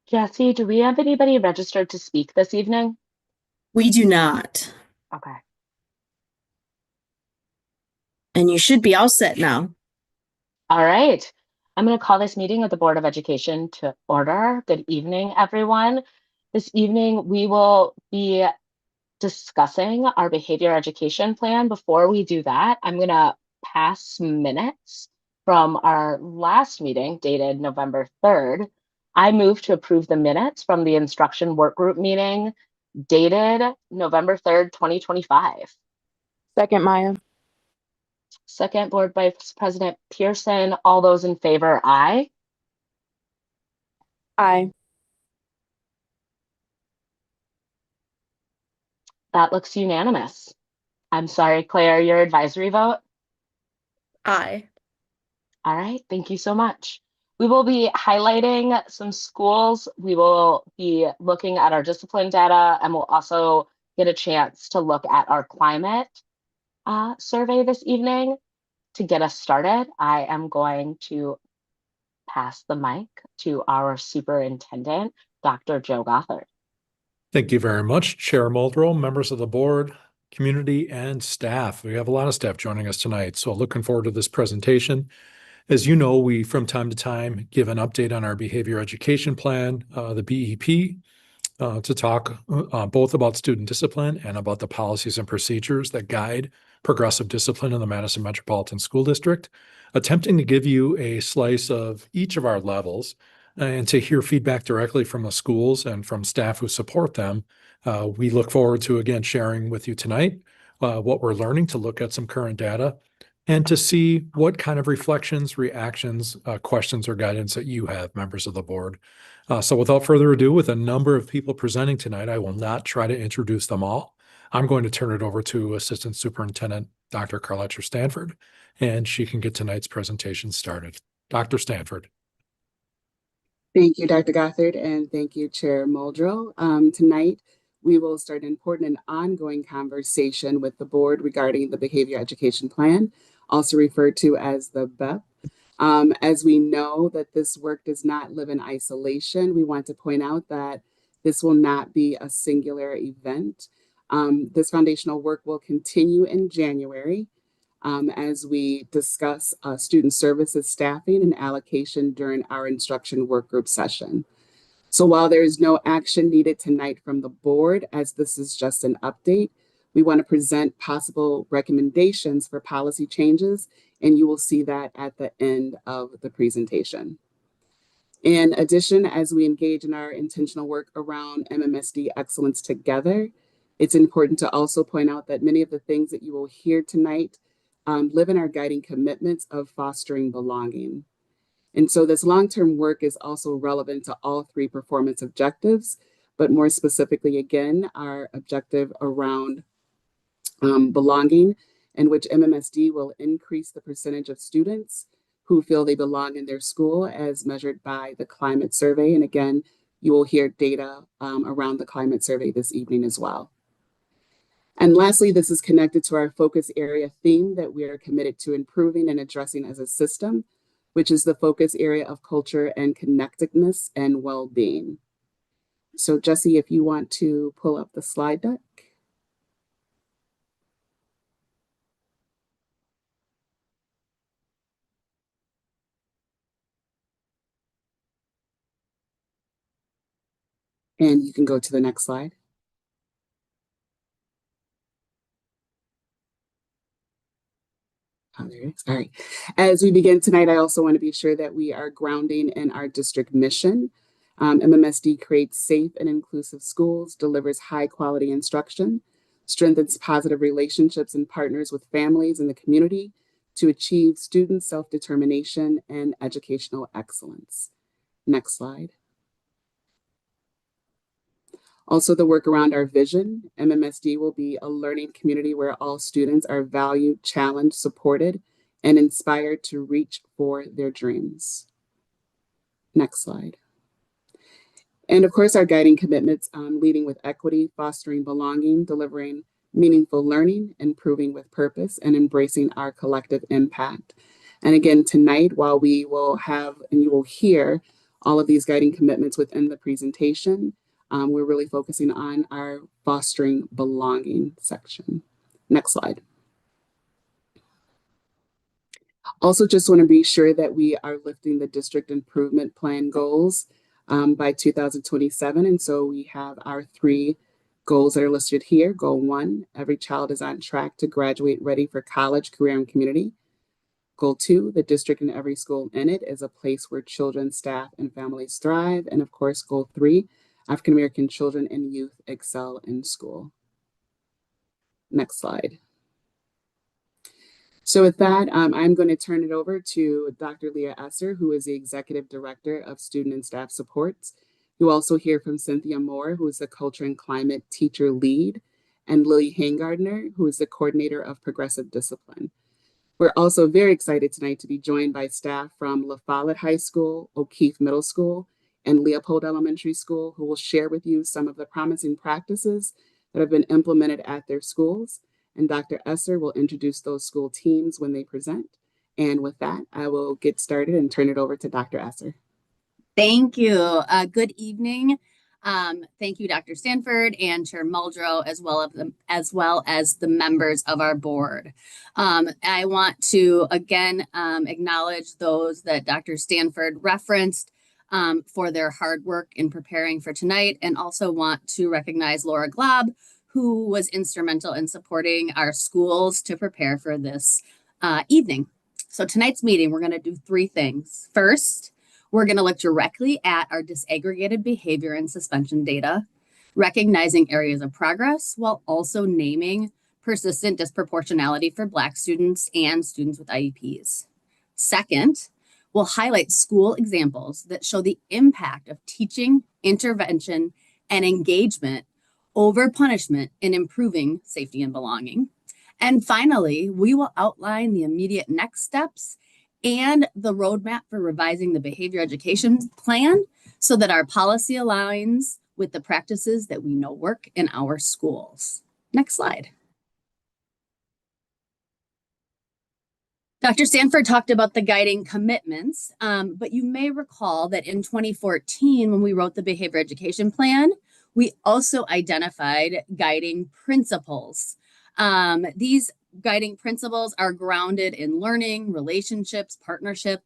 Jesse, do we have anybody registered to speak this evening? We do not. Okay. And you should be all set now. All right. I'm going to call this meeting of the Board of Education to order. Good evening, everyone. This evening, we will be discussing our behavior education plan. Before we do that, I'm going to pass minutes from our last meeting dated November 3rd. I move to approve the minutes from the instruction work group meeting dated November 3rd, 2025. Second, Maya. Second, Board Vice President Pearson. All those in favor, aye. Aye. That looks unanimous. I'm sorry, Claire, your advisory vote? Aye. All right, thank you so much. We will be highlighting some schools. We will be looking at our discipline data, and we'll also get a chance to look at our climate survey this evening. To get us started, I am going to pass the mic to our superintendent, Dr. Joe Gothard. Thank you very much, Chair Muldrow, members of the board, community, and staff. We have a lot of staff joining us tonight, so looking forward to this presentation. As you know, we from time to time give an update on our behavior education plan, the BEP, to talk both about student discipline and about the policies and procedures that guide progressive discipline in the Madison Metropolitan School District, attempting to give you a slice of each of our levels and to hear feedback directly from the schools and from staff who support them. We look forward to, again, sharing with you tonight what we're learning, to look at some current data and to see what kind of reflections, reactions, questions, or guidance that you have, members of the board. So without further ado, with a number of people presenting tonight, I will not try to introduce them all. I'm going to turn it over to Assistant Superintendent Dr. Carletcher Stanford, and she can get tonight's presentation started. Dr. Stanford. Thank you, Dr. Gothard, and thank you, Chair Muldrow. Tonight, we will start an important and ongoing conversation with the board regarding the Behavior Education Plan, also referred to as the BEP. As we know that this work does not live in isolation, we want to point out that this will not be a singular event. This foundational work will continue in January as we discuss student services staffing and allocation during our instruction work group session. So while there is no action needed tonight from the board, as this is just an update, we want to present possible recommendations for policy changes, and you will see that at the end of the presentation. In addition, as we engage in our intentional work around MMSD excellence together, it's important to also point out that many of the things that you will hear tonight live in our guiding commitments of fostering belonging. And so this long-term work is also relevant to all three performance objectives, but more specifically, again, our objective around belonging, in which MMSD will increase the percentage of students who feel they belong in their school as measured by the climate survey. And again, you will hear data around the climate survey this evening as well. And lastly, this is connected to our focus area theme that we are committed to improving and addressing as a system, which is the focus area of culture and connectedness and well-being. So Jesse, if you want to pull up the slide deck. And you can go to the next slide. Oh, there it is. All right. As we begin tonight, I also want to be sure that we are grounding in our district mission. MMSD creates safe and inclusive schools, delivers high quality instruction, strengthens positive relationships and partners with families in the community to achieve student self-determination and educational excellence. Next slide. Also, the work around our vision. MMSD will be a learning community where all students are valued, challenged, supported, and inspired to reach for their dreams. Next slide. And of course, our guiding commitments on leading with equity, fostering belonging, delivering meaningful learning, improving with purpose, and embracing our collective impact. And again, tonight, while we will have, and you will hear all of these guiding commitments within the presentation. We're really focusing on our fostering belonging section. Next slide. Also, just want to be sure that we are lifting the district improvement plan goals by 2027. And so we have our 3 goals that are listed here. Goal 1, every child is on track to graduate ready for college, career, and community. Goal 2, the district and every school in it is a place where children, staff, and families thrive. And of course, goal 3, African American children and youth excel in school. Next slide. So with that, I'm going to turn it over to Dr. Leah Esser, who is the Executive Director of Student and Staff Supports. You'll also hear from Cynthia Moore, who is the Culture and Climate Teacher Lead, and Lily Hangardner, who is the Coordinator of Progressive Discipline. We're also very excited tonight to be joined by staff from La Follette High School, O'Keefe Middle School, and Leopold Elementary School, who will share with you some of the promising practices that have been implemented at their schools. And Dr. Esser will introduce those school teams when they present. And with that, I will get started and turn it over to Dr. Esser. Thank you. Good evening. Thank you, Dr. Stanford and Chair Muldrow, as well as the members of our board. I want to again acknowledge those that Dr. Stanford referenced for their hard work in preparing for tonight, and also want to recognize Laura Glob, who was instrumental in supporting our schools to prepare for this evening. So tonight's meeting, we're going to do 3 things. First, we're going to look directly at our disaggregated behavior and suspension data, recognizing areas of progress while also naming persistent disproportionality for Black students and students with IEPs. Second, we'll highlight school examples that show the impact of teaching, intervention, and engagement over punishment in improving safety and belonging. And finally, we will outline the immediate next steps and the roadmap for revising the behavior education plan so that our policy aligns with the practices that we know work in our schools. Next slide. Dr. Stanford talked about the guiding commitments, but you may recall that in 2014, when we wrote the behavior education plan, we also identified guiding principles. These guiding principles are grounded in learning, relationships, partnership,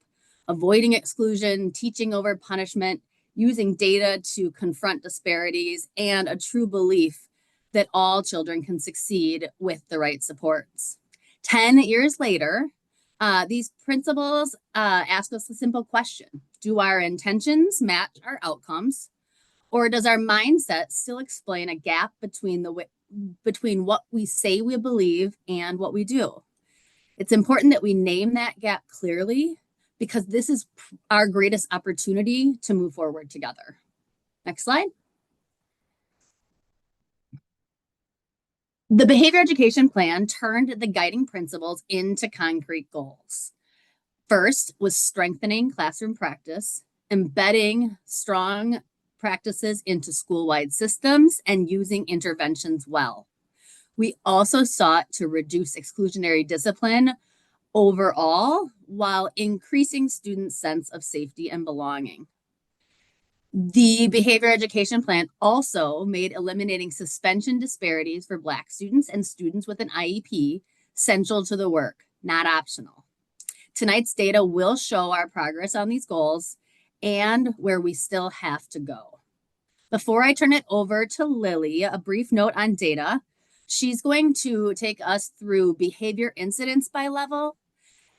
avoiding exclusion, teaching over punishment, using data to confront disparities, and a true belief that all children can succeed with the right supports. 10 years later, these principles ask us a simple question. Do our intentions match our outcomes? Or does our mindset still explain a gap between what we say we believe and what we do? It's important that we name that gap clearly because this is our greatest opportunity to move forward together. Next slide. The behavior education plan turned the guiding principles into concrete goals. First was strengthening classroom practice, embedding strong practices into school-wide systems, and using interventions well. We also sought to reduce exclusionary discipline overall while increasing students' sense of safety and belonging. The behavior education plan also made eliminating suspension disparities for Black students and students with an IEP central to the work, not optional. Tonight's data will show our progress on these goals and where we still have to go. Before I turn it over to Lily, a brief note on data. She's going to take us through behavior incidents by level,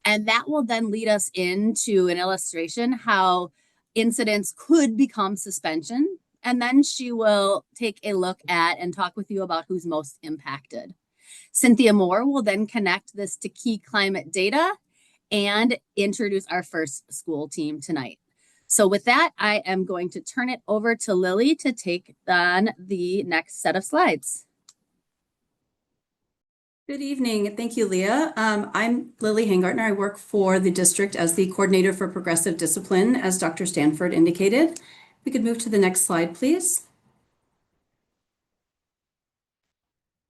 and that will then lead us into an illustration how incidents could become suspension. And then she will take a look at and talk with you about who's most impacted. Cynthia Moore will then connect this to key climate data and introduce our first school team tonight. So with that, I am going to turn it over to Lily to take on the next set of slides. Good evening. Thank you, Leah. I'm Lily Hangardner. I work for the district as the coordinator for progressive discipline, as Dr. Stanford indicated. We could move to the next slide, please.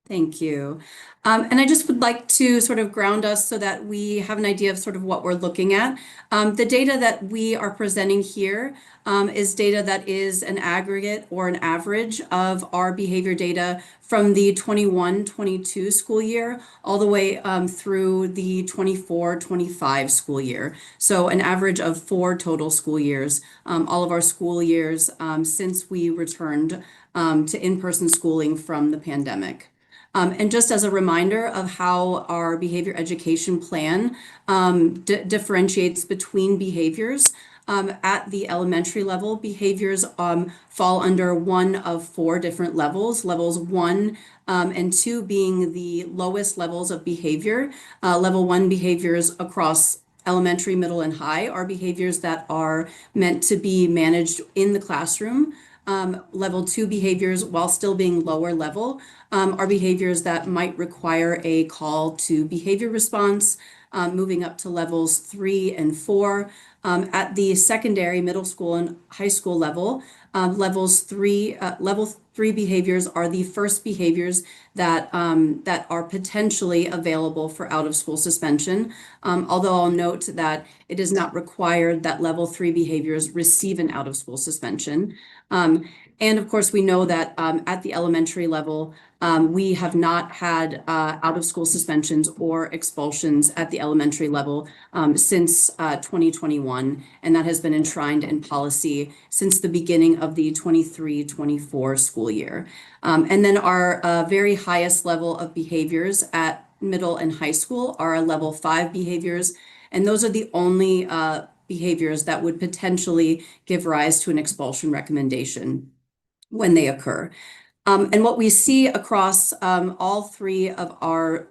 Thank you. And I just would like to sort of ground us so that we have an idea of sort of what we're looking at. The data that we are presenting here is data that is an aggregate or an average of our behavior data from the 21-22 school year all the way through the 24-25 school year. So an average of 4 total school years, all of our school years since we returned to in-person schooling from the pandemic. And just as a reminder of how our behavior education plan differentiates between behaviors, at the elementary level, behaviors fall under one of 4 different levels, levels 1 and 2 being the lowest levels of behavior. Level 1 behaviors across elementary, middle, and high are behaviors that are meant to be managed in the classroom. Level 2 behaviors, while still being lower level, are behaviors that might require a call to behavior response, moving up to levels 3 and 4. At the secondary, middle school, and high school level, level 3 behaviors are the first behaviors that are potentially available for out of school suspension. Although I'll note that it is not required that level 3 behaviors receive an out of school suspension. And of course, we know that at the elementary level, we have not had out of school suspensions or expulsions at the elementary level since 2021, and that has been enshrined in policy since the beginning of the 23-24 school year. And then our very highest level of behaviors at middle and high school are level 5 behaviors, and those are the only behaviors that would potentially give rise to an expulsion recommendation when they occur. And what we see across all 3 of our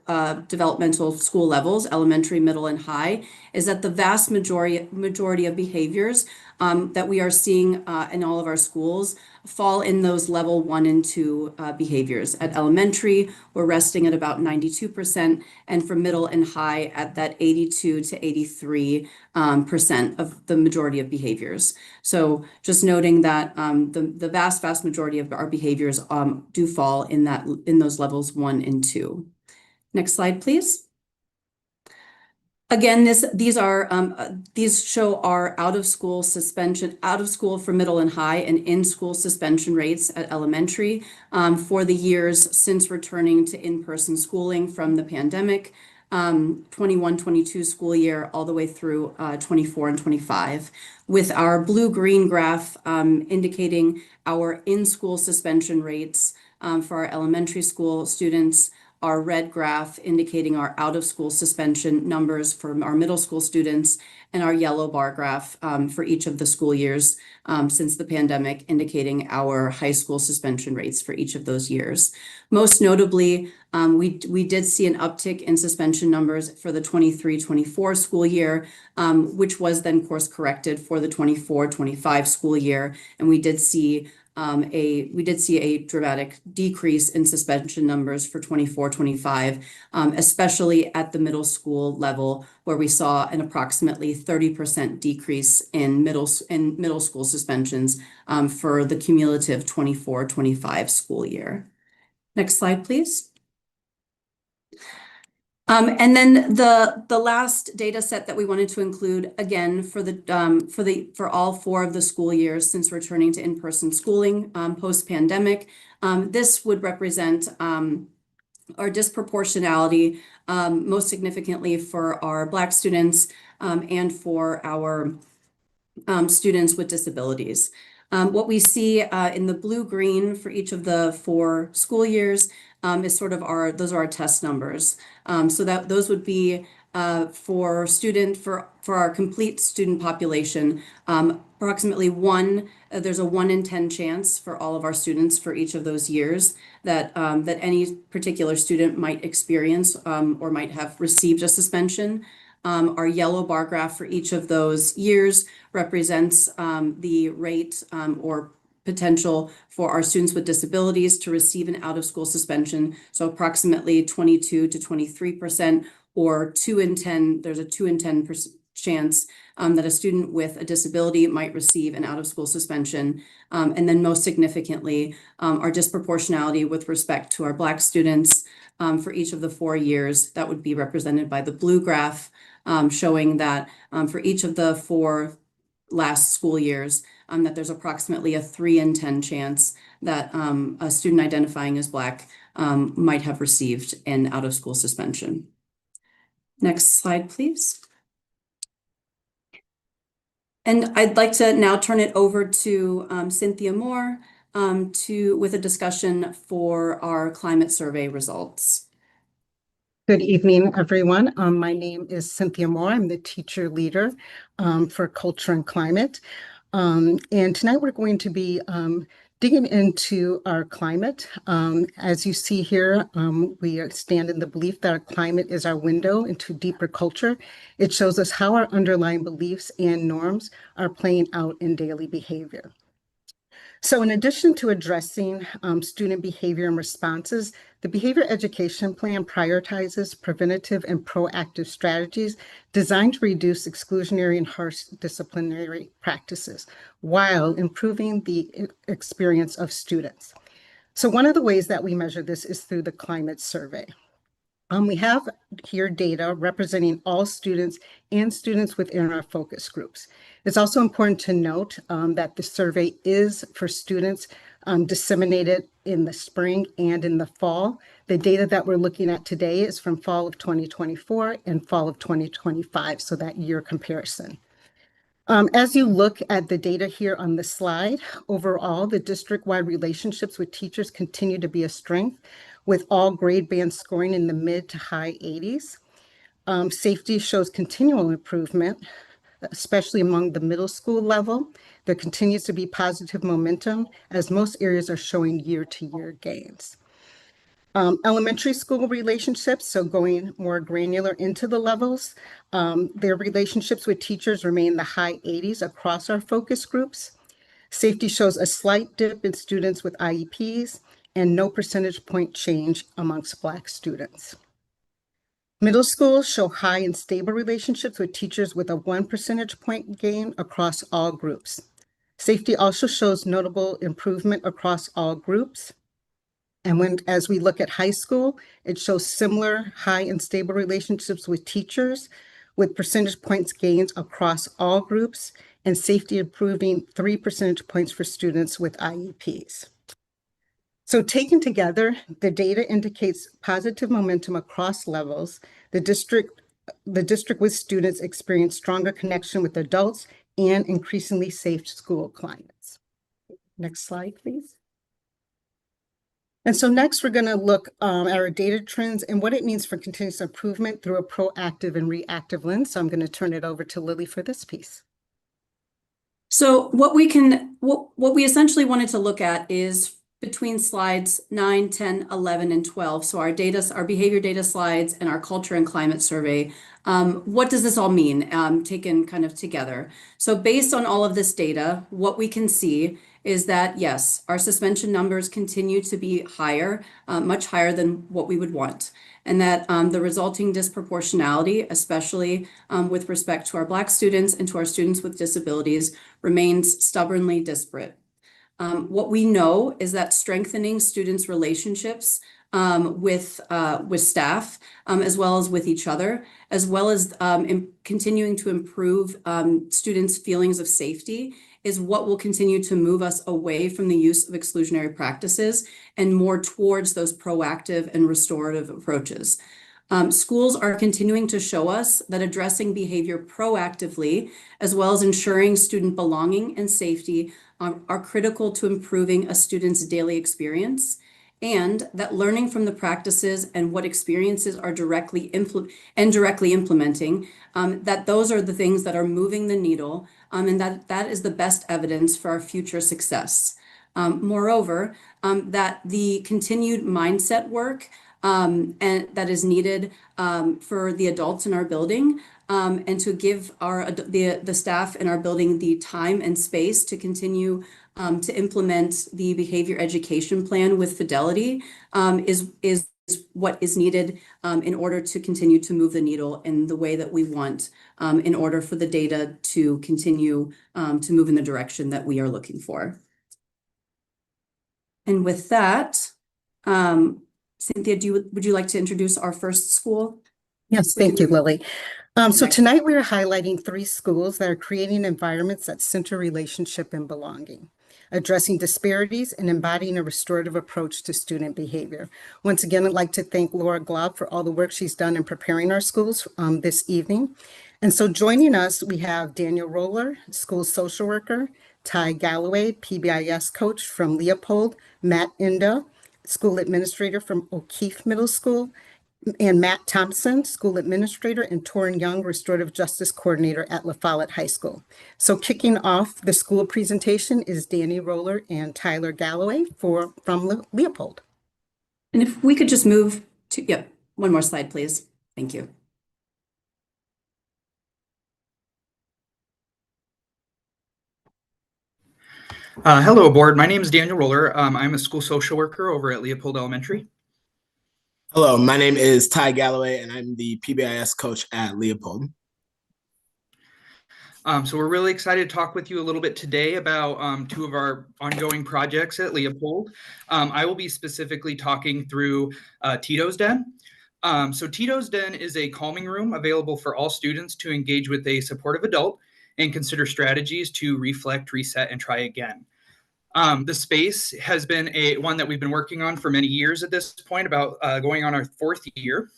developmental school levels, elementary, middle, and high, is that the vast majority of behaviors that we are seeing in all of our schools fall in those level 1 and 2 behaviors. At elementary, we're resting at about 92%, and for middle and high at that 82 to 83% of the majority of behaviors. So just noting that the vast majority of our behaviors do fall in those levels 1 and 2. Next slide, please. Again, these show our out of school for middle and high, and in school suspension rates at elementary for the years since returning to in-person schooling from the pandemic, 21-22 school year all the way through 24 and 25, with our blue-green graph indicating our in-school suspension rates for our elementary school students, our red graph indicating our out-of-school suspension numbers for our middle school students, and our yellow bar graph for each of the school years since the pandemic, indicating our high school suspension rates for each of those years. Most notably, we did see an uptick in suspension numbers for the 23-24 school year, which was then course corrected for the 24-25 school year, and we did see a dramatic decrease in suspension numbers for 24-25, especially at the middle school level, where we saw an approximately 30% decrease in middle school suspensions for the cumulative 24-25 school year. Next slide, please. And then the last data set that we wanted to include, again, for all 4 of the school years since returning to in-person schooling post-pandemic, this would represent our disproportionality, most significantly for our Black students and for our students with disabilities. What we see in the blue-green for each of the 4 school years is sort of those are our test numbers. So that those would be for our complete student population, approximately there's a 1 in 10 chance for all of our students for each of those years that any particular student might experience or might have received a suspension. Our yellow bar graph for each of those years represents the rate or potential for our students with disabilities to receive an out-of-school suspension. So approximately 22 to 23%, or 2 in 10, there's a 2 in 10% chance that a student with a disability might receive an out-of-school suspension. And then most significantly, our disproportionality with respect to our Black students for each of the 4 years. That would be represented by the blue graph, showing that for each of the 4 last school years, that there's approximately a 3 in 10 chance that a student identifying as Black might have received an out-of-school suspension. Next slide, please. And I'd like to now turn it over to Cynthia Moore with a discussion for our climate survey results. Good evening, everyone. My name is Cynthia Moore. I'm the teacher leader for culture and climate. And tonight we're going to be digging into our climate. As you see here, we stand in the belief that our climate is our window into deeper culture. It shows us how our underlying beliefs and norms are playing out in daily behavior. So in addition to addressing student behavior and responses, the Behavior Education Plan prioritizes preventative and proactive strategies designed to reduce exclusionary and harsh disciplinary practices while improving the experience of students. So one of the ways that we measure this is through the climate survey. We have here data representing all students and students within our focus groups. It's also important to note that the survey is for students disseminated in the spring and in the fall. The data that we're looking at today is from fall of 2024 and fall of 2025, so that year comparison. As you look at the data here on the slide, overall, the district-wide relationships with teachers continue to be a strength, with all grade band scoring in the mid to high 80s. Safety shows continual improvement, especially among the middle school level. There continues to be positive momentum as most areas are showing year-to-year gains. Elementary school relationships, so going more granular into the levels, their relationships with teachers remain in the high 80s across our focus groups. Safety shows a slight dip in students with IEPs and no percentage point change amongst Black students. Middle schools show high and stable relationships with teachers with a 1 percentage point gain across all groups. Safety also shows notable improvement across all groups. And as we look at high school, it shows similar high and stable relationships with teachers with percentage points gains across all groups, and safety improving 3 percentage points for students with IEPs. So taken together, the data indicates positive momentum across levels. The district with students experience stronger connection with adults and increasingly safe school climates. Next slide, please. And so next, we're going to look at our data trends and what it means for continuous improvement through a proactive and reactive lens. So I'm going to turn it over to Lily for this piece. So what we essentially wanted to look at is between slides 9, 10, 11, and 12. So our behavior data slides and our culture and climate survey. What does this all mean taken kind of together? So based on all of this data, what we can see is that, yes, our suspension numbers continue to be higher, much higher than what we would want. And that the resulting disproportionality, especially with respect to our Black students and to our students with disabilities, remains stubbornly disparate. What we know is that strengthening students' relationships with staff, as well as with each other, as well as continuing to improve students' feelings of safety is what will continue to move us away from the use of exclusionary practices and more towards those proactive and restorative approaches. Schools are continuing to show us that addressing behavior proactively, as well as ensuring student belonging and safety, are critical to improving a student's daily experience, and that learning from the practices and what experiences are directly implementing, that those are the things that are moving the needle, and that is the best evidence for our future success. Moreover, that the continued mindset work and that is needed for the adults in our building, and to give the staff in our building the time and space to continue to implement the behavior education plan with fidelity is what is needed in order to continue to move the needle in the way that we want in order for the data to continue to move in the direction that we are looking for. And with that, Cynthia, would you like to introduce our first school? Yes, thank you, Lily. So tonight we are highlighting 3 schools that are creating environments that center relationship and belonging, addressing disparities and embodying a restorative approach to student behavior. Once again, I'd like to thank Laura Glob for all the work she's done in preparing our schools this evening. And so joining us, we have Daniel Roller, school social worker, Ty Galloway, PBIS coach from Leopold, Matt Inda, school administrator from O'Keefe Middle School, and Matt Thompson, school administrator, and Torrin Young, restorative justice coordinator at La Follette High School. So kicking off the school presentation is Danny Roller and Tyler Galloway from Leopold. And if we could just move to, yep, one more slide, please. Thank you. Hello, board. My name is Daniel Roller. I'm a school social worker over at Leopold Elementary. Hello, my name is Ty Galloway, and I'm the PBIS coach at Leopold. So we're really excited to talk with you a little bit today about 2 of our ongoing projects at Leopold. I will be specifically talking through Tito's Den. So Tito's Den is a calming room available for all students to engage with a supportive adult and consider strategies to reflect, reset, and try again. The space has been one that we've been working on for many years at this point, about going on our 4th year.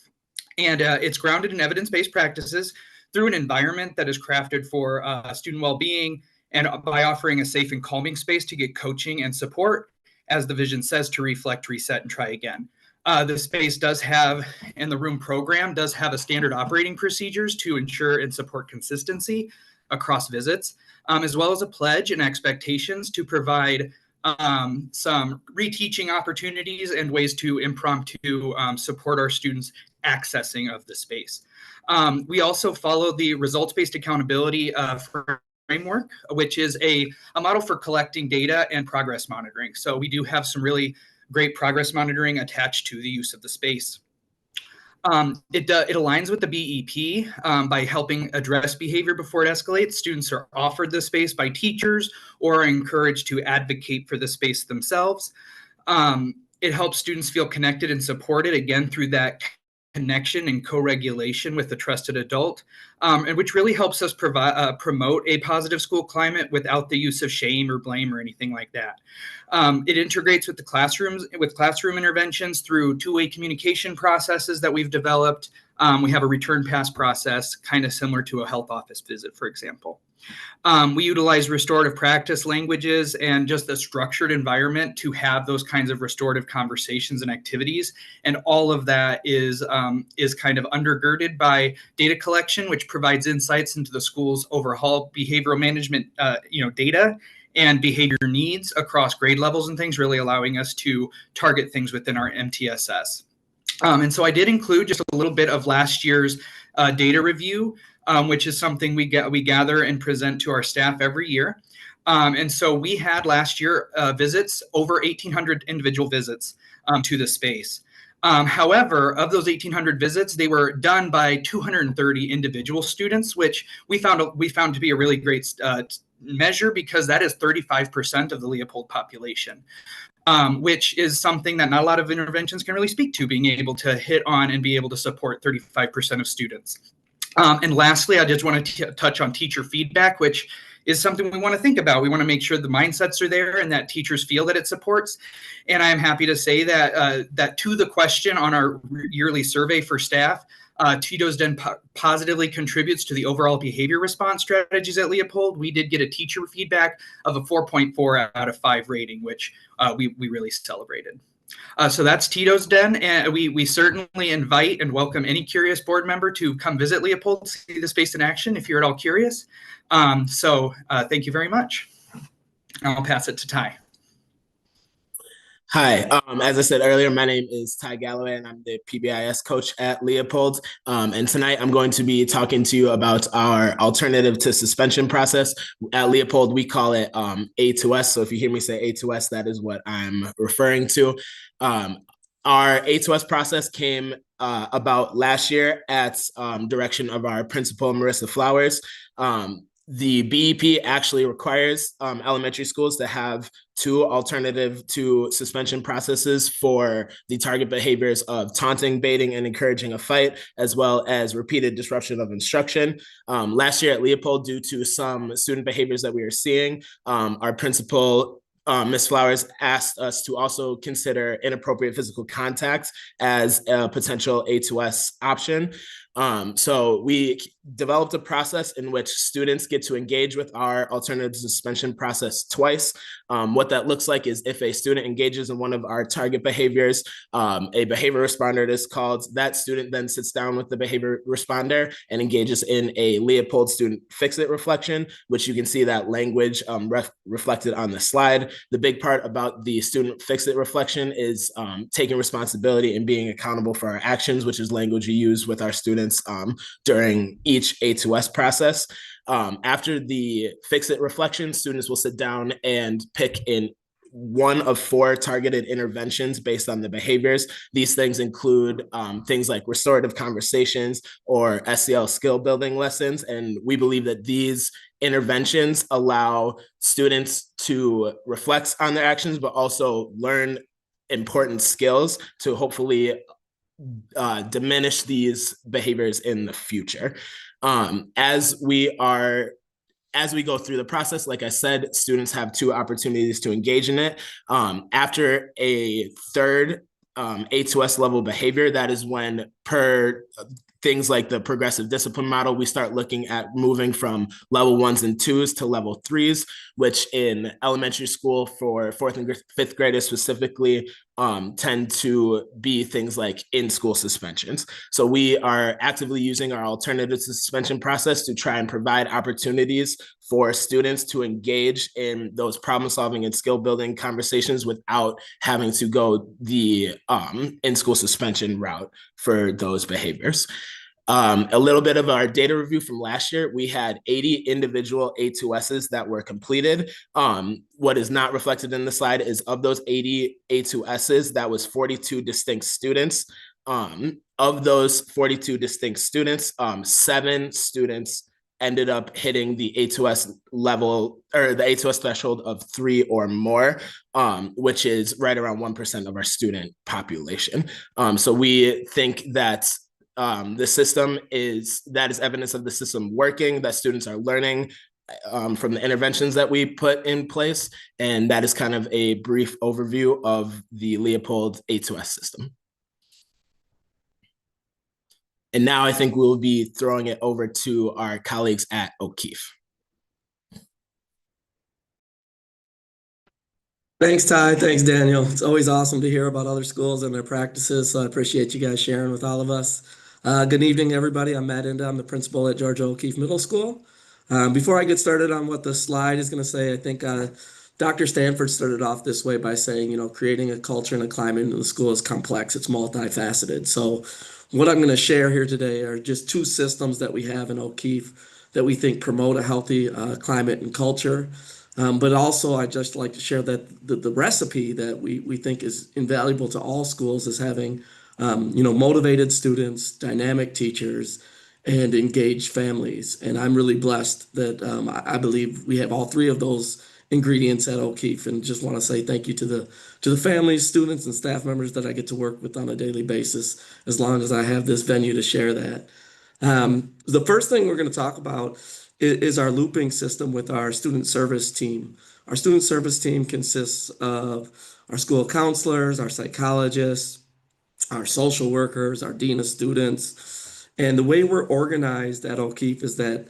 And it's grounded in evidence-based practices through an environment that is crafted for student well-being, and by offering a safe and calming space to get coaching and support, as the vision says, to reflect, reset, and try again. The space does have, and the room program does have a standard operating procedures to ensure and support consistency across visits, as well as a pledge and expectations to provide some reteaching opportunities and ways to impromptu support our students accessing of the space. We also follow the results-based accountability framework, which is a model for collecting data and progress monitoring. So we do have some really great progress monitoring attached to the use of the space. It aligns with the BEP by helping address behavior before it escalates. Students are offered the space by teachers or are encouraged to advocate for the space themselves. It helps students feel connected and supported, again, through that connection and co-regulation with a trusted adult, and which really helps us promote a positive school climate without the use of shame or blame or anything like that. It integrates with the classrooms, with classroom interventions through 2-way communication processes that we've developed. We have a return pass process, kind of similar to a health office visit, for example. We utilize restorative practice languages and just a structured environment to have those kinds of restorative conversations and activities. And all of that is kind of undergirded by data collection, which provides insights into the school's overall behavioral management, data and behavior needs across grade levels and things, really allowing us to target things within our MTSS. And so I did include just a little bit of last year's data review, which is something we gather and present to our staff every year. And so we had last year visits, over 1,800 individual visits to the space. However, of those 1,800 visits, they were done by 230 individual students, which we found to be a really great measure, because that is 35% of the Leopold population. Which is something that not a lot of interventions can really speak to, being able to hit on and be able to support 35% of students. And lastly, I just want to touch on teacher feedback, which is something we want to think about. We want to make sure the mindsets are there and that teachers feel that it supports. And I'm happy to say that that to the question on our yearly survey for staff, Tito's Den positively contributes to the overall behavior response strategies at Leopold. We did get a teacher feedback of a 4.4 out of 5 rating, which we really celebrated. So that's Tito's Den, and we certainly invite and welcome any curious board member to come visit Leopold, see the space in action if you're at all curious. Thank you very much. I'll pass it to Ty. Hi, as I said earlier, my name is Ty Galloway, and I'm the PBIS coach at Leopold. And tonight I'm going to be talking to you about our alternative to suspension process. At Leopold, we call it A to S. So if you hear me say A to S, that is what I'm referring to. Our A2S process came about last year at direction of our principal, Marissa Flowers. The BEP actually requires elementary schools to have 2 alternative to suspension processes for the target behaviors of taunting, baiting, and encouraging a fight, as well as repeated disruption of instruction. Last year at Leopold, due to some student behaviors that we are seeing, our principal, Ms. Flowers, asked us to also consider inappropriate physical contact as a potential A2S option. So we developed a process in which students get to engage with our alternative suspension process twice. What that looks like is if a student engages in one of our target behaviors, a behavior responder is called. That student then sits down with the behavior responder and engages in a Leopold student fix-it reflection, which you can see that language reflected on the slide. The big part about the student fix-it reflection is taking responsibility and being accountable for our actions, which is language you use with our students during each A2S process. After the fix-it reflection, students will sit down and pick in one of 4 targeted interventions based on the behaviors. These things include things like restorative conversations or SEL skill building lessons. And we believe that these interventions allow students to reflect on their actions, but also learn important skills to hopefully diminish these behaviors in the future. As we go through the process, like I said, students have 2 opportunities to engage in it. After a third A2S level behavior, that is when, per things like the progressive discipline model, we start looking at moving from level 1s and 2s to level 3s, which in elementary school for 4th and 5th graders specifically tend to be things like in-school suspensions. So we are actively using our alternative suspension process to try and provide opportunities for students to engage in those problem-solving and skill-building conversations without having to go the in-school suspension route for those behaviors. A little bit of our data review from last year, we had 80 individual A2Ss that were completed. What is not reflected in the slide is of those 80 A2Ss, that was 42 distinct students. Of those 42 distinct students, 7 students ended up hitting the A2S level or the A2S threshold of 3 or more, which is right around 1% of our student population. So we think that the system is evidence of the system working, that students are learning from the interventions that we put in place. And that is kind of a brief overview of the Leopold A2S system. And now I think we'll be throwing it over to our colleagues at O'Keefe. Thanks, Ty. Thanks, Daniel. It's always awesome to hear about other schools and their practices, so I appreciate you guys sharing with all of us. Good evening, everybody. I'm Matt Inda. I'm the principal at Georgia O'Keefe Middle School. Before I get started on what the slide is going to say, I think Dr. Stanford started off this way by saying, creating a culture and a climate in the school is complex. It's multifaceted. So what I'm going to share here today are just 2 systems that we have in O'Keefe that we think promote a healthy climate and culture. But also, I'd just like to share that the recipe that we think is invaluable to all schools is having, motivated students, dynamic teachers, and engaged families. And I'm really blessed that I believe we have all 3 of those ingredients at O'Keefe. And just want to say thank you to the families, students, and staff members that I get to work with on a daily basis, as long as I have this venue to share that. The first thing we're going to talk about is our looping system with our student service team. Our student service team consists of our school counselors, our psychologists, our social workers, our dean of students. And the way we're organized at O'Keefe is that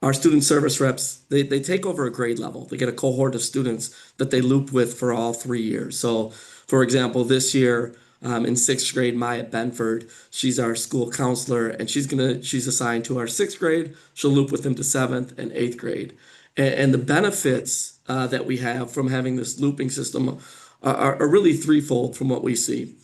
our student service reps, they take over a grade level. They get a cohort of students that they loop with for all 3 years. So, for example, this year, in 6th grade, Maya Benford, she's our school counselor, and she's assigned to our 6th grade. She'll loop with them to 7th and 8th grade. And the benefits that we have from having this looping system are really threefold from what we see.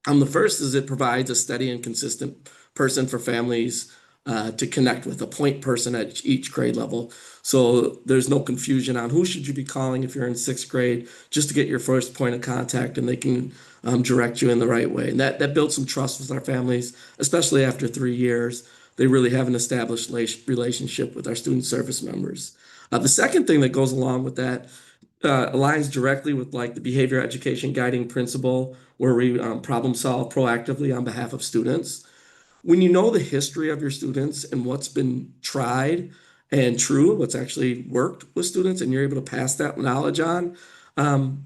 The first is it provides a steady and consistent person for families to connect with, a point person at each grade level. So there's no confusion on who should you be calling if you're in sixth grade, just to get your first point of contact, and they can direct you in the right way. And that builds some trust with our families, especially after 3 years. They really have an established relationship with our student service members. The second thing that goes along with that aligns directly with like the behavior education guiding principle, where we problem solve proactively on behalf of students. When you know the history of your students and what's been tried and true, what's actually worked with students, and you're able to pass that knowledge on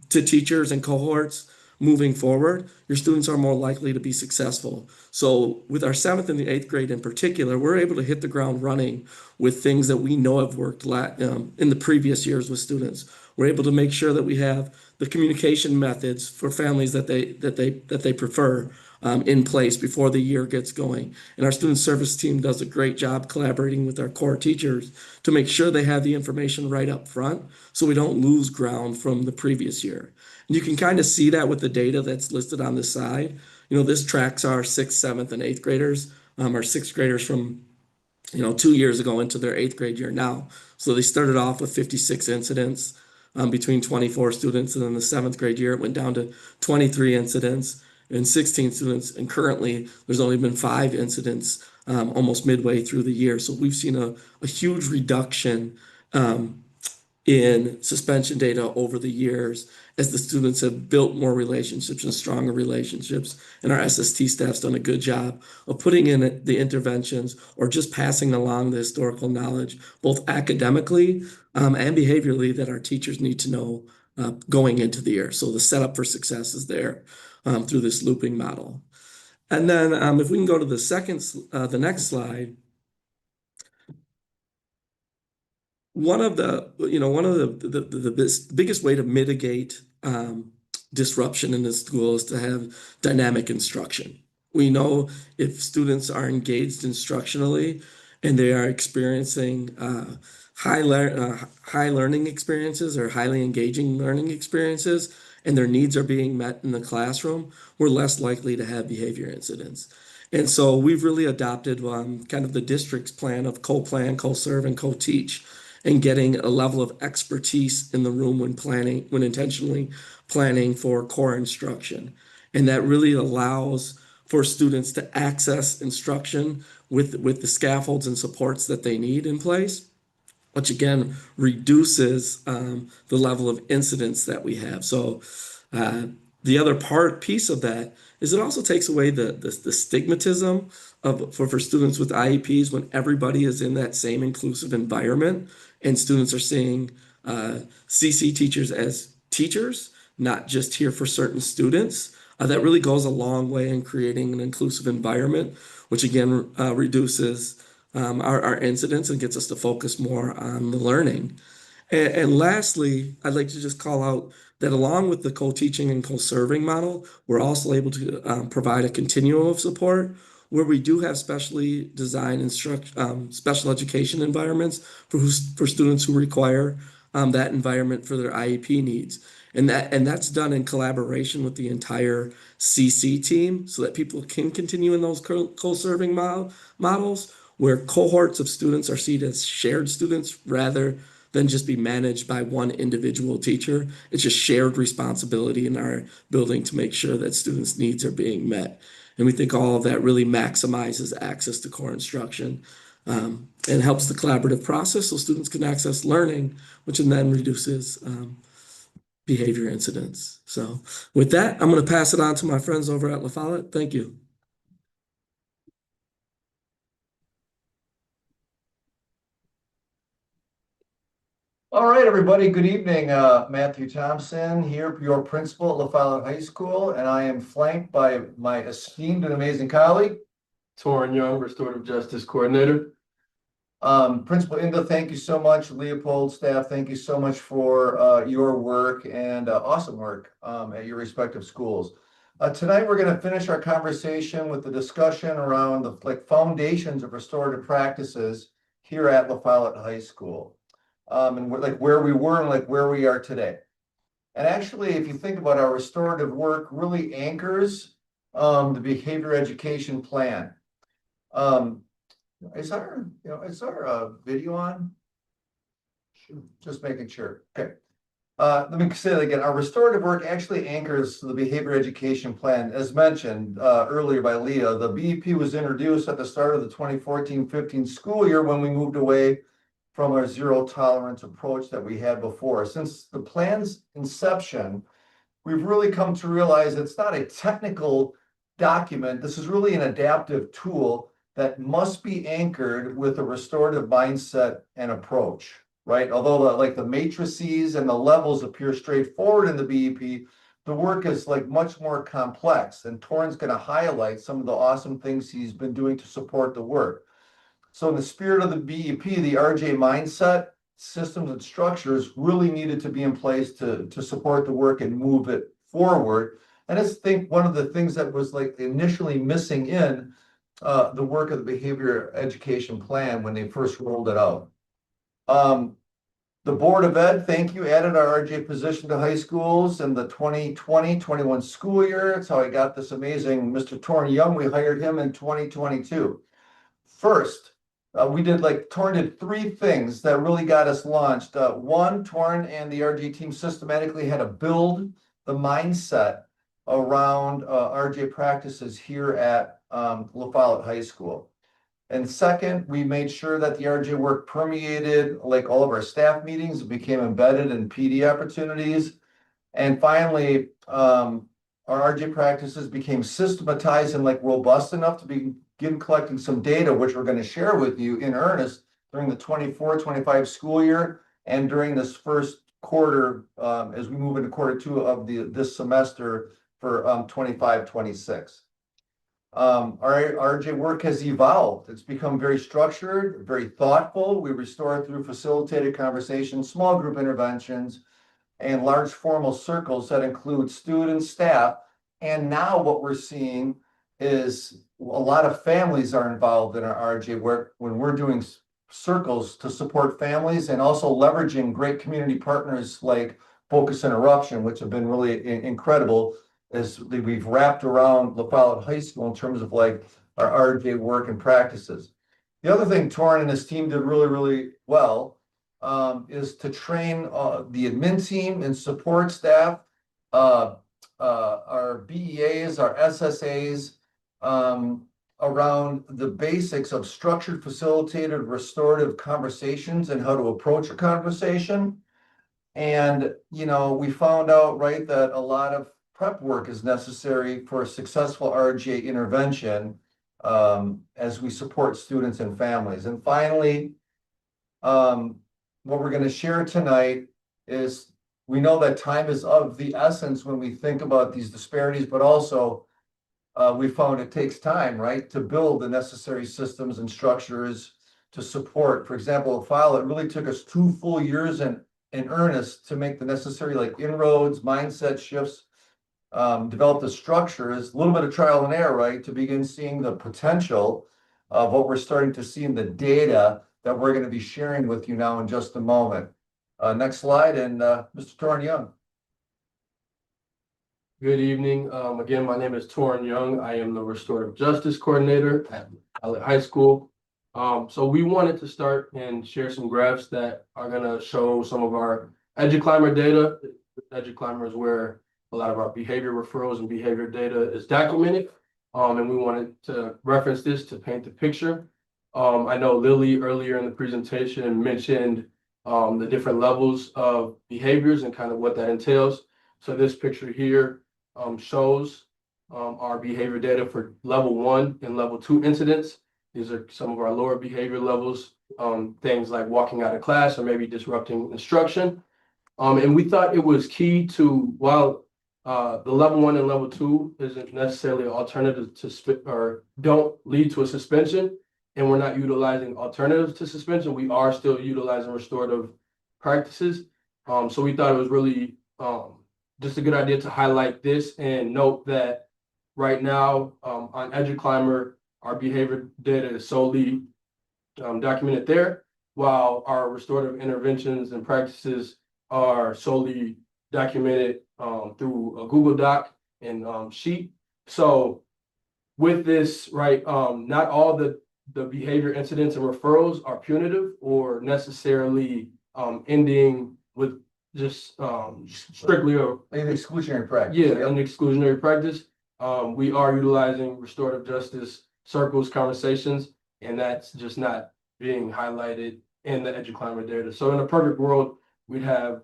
to teachers and cohorts moving forward, your students are more likely to be successful. So with our 7th and the 8th grade in particular, we're able to hit the ground running with things that we know have worked in the previous years with students. We're able to make sure that we have the communication methods for families that they prefer in place before the year gets going. And our student service team does a great job collaborating with our core teachers to make sure they have the information right up front, so we don't lose ground from the previous year. And you can kind of see that with the data that's listed on the side. You know, this tracks our 6th, 7th, and 8th graders, our 6th graders from 2 years ago into their 8th grade year now. So they started off with 56 incidents between 24 students, and then the 7th grade year it went down to 23 incidents and 16 students, and currently there's only been 5 incidents almost midway through the year. So we've seen a huge reduction in suspension data over the years as the students have built more relationships and stronger relationships. And our SST staff's done a good job of putting in the interventions or just passing along the historical knowledge, both academically and behaviorally, that our teachers need to know going into the year. So the setup for success is there through this looping model. And then if we can go to the next slide. One of the biggest way to mitigate disruption in the school is to have dynamic instruction. We know if students are engaged instructionally and they are experiencing high learning experiences or highly engaging learning experiences, and their needs are being met in the classroom, we're less likely to have behavior incidents. And so we've really adopted kind of the district's plan of co-plan, co-serve, and co-teach, and getting a level of expertise in the room when intentionally planning for core instruction. And that really allows for students to access instruction with the scaffolds and supports that they need in place, which again reduces the level of incidents that we have. So the other piece of that is it also takes away the stigmatism for students with IEPs when everybody is in that same inclusive environment and students are seeing CC teachers as teachers, not just here for certain students. That really goes a long way in creating an inclusive environment, which again reduces our incidents and gets us to focus more on the learning. And lastly, I'd like to just call out that along with the co-teaching and co-serving model, we're also able to provide a continuum of support where we do have specially designed special education environments for students who require that environment for their IEP needs. And that's done in collaboration with the entire CC team so that people can continue in those co-serving models where cohorts of students are seen as shared students rather than just be managed by one individual teacher. It's just shared responsibility in our building to make sure that students' needs are being met. And we think all of that really maximizes access to core instruction and helps the collaborative process so students can access learning, which then reduces behavior incidents. So with that, I'm going to pass it on to my friends over at La Follette. Thank you. All right, everybody. Good evening. Matthew Thompson here, your principal at La Follette High School, and I am flanked by my esteemed and amazing colleague, Torrin Young, Restorative Justice Coordinator. Principal Inga, thank you so much. Leopold staff, thank you so much for your work and awesome work at your respective schools. Tonight, we're going to finish our conversation with the discussion around the foundations of restorative practices here at La Follette High School. And where we were and where we are today. And actually, if you think about our restorative work, really anchors the behavior education plan. Is our video on? Just making sure. Okay. Let me say that again. Our restorative work actually anchors the behavior education plan. As mentioned earlier by Leah, the BEP was introduced at the start of the 2014-15 school year when we moved away from our zero tolerance approach that we had before. Since the plan's inception, we've really come to realize it's not a technical document. This is really an adaptive tool that must be anchored with a restorative mindset and approach, right? Although the matrices and the levels appear straightforward in the BEP, the work is like much more complex, and Torrin's going to highlight some of the awesome things he's been doing to support the work. So in the spirit of the BEP, the RJ mindset, systems and structures really needed to be in place to support the work and move it forward. And I think one of the things that was like initially missing in the work of the behavior education plan when they first rolled it out. The Board of Ed, thank you, added our RJ position to high schools in the 2020-21 school year. That's how I got this amazing Mr. Torrin Young. We hired him in 2022. First, Torrin did three things that really got us launched. One, Torrin and the RJ team systematically had to build the mindset around RJ practices here at La Follette High School. And second, we made sure that the RJ work permeated like all of our staff meetings, it became embedded in PD opportunities. And finally, our RJ practices became systematized and like robust enough to begin collecting some data, which we're going to share with you in earnest during the 24-25 school year and during this first quarter as we move into quarter two of this semester for 25-26. Our RJ work has evolved. It's become very structured, very thoughtful. We restore through facilitated conversations, small group interventions, and large formal circles that include students, staff. And now what we're seeing is a lot of families are involved in our RJ work when we're doing circles to support families and also leveraging great community partners like Focus Interruption, which have been really incredible as we've wrapped around La Follette High School in terms of like our RJ work and practices. The other thing Torrin and his team did really, really well is to train the admin team and support staff, our BEAs, our SSAs, around the basics of structured, facilitated, restorative conversations and how to approach a conversation. And, we found out, right, that a lot of prep work is necessary for a successful RJ intervention as we support students and families. And finally, what we're going to share tonight is we know that time is of the essence when we think about these disparities, but also we found it takes time, right, to build the necessary systems and structures to support. For example, at Follette, it really took us 2 full years in earnest to make the necessary like inroads, mindset shifts, develop the structures, a little bit of trial and error, right, to begin seeing the potential of what we're starting to see in the data that we're going to be sharing with you now in just a moment. Next slide, and Mr. Torrin Young. Good evening. Again, my name is Torrin Young. I am the Restorative Justice Coordinator at Follette High School. So we wanted to start and share some graphs that are going to show some of our EduClimber data. EduClimber is where a lot of our behavior referrals and behavior data is documented. And we wanted to reference this to paint the picture. I know Lily earlier in the presentation mentioned the different levels of behaviors and kind of what that entails. So this picture here shows our behavior data for level 1 and level 2 incidents. These are some of our lower behavior levels, things like walking out of class or maybe disrupting instruction. And we thought it was key to, while the level 1 and level 2 isn't necessarily an alternative to or don't lead to a suspension, and we're not utilizing alternatives to suspension, we are still utilizing restorative practices. So we thought it was really just a good idea to highlight this and note that right now on EduClimber, our behavior data is solely documented there, while our restorative interventions and practices are solely documented through a Google Doc and sheet. So with this, right, not all the the behavior incidents and referrals are punitive or necessarily ending with just strictly An exclusionary practice. an exclusionary practice. We are utilizing restorative justice circles, conversations, and that's just not being highlighted in the EduClimate data. So in a perfect world, we'd have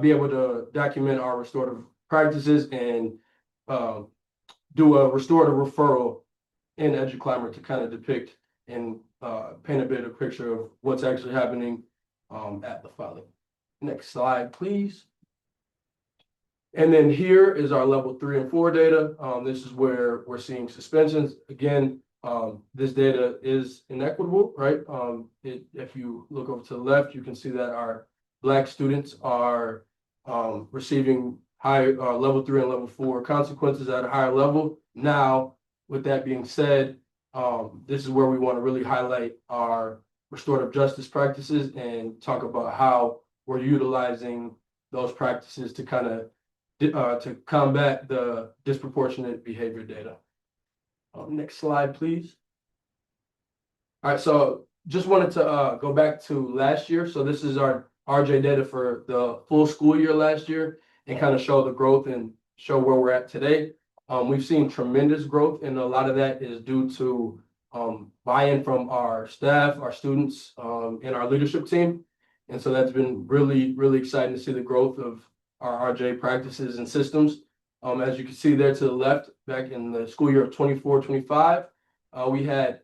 be able to document our restorative practices and do a restorative referral in EduClimate to kind of depict and paint a bit of picture of what's actually happening at the filing. Next slide, please. And then here is our level 3 and 4 data. This is where we're seeing suspensions. Again, this data is inequitable, right? If you look over to the left, you can see that our Black students are receiving high level 3 and level 4 consequences at a higher level. Now, with that being said, this is where we want to really highlight our restorative justice practices and talk about how we're utilizing those practices to kind of to combat the disproportionate behavior data. Next slide, please. All right, so just wanted to go back to last year. So this is our RJ data for the full school year last year and kind of show the growth and show where we're at today. We've seen tremendous growth, and a lot of that is due to buy-in from our staff, our students, and our leadership team. And so that's been really, really exciting to see the growth of our RJ practices and systems. As you can see there to the left, back in the school year of 24-25, we had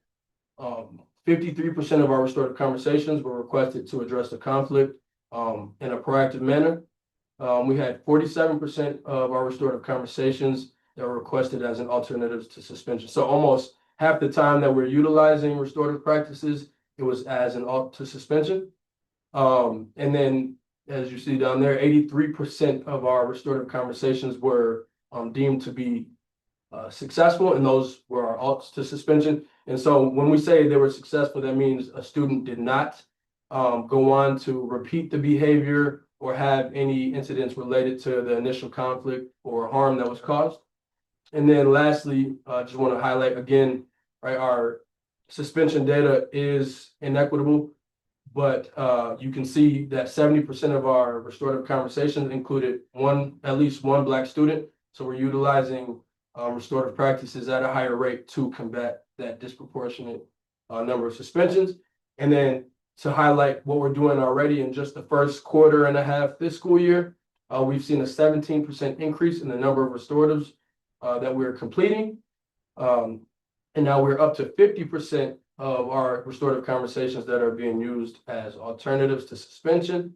53% of our restorative conversations were requested to address the conflict in a proactive manner. We had 47% of our restorative conversations that were requested as an alternative to suspension. So almost half the time that we're utilizing restorative practices, it was as an alt to suspension. And then, as you see down there, 83% of our restorative conversations were deemed to be successful, and those were our alts to suspension. And so when we say they were successful, that means a student did not go on to repeat the behavior or have any incidents related to the initial conflict or harm that was caused. And then lastly, I just want to highlight again, right, our suspension data is inequitable, but you can see that 70% of our restorative conversations included at least one Black student. So we're utilizing restorative practices at a higher rate to combat that disproportionate number of suspensions. And then to highlight what we're doing already in just the first quarter and a half this school year, we've seen a 17% increase in the number of restoratives that we're completing. And now we're up to 50% of our restorative conversations that are being used as alternatives to suspension.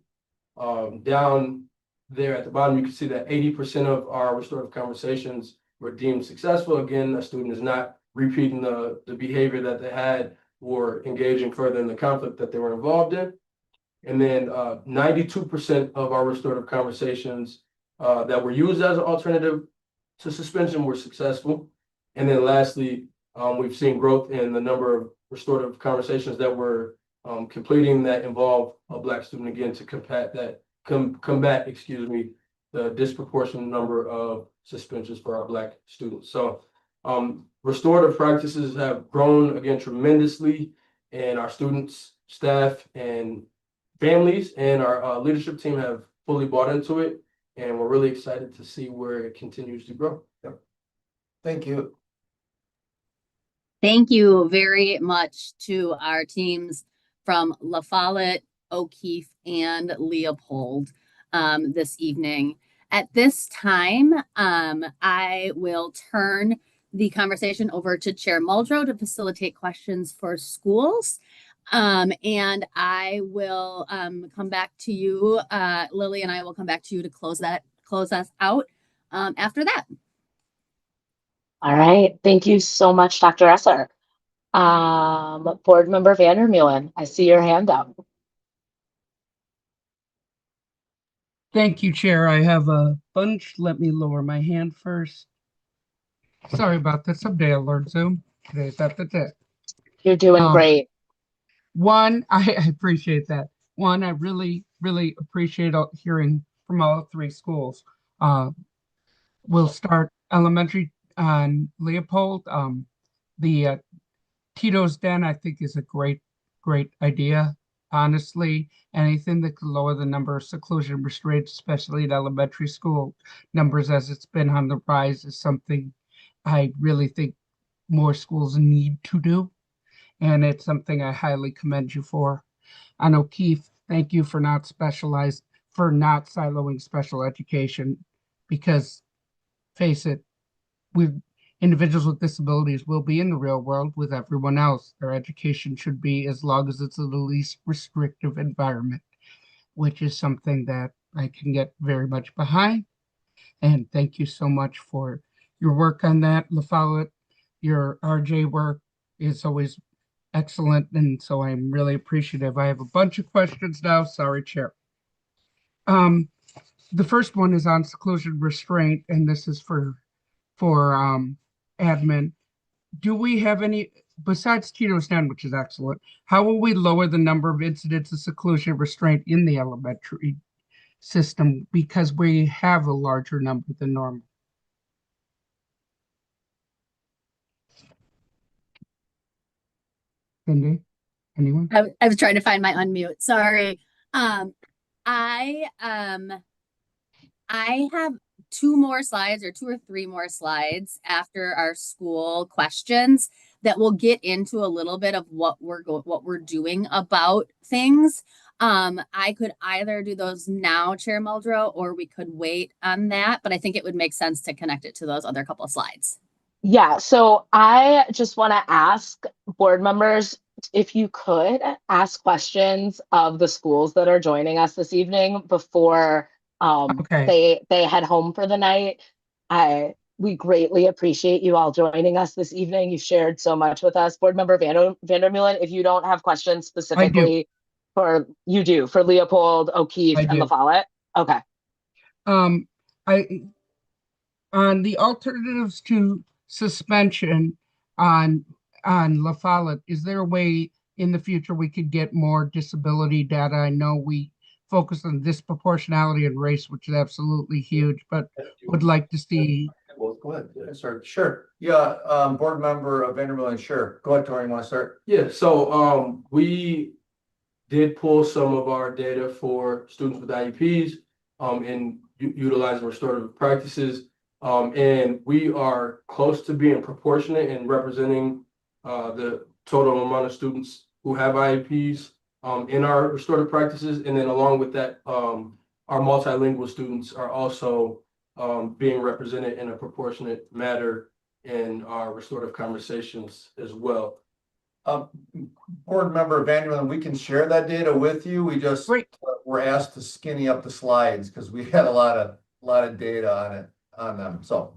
Down there at the bottom, you can see that 80% of our restorative conversations were deemed successful. Again, a student is not repeating the behavior that they had or engaging further in the conflict that they were involved in. And then 92% of our restorative conversations that were used as an alternative to suspension were successful. And then lastly, we've seen growth in the number of restorative conversations that we're completing that involve a Black student, again, to combat the disproportionate number of suspensions for our Black students. So restorative practices have grown, again, tremendously, and our students, staff, and families and our leadership team have fully bought into it, and we're really excited to see where it continues to grow. Yep. Thank you. Thank you very much to our teams from La Follette, O'Keefe, and Leopold this evening. At this time, I will turn the conversation over to Chair Muldrow to facilitate questions for schools. And I will come back to you, Lily, and I will come back to you to close us out after that. All right. Thank you so much, Dr. Esser. Board Member Vandermeulen, I see your hand up. Thank you, Chair. I have a bunch. Let me lower my hand first. Sorry about this. Someday I'll learn Zoom. Today's not the day. You're doing great. One, I appreciate that. One, I really, really appreciate hearing from all three schools. We'll start elementary on Leopold. The Tito's Den, I think, is a great idea. Honestly, anything that could lower the number of seclusion restraints, especially in elementary school numbers as it's been on the rise, is something I really think more schools need to do. And it's something I highly commend you for. And O'Keefe, thank you for not siloing special education, because face it, we individuals with disabilities will be in the real world with everyone else. Their education should be, as long as it's in the least restrictive environment, which is something that I can get very much behind. And thank you so much for your work on that, La Follette. Your RJ work is always excellent, and so I'm really appreciative. I have a bunch of questions now. Sorry, Chair. The first one is on seclusion restraint, and this is for admin. Do we have any, besides Tito's Den, which is excellent, how will we lower the number of incidents of seclusion restraint in the elementary system, because we have a larger number than normal? Cindy, anyone? I was trying to find my unmute. Sorry. I have two or three more slides after our school questions that will get into a little bit of what we're doing about things. I could either do those now, Chair Muldrow, or we could wait on that, but I think it would make sense to connect it to those other couple of slides. Yeah, so I just want to ask board members if you could ask questions of the schools that are joining us this evening before Okay. they head home for the night. We greatly appreciate you all joining us this evening. You shared so much with us. Board Member Vandermeulen, if you don't have questions I do. specifically for Leopold, O'Keefe, I and La do. Follette. Okay. I on the alternatives to suspension on La Follette, is there a way in the future we could get more disability data? I know we focus on disproportionality and race, which is absolutely huge, but would like to see. Well, go ahead. Yeah, start. Sure. Yeah, board member Vandermeulen, sure. Go ahead, Tori, you want to start? Yeah, so we did pull some of our data for students with IEPs and utilizing restorative practices. And we are close to being proportionate in representing the total amount of students who have IEPs in our restorative practices. And then along with that, our multilingual students are also being represented in a proportionate manner in our restorative conversations as well. Board member Vandermeulen, we can share that data with you. We just were asked to skinny up the slides because we had a lot of data on them. So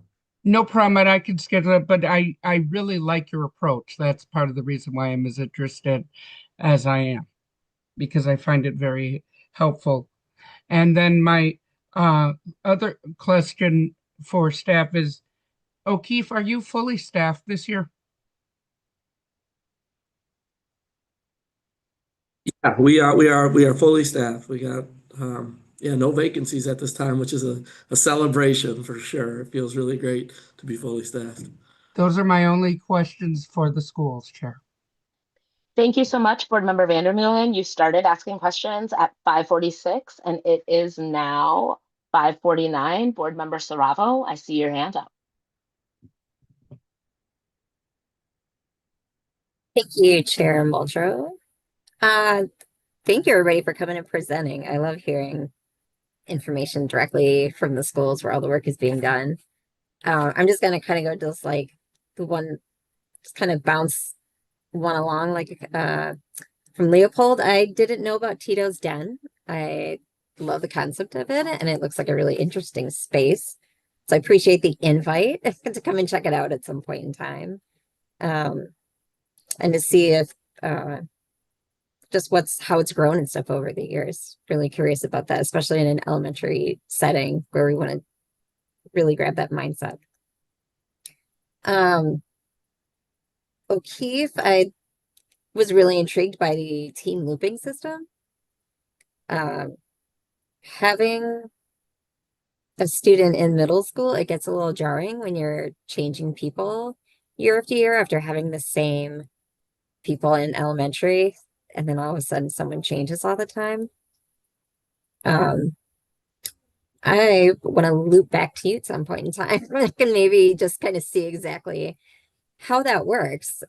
No problem, and I can schedule it, but I really like your approach. That's part of the reason why I'm as interested as I am, because I find it very helpful. And then my other question for staff is, O'Keefe, are you fully staffed this year? Yeah, we are fully staffed. We got no vacancies at this time, which is a celebration for sure. It feels really great to be fully staffed. Those are my only questions for the schools, Chair. Thank you so much, Board Member Vandermeulen. You started asking questions at 5:46, and it is now 5:49. Board Member Saravo, I see your hand up. Thank you, Chair Muldrow. Thank you, everybody, for coming and presenting. I love hearing information directly from the schools where all the work is being done. I'm just going to kind of go just like the one, just kind of bounce one along, like from Leopold. I didn't know about Tito's Den. I love the concept of it, and it looks like a really interesting space. So I appreciate the invite to come and check it out at some point in time. And to see if just how it's grown and stuff over the years. Really curious about that, especially in an elementary setting where we want to really grab that mindset. O'Keefe, I was really intrigued by the team looping system. Having a student in middle school, it gets a little jarring when you're changing people year after year after having the same people in elementary, and then all of a sudden someone changes all the time. I want to loop back to you at some point in time and maybe just kind of see exactly how that works.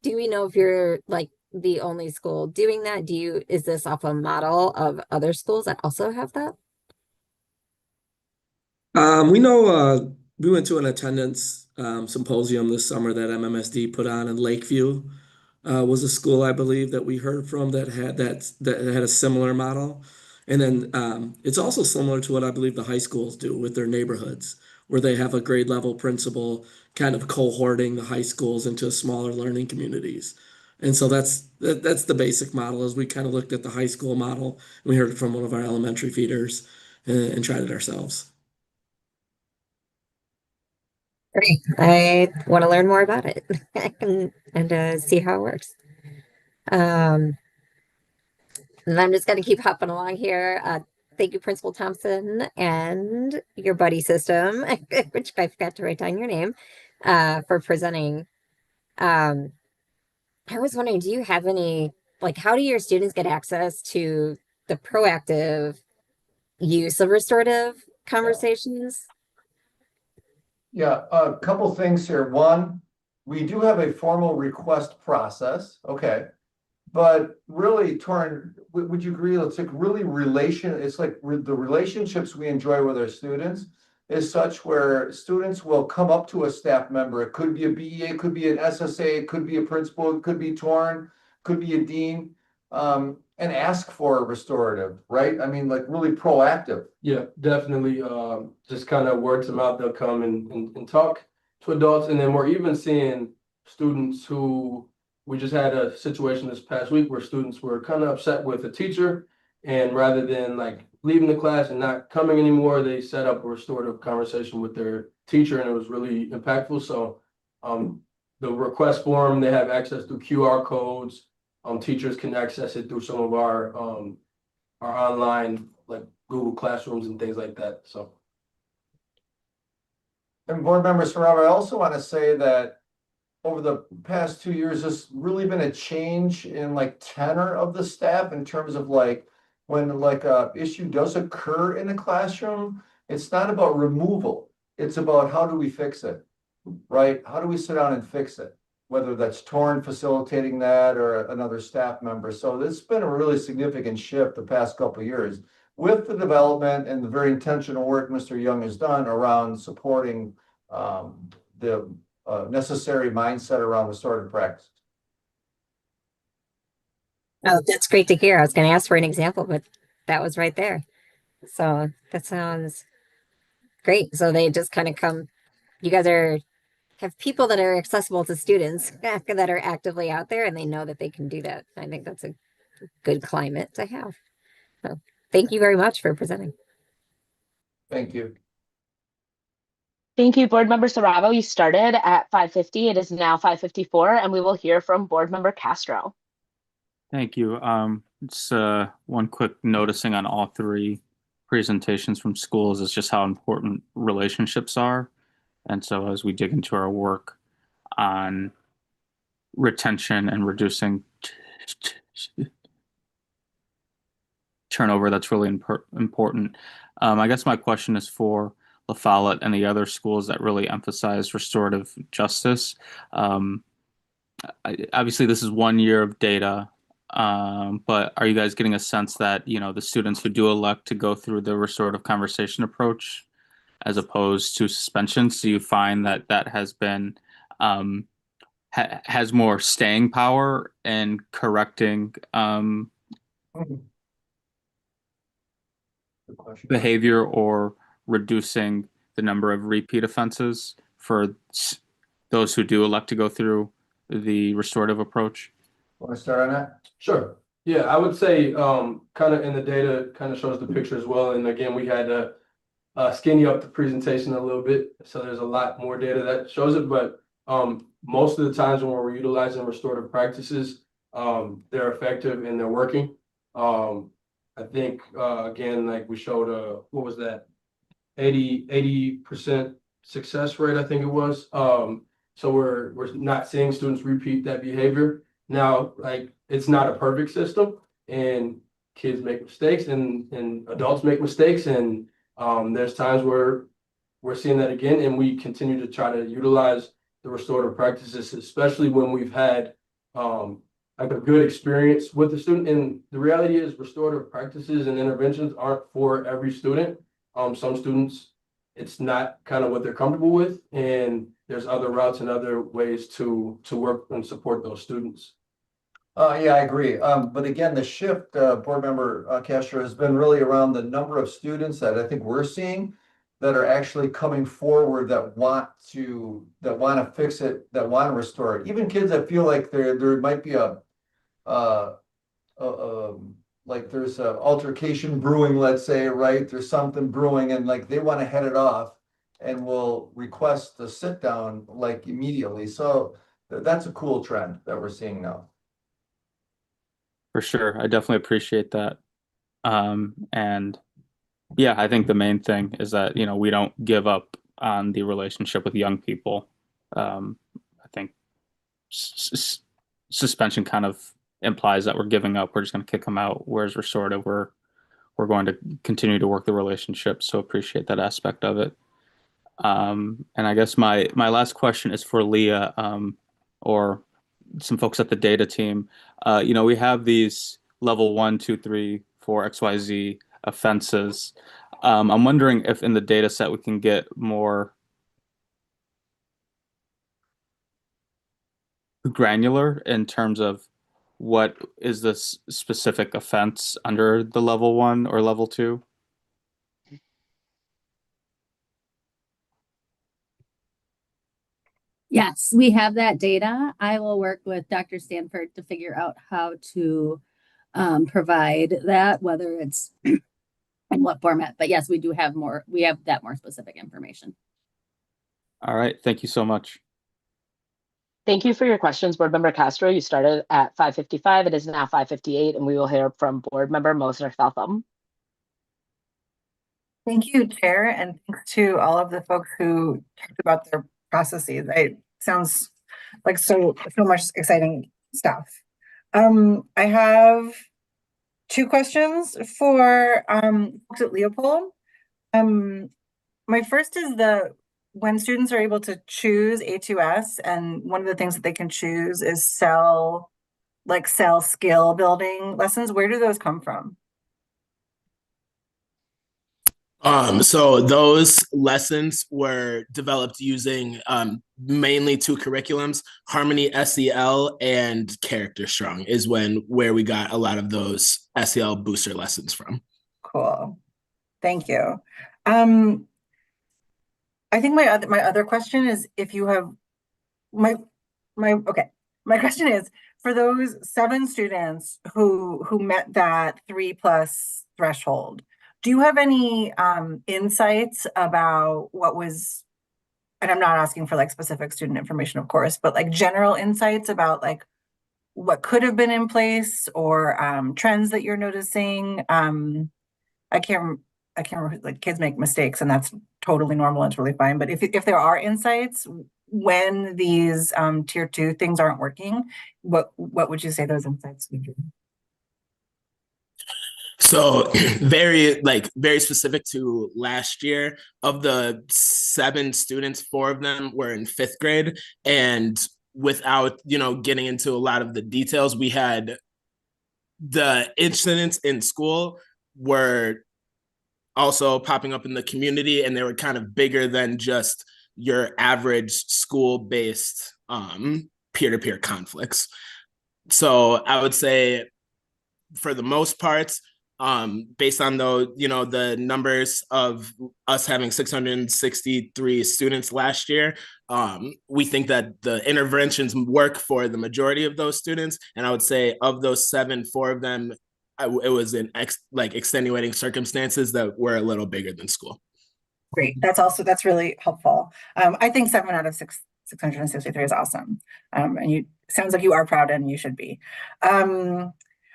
Do we know if you're like the only school doing that? Is this off a model of other schools that also have that? We know we went to an attendance symposium this summer that MMSD put on in Lakeview. Was a school I believe that we heard from that had a similar model. And then it's also similar to what I believe the high schools do with their neighborhoods, where they have a grade level principal kind of cohorting the high schools into smaller learning communities. And so that's the basic model. As we kind of looked at the high school model, and we heard it from one of our elementary feeders and tried it ourselves. Great. I want to learn more about it and see how it works. And I'm just going to keep hopping along here. Thank you, Principal Thompson, and your buddy system, which I forgot to write down your name, for presenting. I was wondering, do you have any, like, how do your students get access to the proactive use of restorative conversations? Yeah, a couple things here. One, we do have a formal request process. Okay. But really, Torrin, would you agree? It's like really it's like the relationships we enjoy with our students is such where students will come up to a staff member. It could be a BEA, it could be an SSA, it could be a principal, it could be Torrin, could be a dean, and ask for a restorative, right? I mean, like really proactive. Yeah, definitely. Just kind of word to mouth, they'll come and talk to adults. And then we're even seeing students who, we just had a situation this past week where students were kind of upset with a teacher, and rather than like leaving the class and not coming anymore, they set up a restorative conversation with their teacher, and it was really impactful. So the request form, they have access through QR codes. Teachers can access it through some of our online like Google Classrooms and things like that. So, and board members, Robert, I also want to say that over the past 2 years, there's really been a change in like tenor of the staff in terms of like when like a issue does occur in the classroom, it's not about removal. It's about how do we fix it, right? How do we sit down and fix it? Whether that's Torrin facilitating that or another staff member. So this has been a really significant shift the past couple of years with the development and the very intentional work Mr. Young has done around supporting the necessary mindset around restorative practice. Oh, that's great to hear. I was going to ask for an example, but that was right there. So that sounds great. So they just kind of come, you guys have people that are accessible to students that are actively out there, and they know that they can do that. I think that's a good climate to have. So thank you very much for presenting. Thank you. Thank you, Board Member Saravo. You started at 5:50. It is now 5:54, and we will hear from Board Member Castro. Thank you. Just one quick noticing on all three presentations from schools is just how important relationships are. And so as we dig into our work on retention and reducing turnover, that's really important. I guess my question is for La Follette and the other schools that really emphasize restorative justice. Obviously, this is 1 year of data, but are you guys getting a sense that, the students who do elect to go through the restorative conversation approach as opposed to suspensions, do you find that that has been has more staying power in correcting behavior or reducing the number of repeat offenses for those who do elect to go through the restorative approach? Want to start on that? sure. Yeah, I would say kind of in the data kind of shows the picture as well. And again, we had to skinny up the presentation a little bit. So there's a lot more data that shows it. But most of the times when we're utilizing restorative practices, they're effective and they're working. I think, again, like we showed, what was that? 80% success rate, I think it was. So we're not seeing students repeat that behavior. Now, like, it's not a perfect system, and kids make mistakes, and adults make mistakes, and there's times where we're seeing that again, and we continue to try to utilize the restorative practices, especially when we've had like a good experience with the student. And the reality is restorative practices and interventions aren't for every student. Some students, it's not kind of what they're comfortable with, and there's other routes and other ways to work and support those students. Yeah, I agree. But again, the shift, Board Member Castro, has been really around the number of students that I think we're seeing that are actually coming forward that want to fix it, that want to restore it. Even kids that feel like there might be uh, like there's an altercation brewing, let's say, right? There's something brewing, and like they want to head it off, and will request a sit down like immediately. So that's a cool trend that we're seeing now. For sure. I definitely appreciate that. And yeah, I think the main thing is that, we don't give up on the relationship with young people. I think suspension kind of implies that we're giving up. We're just going to kick them out. Whereas restorative, we're going to continue to work the relationship. So appreciate that aspect of it. And I guess my last question is for Leah, or some folks at the data team. We have these level 1, 2, 3, 4, XYZ offenses. I'm wondering if in the data set we can get more granular in terms of what is this specific offense under the level 1 or level 2? Yes, we have that data. I will work with Dr. Stanford to figure out how to provide that, whether it's in what format. But yes, we do have more. We have that more specific information. All right. Thank you so much. Thank you for your questions, Board Member Castro. You started at 5:55. It is now 5:58, and we will hear from Board Member Mosner Feltham. Thank you, Chair, and thanks to all of the folks who talked about their processes. It sounds like so much exciting stuff. I have two questions for folks at Leopold. My first is when students are able to choose A2S, and one of the things that they can choose is sell skill building lessons. Where do those come from? So those lessons were developed using mainly two curriculums, Harmony SEL and Character Strong is where we got a lot of those SEL booster lessons from. Cool. Thank you. I think my other question is if you have my question is for those 7 students who met that 3+ threshold, do you have any insights about what was, and I'm not asking for like specific student information, of course, but like general insights about like what could have been in place or trends that you're noticing? I can't remember, like kids make mistakes and that's totally normal. It's really fine. But if there are insights when these tier 2 things aren't working, what would you say those insights would be? So very specific to last year, of the 7 students, 4 of them were in 5th grade. And without, getting into a lot of the details, we had the incidents in school were also popping up in the community, and they were kind of bigger than just your average school-based peer-to-peer conflicts. So I would say for the most part, based on the numbers of us having 663 students last year, we think that the interventions work for the majority of those students. And I would say of those 7, 4 of them, it was in extenuating circumstances that were a little bigger than school. Great. That's really helpful. I think 7 out of 663 is awesome. And sounds like you are proud, and you should be.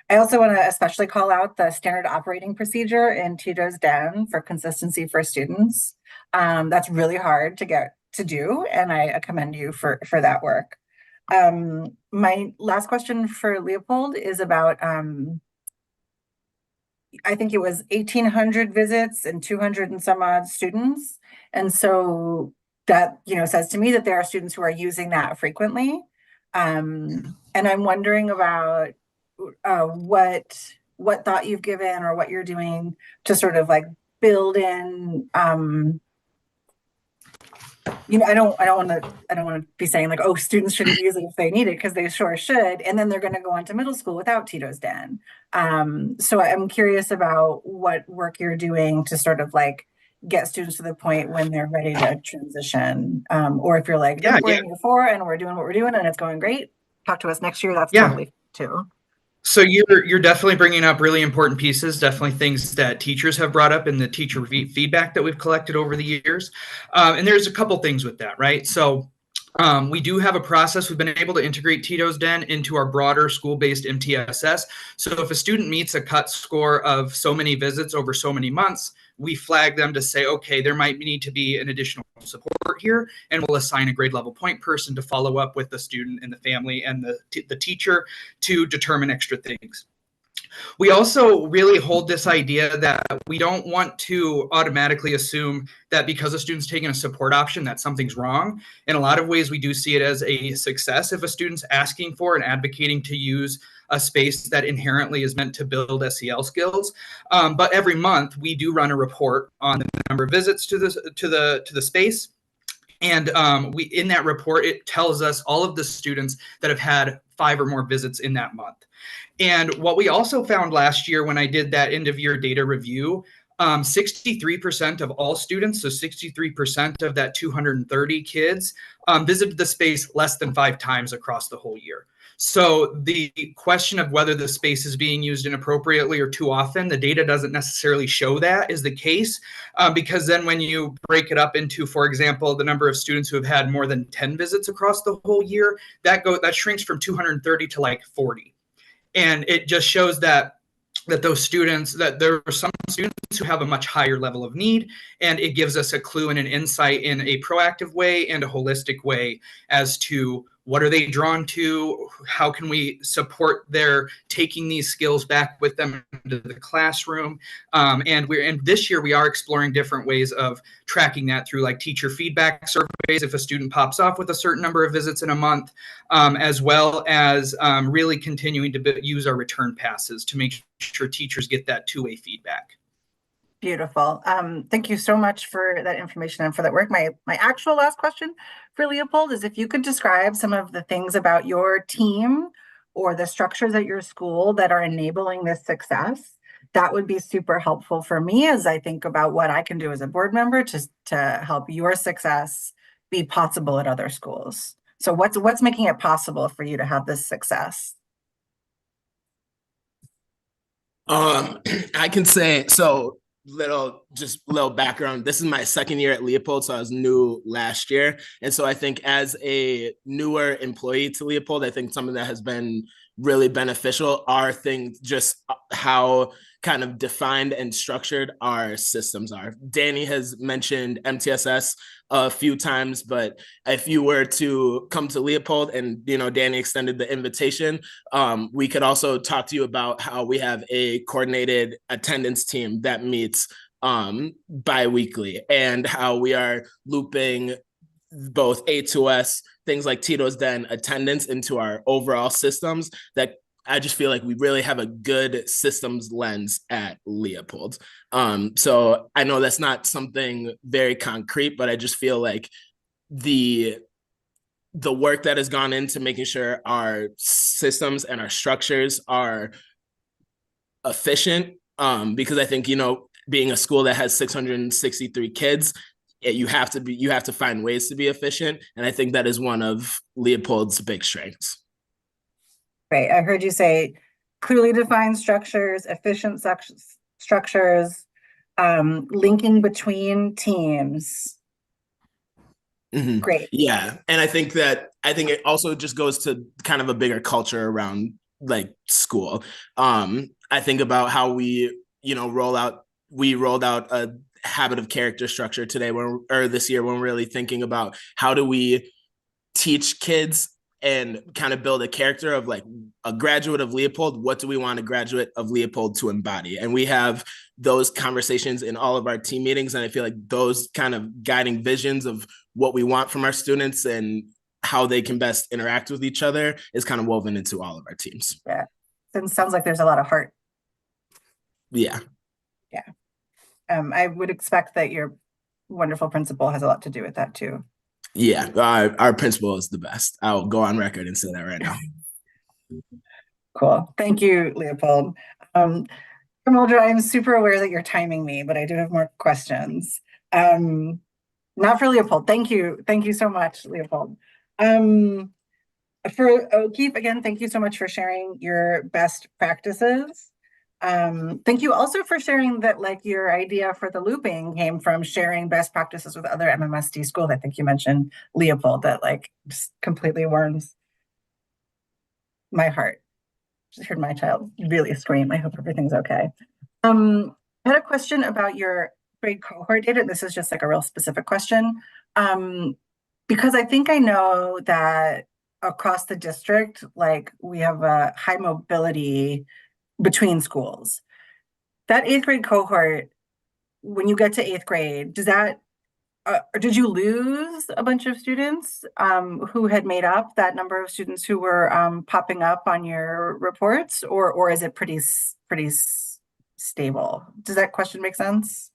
I also want to especially call out the standard operating procedure in Tito's Den for consistency for students. That's really hard to get to do, and I commend you for that work. My last question for Leopold is about I think it was 1,800 visits and 200 and some odd students. And so that, says to me that there are students who are using that frequently. And I'm wondering about what thought you've given or what you're doing to sort of like build in I don't want to be saying like, oh, students shouldn't use it if they need it, because they sure should, and then they're going to go on to middle school without Tito's Den. So I'm curious about what work you're doing to sort of like get students to the point when they're ready to transition, or if you're like, nope, we're in year 4 and we're doing what we're doing and it's going great, talk to us next year. That's totally too. So you're definitely bringing up really important pieces, definitely things that teachers have brought up in the teacher feedback that we've collected over the years. And there's a couple things with that, right? So we do have a process. We've been able to integrate Tito's Den into our broader school-based MTSS. So if a student meets a cut score of so many visits over so many months, we flag them to say, okay, there might need to be an additional support here, and we'll assign a grade level point person to follow up with the student and the family and the teacher to determine extra things. We also really hold this idea that we don't want to automatically assume that because a student's taking a support option that something's wrong. In a lot of ways, we do see it as a success if a student's asking for and advocating to use a space that inherently is meant to build SEL skills. But every month we do run a report on the number of visits to the space. And in that report, it tells us all of the students that have had 5 or more visits in that month. And what we also found last year when I did that end of year data review, 63% of all students, so 63% of that 230 kids, visited the space less than 5 times across the whole year. So the question of whether the space is being used inappropriately or too often, the data doesn't necessarily show that is the case, because then when you break it up into, for example, the number of students who have had more than 10 visits across the whole year, that shrinks from 230 to like 40. And it just shows that those students, that there are some students who have a much higher level of need, and it gives us a clue and an insight in a proactive way and a holistic way as to what are they drawn to, how can we support their taking these skills back with them into the classroom. And this year we are exploring different ways of tracking that through like teacher feedback surveys if a student pops off with a certain number of visits in a month, as well as really continuing to use our return passes to make sure teachers get that two-way feedback. Beautiful. Thank you so much for that information and for that work. My actual last question for Leopold is if you could describe some of the things about your team or the structures at your school that are enabling this success. That would be super helpful for me as I think about what I can do as a board member to help your success be possible at other schools. So what's making it possible for you to have this success? I can say so. Little background. This is my second year at Leopold, so I was new last year. And so I think as a newer employee to Leopold, I think something that has been really beneficial are things just how kind of defined and structured our systems are. Danny has mentioned MTSS a few times, but if you were to come to Leopold and, Danny extended the invitation, we could also talk to you about how we have a coordinated attendance team that meets bi-weekly and how we are looping both A2S, things like Tito's Den attendance into our overall systems that I just feel like we really have a good systems lens at Leopold. So I know that's not something very concrete, but I just feel like the work that has gone into making sure our systems and our structures are efficient, because I think, being a school that has 663 kids, you have to find ways to be efficient. And I think that is one of Leopold's big strengths. Great. I heard you say clearly defined structures, efficient structures, linking between teams. Mm-hmm. Great. Yeah. And I think it also just goes to kind of a bigger culture around like school. I think about how we rolled out a habit of character structure today, or this year, when we're really thinking about how do we teach kids and kind of build a character of like a graduate of Leopold. What do we want a graduate of Leopold to embody? And we have those conversations in all of our team meetings. And I feel like those kind of guiding visions of what we want from our students and how they can best interact with each other is kind of woven into all of our teams. Yeah. It sounds like there's a lot of heart. Yeah. Yeah. I would expect that your wonderful principal has a lot to do with that too. Yeah, our principal is the best. I'll go on record and say that right now. Cool. Thank you, Leopold. Muldrow, I'm super aware that you're timing me, but I do have more questions. Not for Leopold. Thank you. Thank you so much, Leopold. For O'Keefe, again, thank you so much for sharing your best practices. Thank you also for sharing that like your idea for the looping came from sharing best practices with other MMSD schools. I think you mentioned Leopold, that like just completely warms my heart. Just heard my child really scream. I hope everything's okay. I had a question about your grade cohort data. This is just like a real specific question. Because I think I know that across the district, like we have a high mobility between schools. That 8th grade cohort, when you get to 8th grade, does that, or did you lose a bunch of students who had made up that number of students who were popping up on your reports, or is it pretty stable? Does that question make sense?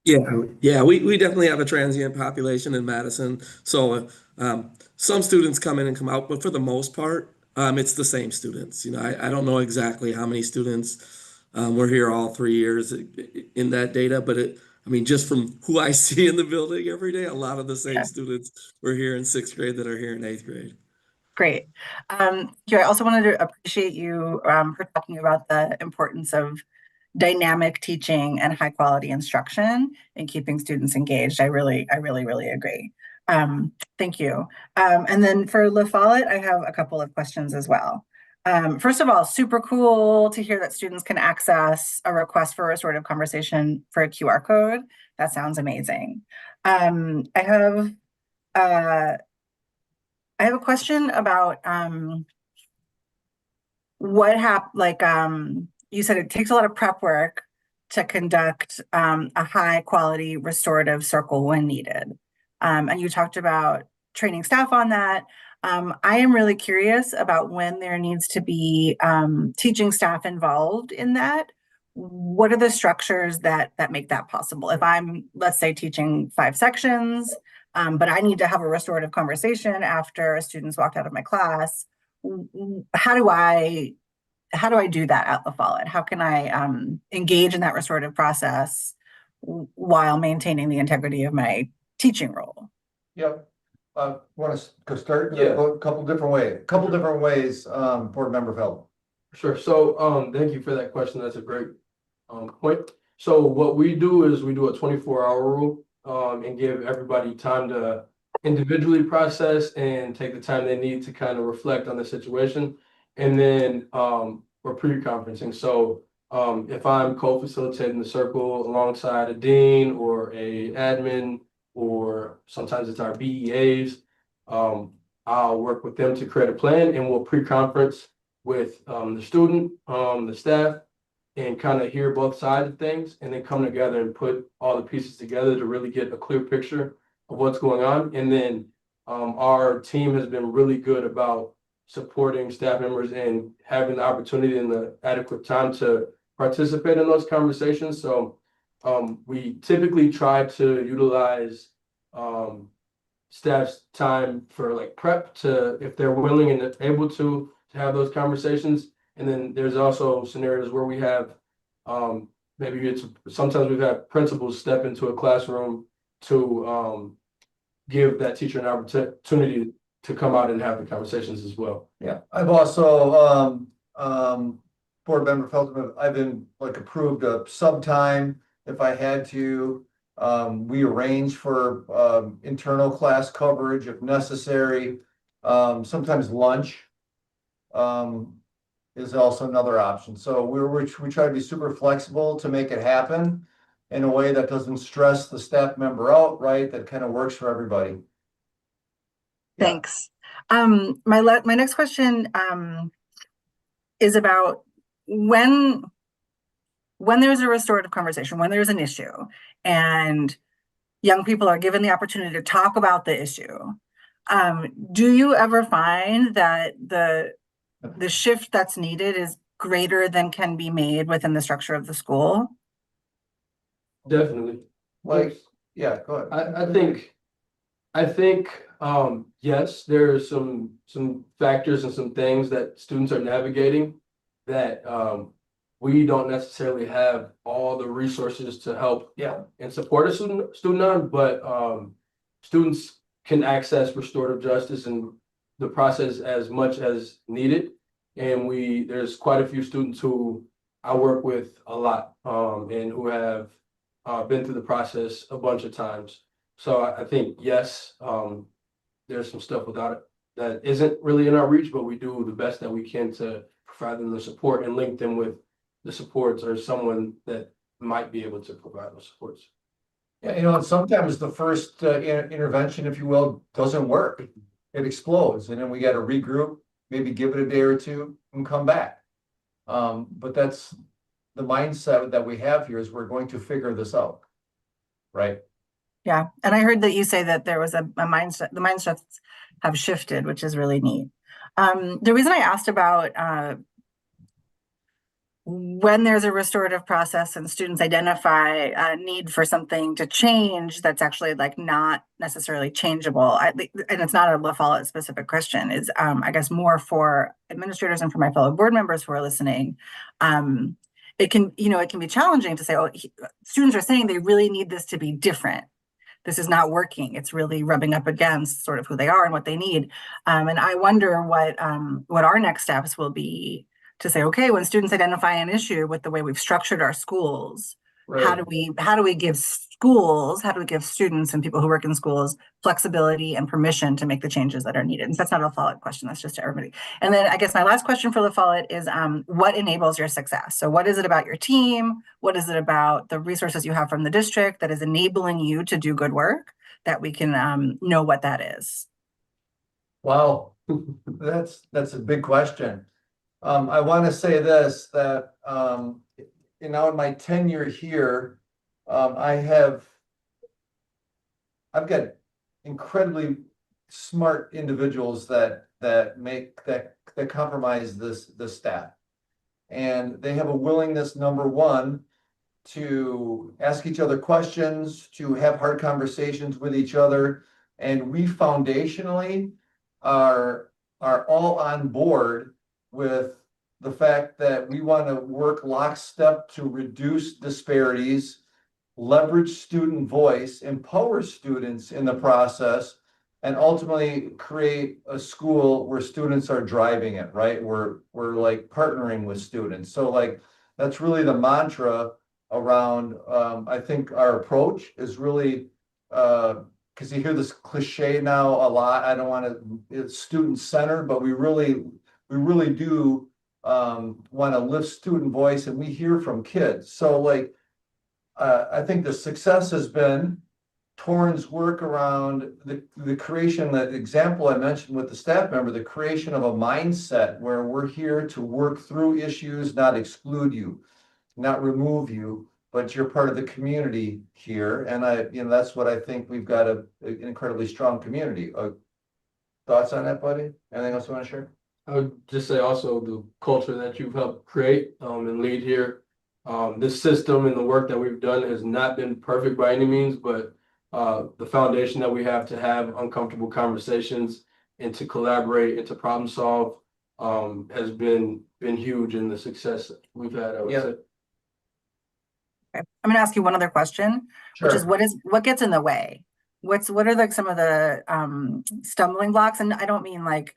Yeah, we definitely have a transient population in Madison. So some students come in and come out, but for the most part, it's the same students. You know, I don't know exactly how many students were here all 3 years in that data, but I mean, just from who I see in the building every day, a lot of the same students were here in 6th grade that are here in 8th grade. Great. I also wanted to appreciate you for talking about the importance of dynamic teaching and high quality instruction and keeping students engaged. I really agree. Thank you. And then for La Follette, I have a couple of questions as well. First of all, super cool to hear that students can access a request for a restorative conversation for a QR code. That sounds amazing. I have a question about what happened, you said it takes a lot of prep work to conduct a high quality restorative circle when needed. And you talked about training staff on that. I am really curious about when there needs to be teaching staff involved in that. What are the structures that make that possible? If I'm, let's say, teaching 5 sections, but I need to have a restorative conversation after a student's walked out of my class, how do I do that at La Follette? How can I engage in that restorative process while maintaining the integrity of my teaching role? Yep. Want to go start? Yeah. A couple different ways. Board Member Feld. Sure. So thank you for that question. That's a great point. So what we do is we do a 24-hour rule and give everybody time to individually process and take the time they need to kind of reflect on the situation. And then we're pre-conferencing. So if I'm co-facilitating the circle alongside a dean or a admin, or sometimes it's our BEAs, I'll work with them to create a plan, and we'll pre-conference with the student, the staff, and kind of hear both sides of things, and then come together and put all the pieces together to really get a clear picture of what's going on. And then our team has been really good about supporting staff members and having the opportunity and the adequate time to participate in those conversations. So we typically try to utilize staff's time for like prep to, if they're willing and able to have those conversations. And then there's also scenarios where we have sometimes we've had principals step into a classroom to give that teacher an opportunity to come out and have the conversations as well. Yeah, I've also Board Member Feldman, I've been like approved a sub time if I had to. We arrange for internal class coverage if necessary. Sometimes lunch is also another option. So we try to be super flexible to make it happen. in a way that doesn't stress the staff member out, right? That kind of works for everybody. Yeah. Thanks. My next question is about when there's a restorative conversation, when there's an issue, and young people are given the opportunity to talk about the issue. Do you ever find that the shift that's needed is greater than can be made within the structure of the school? Definitely. Like, yeah, go ahead. I think yes, there are some factors and some things that students are navigating that we don't necessarily have all the resources to help and support a student on, but students can access restorative justice and the process as much as needed. And there's quite a few students who I work with a lot and who have been through the process a bunch of times. So I think, yes, there's some stuff without it that isn't really in our reach, but we do the best that we can to provide them the support and link them with the supports or someone that might be able to provide those supports. Yeah, you know, and sometimes the first intervention, if you will, doesn't work. It explodes, and then we got to regroup, maybe give it a day or two, and come back. But that's the mindset that we have here, is we're going to figure this out, right? Yeah, and I heard that you say that there was a mindset, the mindsets have shifted, which is really neat. The reason I asked about when there's a restorative process and students identify a need for something to change that's actually like not necessarily changeable, and it's not a La Follette specific question, is I guess more for administrators and for my fellow board members who are listening. It can be challenging to say, oh, students are saying they really need this to be different. This is not working. It's really rubbing up against sort of who they are and what they need. And I wonder what our next steps will be to say, okay, when students identify an issue with the way we've structured our schools, Right. how do we give students and people who work in schools flexibility and permission to make the changes that are needed? And that's not a Follette question, that's just to everybody. And then I guess my last question for La Follette is what enables your success? So what is it about your team? What is it about the resources you have from the district that is enabling you to do good work, that we can know what that is? Wow, that's a big question. I want to say this, that in my tenure here, I've got incredibly smart individuals that compromise the staff, and they have a willingness, number one, to ask each other questions, to have hard conversations with each other, and we foundationally are all on board with the fact that we want to work lockstep to reduce disparities, leverage student voice, empower students in the process, and ultimately create a school where students are driving it, right? We're like partnering with students. So like, that's really the mantra around, I think our approach is really, because you hear this cliche now a lot. I don't want to, it's student centered, but we really do want to lift student voice, and we hear from kids. So like, I think the success has been Torrin's work around the creation, that example I mentioned with the staff member, the creation of a mindset where we're here to work through issues, not exclude you, not remove you, but you're part of the community here. And that's what I think. We've got an incredibly strong community. Thoughts on that, buddy? Anything else you want to share? I would just say also the culture that you've helped create and lead here. This system and the work that we've done has not been perfect by any means, but the foundation that we have to have uncomfortable conversations and to collaborate and to problem solve has been huge in the success we've had, I would say. Okay. I'm going to ask you one other question, which is what gets in the way? What are like some of the stumbling blocks? And I don't mean like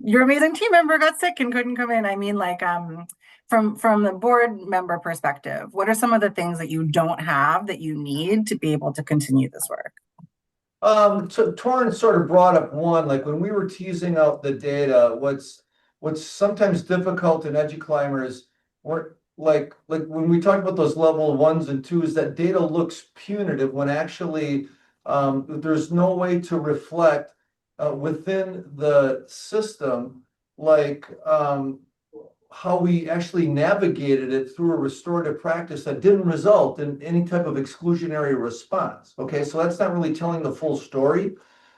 your amazing team member got sick and couldn't come in. I mean like from the board member perspective, what are some of the things that you don't have that you need to be able to continue this work? So Torrin sort of brought up one, like when we were teasing out the data, what's sometimes difficult in EduClimber is like when we talk about those level 1s and 2s, that data looks punitive when actually there's no way to reflect within the system, like how we actually navigated it through a restorative practice that didn't result in any type of exclusionary response. Okay, so that's not really telling the full story.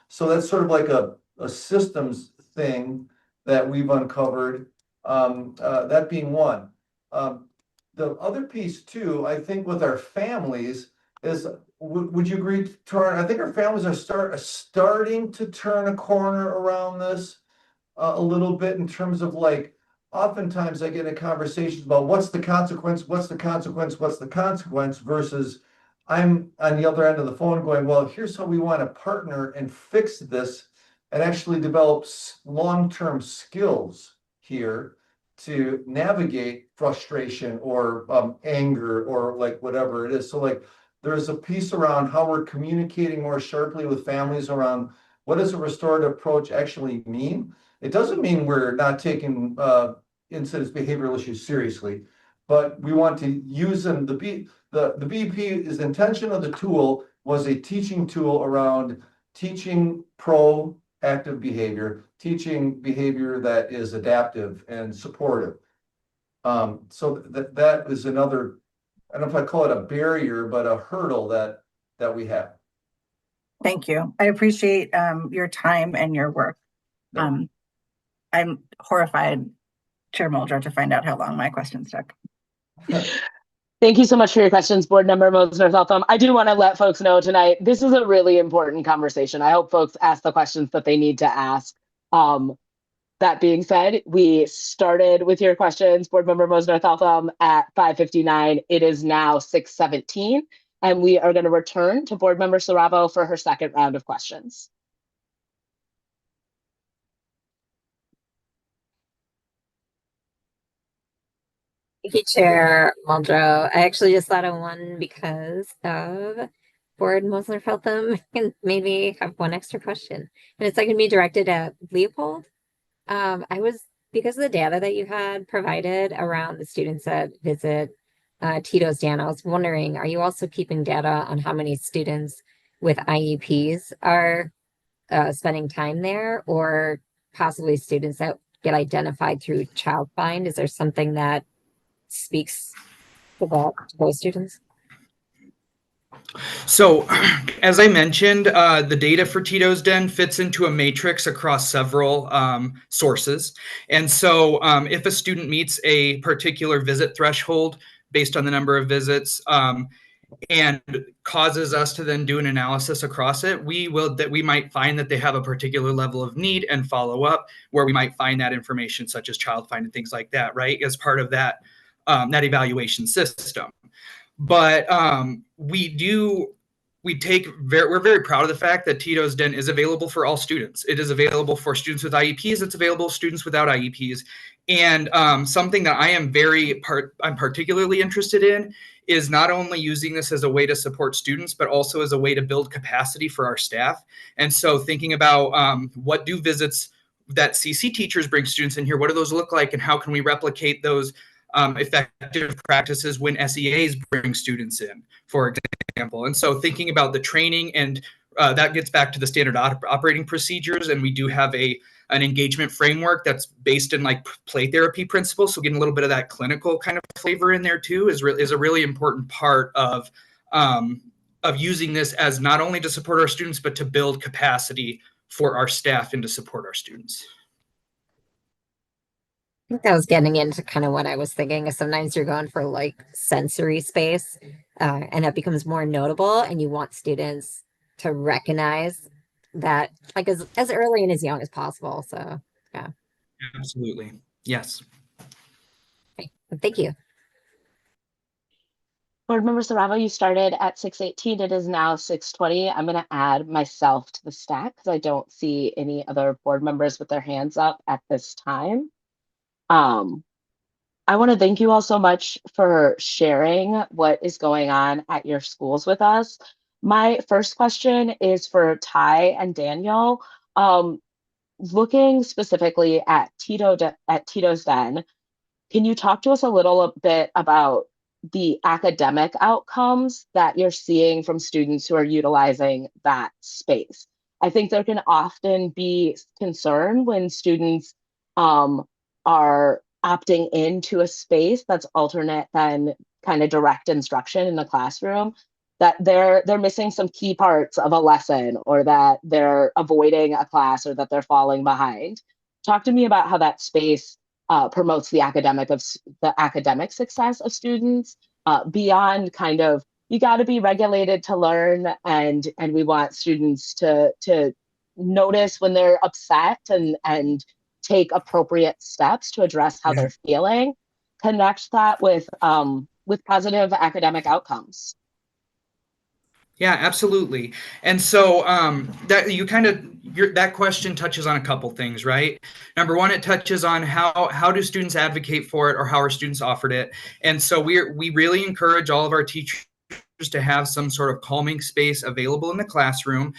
So that's sort of like a systems thing that we've uncovered. That being one. The other piece too, I think with our families is, would you agree, Torrin? I think our families are starting to turn a corner around this a little bit in terms of like, oftentimes I get in conversations about what's the consequence, what's the consequence, what's the consequence versus I'm on the other end of the phone going, well, here's how we want to partner and fix this and actually develop long-term skills here to navigate frustration or anger or like whatever it is. So like there's a piece around how we're communicating more sharply with families around what does a restorative approach actually mean? It doesn't mean we're not taking incidence behavioral issues seriously, but we want to use them. The BEP's intention of the tool was a teaching tool around teaching proactive behavior, teaching behavior that is adaptive and supportive. So that is another, I don't know if I call it a barrier, but a hurdle that we have. Thank you. I appreciate your time and your work. I'm horrified, Chair Muldrow, to find out how long my questions took. Thank you so much for your questions, Board Member Mosner-Feltham. I do want to let folks know tonight, this is a really important conversation. I hope folks ask the questions that they need to ask. That being said, we started with your questions, Board Member Mosner-Feltham, at 5:59. It is now 6:17, and we are going to return to Board Member Saravo for her second round of questions. Thank you, Chair Muldrow. I actually just thought of one because of Board Mosler-Feltham and made me have one extra question. And it's not going to be directed at Leopold. Because of the data that you had provided around the students that visit Tito's Dan, I was wondering, are you also keeping data on how many students with IEPs are spending time there, or possibly students that get identified through Child Find? Is there something that speaks to that, to those students? So, as I mentioned, the data for Tito's Den fits into a matrix across several sources. And so, if a student meets a particular visit threshold based on the number of visits and causes us to then do an analysis across it, we might find that they have a particular level of need and follow up, where we might find that information, such as Child Find and things like that, right, as part of that that evaluation system. But we're very proud of the fact that Tito's Den is available for all students. It is available for students with IEPs. It's available to students without IEPs. And something that I'm particularly interested in is not only using this as a way to support students, but also as a way to build capacity for our staff. And so thinking about what do visits that CC teachers bring students in here, what do those look like, and how can we replicate those effective practices when SEAs bring students in, for example. And so thinking about the training, and that gets back to the standard operating procedures, and we do have an engagement framework that's based in like play therapy principles. So getting a little bit of that clinical kind of flavor in there too is a really important part of using this as not only to support our students, but to build capacity for our staff and to support our students. I think that was getting into kind of what I was thinking. Is sometimes you're going for like sensory space, and that becomes more notable, and you want students to recognize that like as early and as young as possible. So yeah. Absolutely. Yes. Okay. Thank you. Board Member Saravo, you started at 6:18. It is now 6:20. I'm going to add myself to the stack because I don't see any other board members with their hands up at this time. I want to thank you all so much for sharing what is going on at your schools with us. My first question is for Ty and Daniel. Looking specifically at Tito's Den, Can you talk to us a little bit about the academic outcomes that you're seeing from students who are utilizing that space? I think there can often be concern when students are opting into a space that's alternate than kind of direct instruction in the classroom, that they're missing some key parts of a lesson, or that they're avoiding a class, or that they're falling behind. Talk to me about how that space promotes the academic success of students, beyond kind of, you got to be regulated to learn, and we want students to notice when they're upset, and take appropriate steps to address how they're feeling. Connect that with positive academic outcomes. Yeah, absolutely. And so that you kind of that question touches on a couple things, right? Number one, it touches on how do students advocate for it, or how are students offered it. And so we really encourage all of our teachers to have some sort of calming space available in the classroom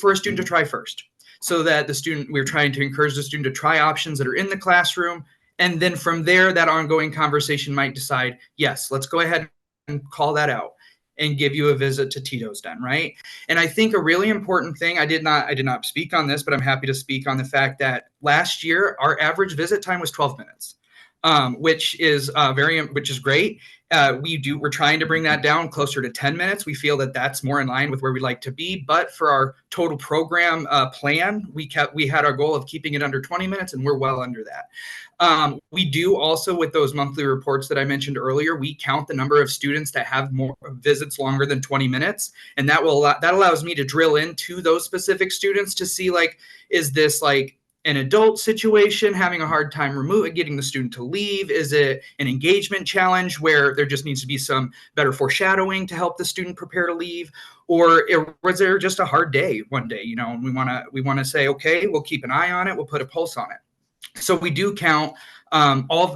for a student to try first. So that we're trying to encourage the student to try options that are in the classroom. And then from there, that ongoing conversation might decide, yes, let's go ahead and call that out and give you a visit to Tito's Den, right? And I think a really important thing, I did not speak on this, but I'm happy to speak on the fact that last year our average visit time was 12 minutes, which is great. We're trying to bring that down closer to 10 minutes. We feel that that's more in line with where we like to be. But for our total program plan, we had our goal of keeping it under 20 minutes, and we're well under that. We do also, with those monthly reports that I mentioned earlier, we count the number of students that have more visits longer than 20 minutes. And that allows me to drill into those specific students to see, like, is this like an adult situation having a hard time getting the student to leave? Is it an engagement challenge where there just needs to be some better foreshadowing to help the student prepare to leave? Or was there just a hard day one day, and we want to say, okay, we'll keep an eye on it. We'll put a pulse on it. So we do count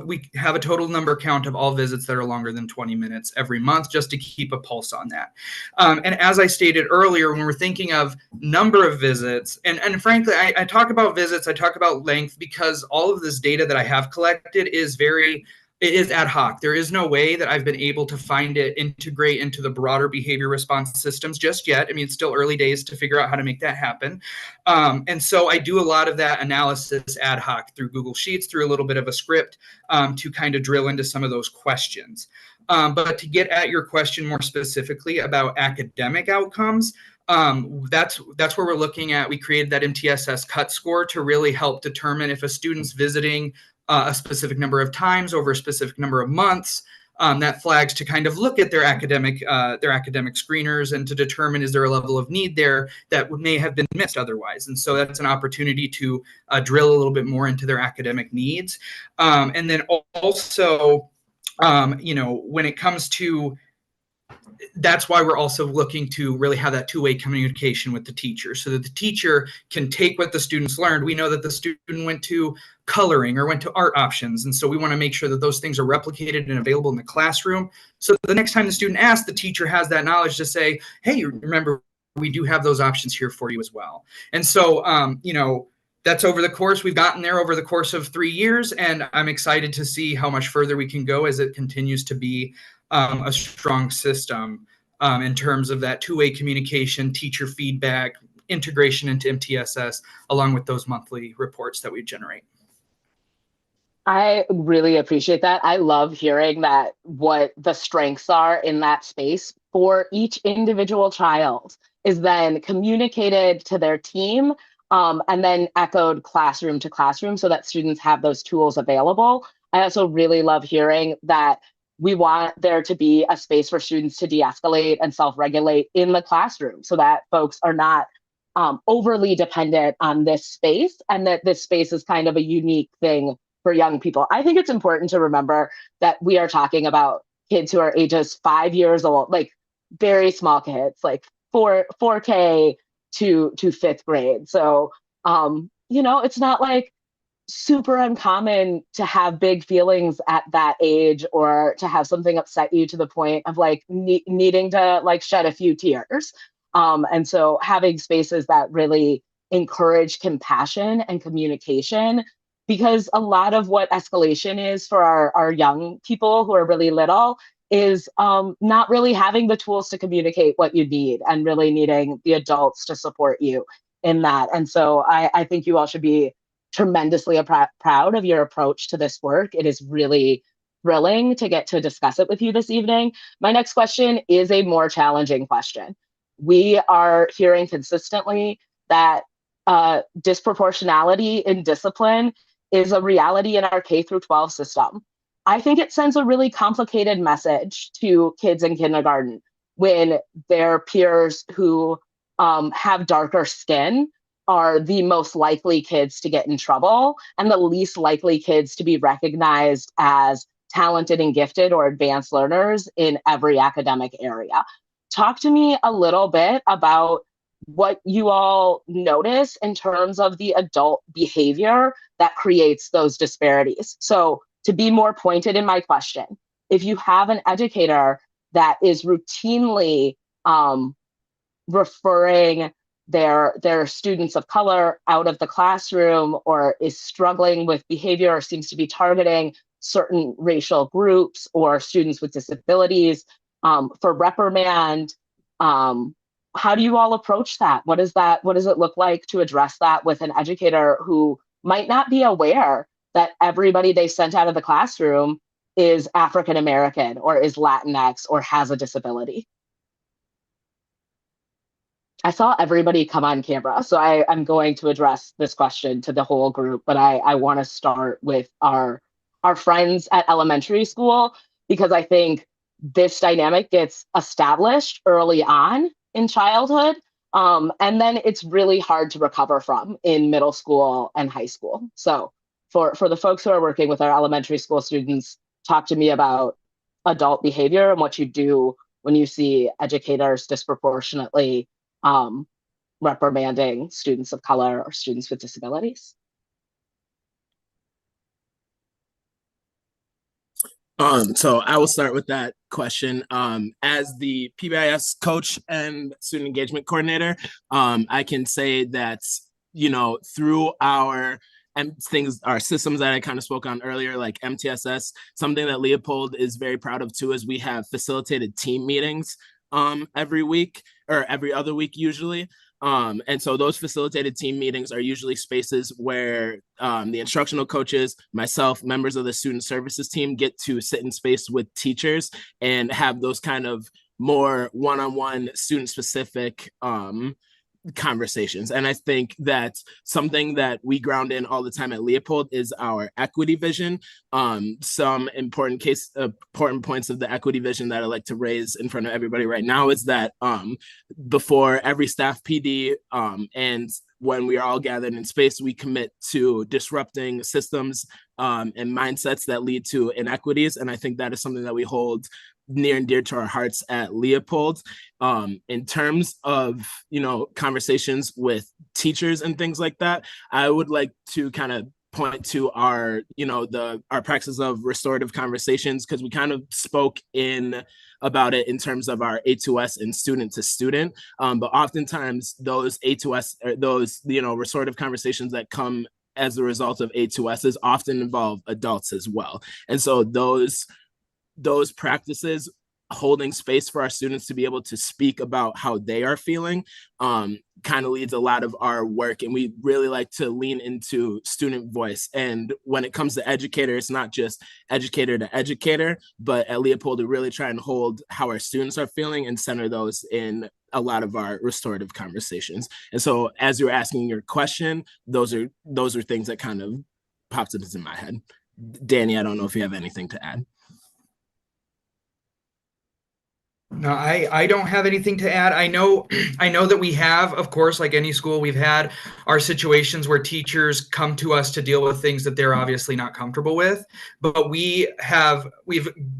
we have a total number count of all visits that are longer than 20 minutes every month, just to keep a pulse on that. And as I stated earlier, when we're thinking of number of visits, and frankly, I talk about visits, I talk about length, because all of this data that I have collected is ad hoc. There is no way that I've been able to find it integrate into the broader behavior response systems just yet. I mean, it's still early days to figure out how to make that happen. And so I do a lot of that analysis ad hoc through Google Sheets, through a little bit of a script, to kind of drill into some of those questions. But to get at your question more specifically about academic outcomes, that's where we're looking at. We created that MTSS cut score to really help determine if a student's visiting a specific number of times over a specific number of months. That flags to kind of look at their academic screeners, and to determine, is there a level of need there that may have been missed otherwise. And so that's an opportunity to drill a little bit more into their academic needs. And then also, when it comes to, that's why we're also looking to really have that two-way communication with the teacher, so that the teacher can take what the students learned. We know that the student went to coloring or went to art options. And so we want to make sure that those things are replicated and available in the classroom. So the next time the student asks, the teacher has that knowledge to say, hey, remember, we do have those options here for you as well. And so, that's over the course. We've gotten there over the course of 3 years, and I'm excited to see how much further we can go as it continues to be a strong system in terms of that two-way communication, teacher feedback, integration into MTSS, along with those monthly reports that we generate. I really appreciate that. I love hearing that, what the strengths are in that space for each individual child is then communicated to their team, and then echoed classroom to classroom, so that students have those tools available. I also really love hearing that we want there to be a space for students to de-escalate and self-regulate in the classroom, so that folks are not overly dependent on this space, and that this space is kind of a unique thing for young people. I think it's important to remember that we are talking about kids who are ages 5 years old, like very small kids, like 4K to 5th grade. So, it's not like super uncommon to have big feelings at that age, or to have something upset you to the point of like needing to like shed a few tears. And so having spaces that really encourage compassion and communication because a lot of what escalation is for our young people who are really little is not really having the tools to communicate what you need and really needing the adults to support you in that. And so I think you all should be tremendously proud of your approach to this work. It is really thrilling to get to discuss it with you this evening. My next question is a more challenging question. We are hearing consistently that disproportionality in discipline is a reality in our K through 12 system. I think it sends a really complicated message to kids in kindergarten when their peers who have darker skin are the most likely kids to get in trouble and the least likely kids to be recognized as talented and gifted or advanced learners in every academic area. Talk to me a little bit about what you all notice in terms of the adult behavior that creates those disparities. So to be more pointed in my question, if you have an educator that is routinely referring their students of color out of the classroom, or is struggling with behavior, or seems to be targeting certain racial groups or students with disabilities for reprimand, how do you all approach that? What does it look like to address that with an educator who might not be aware that everybody they sent out of the classroom is African American or is Latinx or has a disability? I saw everybody come on camera, so I'm going to address this question to the whole group, but I want to start with our friends at elementary school, because I think this dynamic gets established early on in childhood, and then it's really hard to recover from in middle school and high school. So for the folks who are working with our elementary school students, talk to me about adult behavior and what you do when you see educators disproportionately reprimanding students of color or students with disabilities. So I will start with that question. As the PBIS coach and student engagement coordinator, I can say that, through our systems that I kind of spoke on earlier, like MTSS, something that Leopold is very proud of too, is we have facilitated team meetings every week or every other week usually. And so those facilitated team meetings are usually spaces where the instructional coaches, myself, members of the student services team get to sit in space with teachers and have those kind of more one-on-one student specific conversations. And I think that something that we ground in all the time at Leopold is our equity vision. Some important points of the equity vision that I like to raise in front of everybody right now is that before every staff PD and when we are all gathered in space, we commit to disrupting systems and mindsets that lead to inequities. And I think that is something that we hold near and dear to our hearts at Leopold. In terms of, conversations with teachers and things like that, I would like to kind of point to our practice of restorative conversations, because we kind of spoke about it in terms of our A2S and student to student. But oftentimes those A2S, or those, restorative conversations that come as a result of A2Ss often involve adults as well. And so those practices, holding space for our students to be able to speak about how they are feeling, kind of leads a lot of our work. And we really like to lean into student voice. And when it comes to educator, it's not just educator to educator, but at Leopold, we really try and hold how our students are feeling and center those in a lot of our restorative conversations. And so as you're asking your question, those are things that kind of popped into my head. Danny, I don't know if you have anything to add. No, I don't have anything to add. I know that we have, of course, like any school, we've had our situations where teachers come to us to deal with things that they're obviously not comfortable with, but we've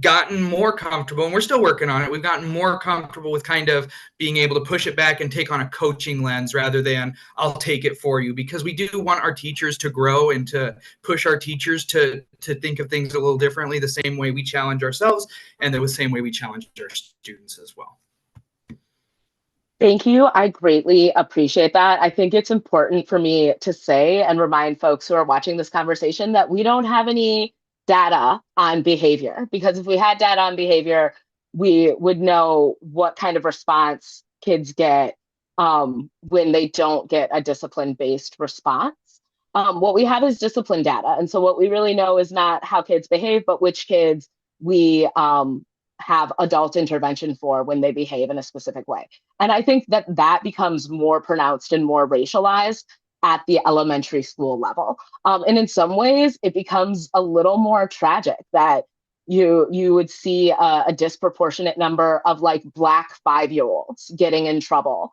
gotten more comfortable, and we're still working on it. We've gotten more comfortable with kind of being able to push it back and take on a coaching lens rather than I'll take it for you, because we do want our teachers to grow and to push our teachers to think of things a little differently, the same way we challenge ourselves and the same way we challenge our students as well. Thank you. I greatly appreciate that. I think it's important for me to say and remind folks who are watching this conversation that we don't have any data on behavior, because if we had data on behavior, we would know what kind of response kids get when they don't get a discipline-based response. What we have is discipline data. And so what we really know is not how kids behave, but which kids we have adult intervention for when they behave in a specific way. And I think that that becomes more pronounced and more racialized at the elementary school level. And in some ways, it becomes a little more tragic that you would see a disproportionate number of like Black 5-year-olds getting in trouble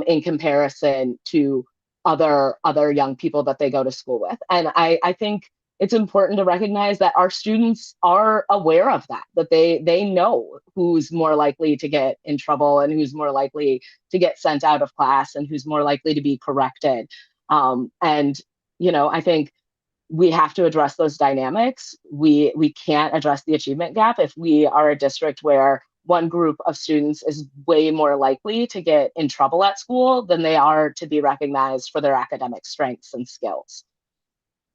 in comparison to other young people that they go to school with. And I think it's important to recognize that our students are aware of that they know who's more likely to get in trouble and who's more likely to get sent out of class and who's more likely to be corrected. And, I think we have to address those dynamics. We can't address the achievement gap if we are a district where one group of students is way more likely to get in trouble at school than they are to be recognized for their academic strengths and skills.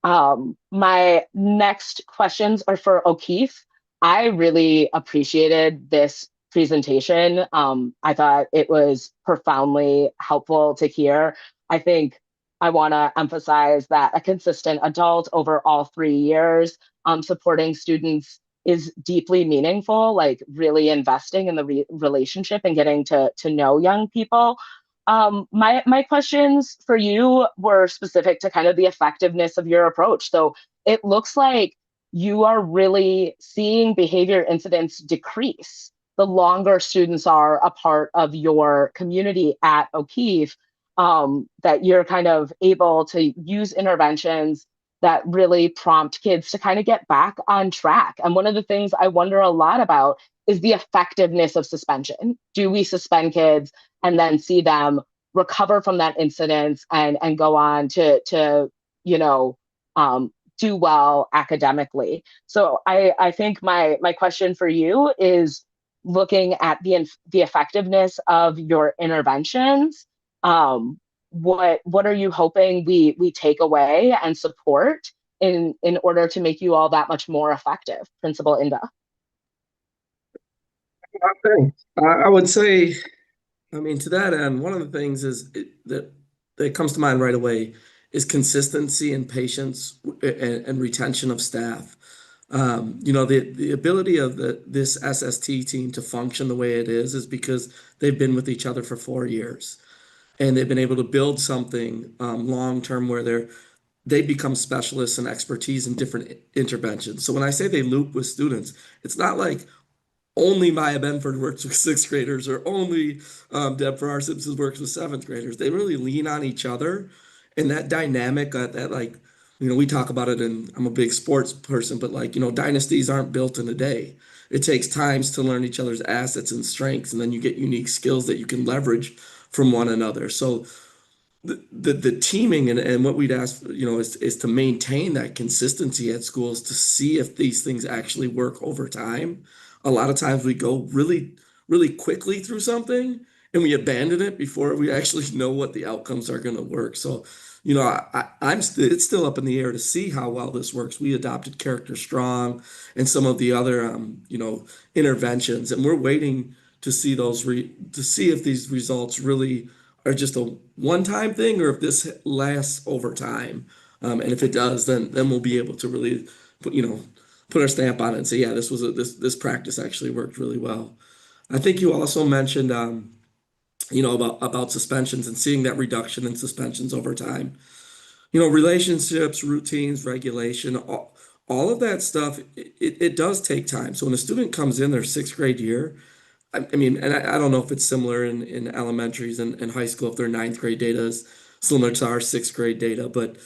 My next questions are for O'Keefe. I really appreciated this presentation. I thought it was profoundly helpful to hear. I think I want to emphasize that a consistent adult over all 3 years supporting students is deeply meaningful, like really investing in the relationship and getting to know young people. My questions for you were specific to kind of the effectiveness of your approach. So it looks like you are really seeing behavior incidents decrease the longer students are a part of your community at O'Keefe, that you're kind of able to use interventions that really prompt kids to kind of get back on track. And one of the things I wonder a lot about is the effectiveness of suspension. Do we suspend kids and then see them recover from that incident and go on to you know do well academically? So I think my question for you is looking at the effectiveness of your interventions. What are you hoping we take away and support in order to make you all that much more effective, Principal Inda? Thanks. I would say, I mean, to that end, one of the things that comes to mind right away is consistency and patience and retention of staff. The ability of this SST team to function the way it is because they've been with each other for 4 years, and they've been able to build something long term where they become specialists and expertise in different interventions. So when I say they loop with students, it's not like only Maya Benford works with sixth graders or only Deb Farrar Simpson works with seventh graders. They really lean on each other. And that dynamic that like, we talk about it, and I'm a big sports person, but like, dynasties aren't built in a day. It takes times to learn each other's assets and strengths, and then you get unique skills that you can leverage from one another. So the teaming and what we'd ask, is to maintain that consistency at schools to see if these things actually work over time. A lot of times we go really, really quickly through something and we abandon it before we actually know what the outcomes are going to work. So, it's still up in the air to see how well this works. We adopted Character Strong and some of the other, interventions, and we're waiting to see to see if these results really are just a one-time thing or if this lasts over time. And if it does, then we'll be able to really put our stamp on it and say, yeah, this practice actually worked really well. I think you also mentioned about suspensions and seeing that reduction in suspensions over time. Relationships, routines, regulation, all of that stuff, it does take time. So when a student comes in their sixth grade year, I mean, and I don't know if it's similar in elementaries and high school, if their ninth grade data is similar to our sixth grade data, but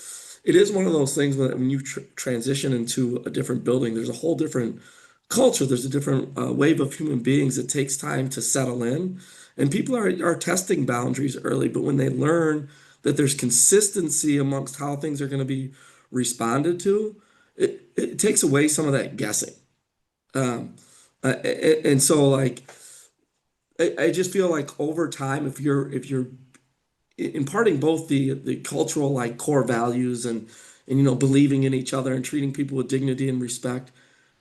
it is one of those things when you transition into a different building, there's a whole different culture, there's a different wave of human beings. It takes time to settle in, and people are testing boundaries early, but when they learn that there's consistency amongst how things are going to be responded to, it takes away some of that guessing. And so like, I just feel like over time, if you're imparting both the cultural like core values and believing in each other and treating people with dignity and respect,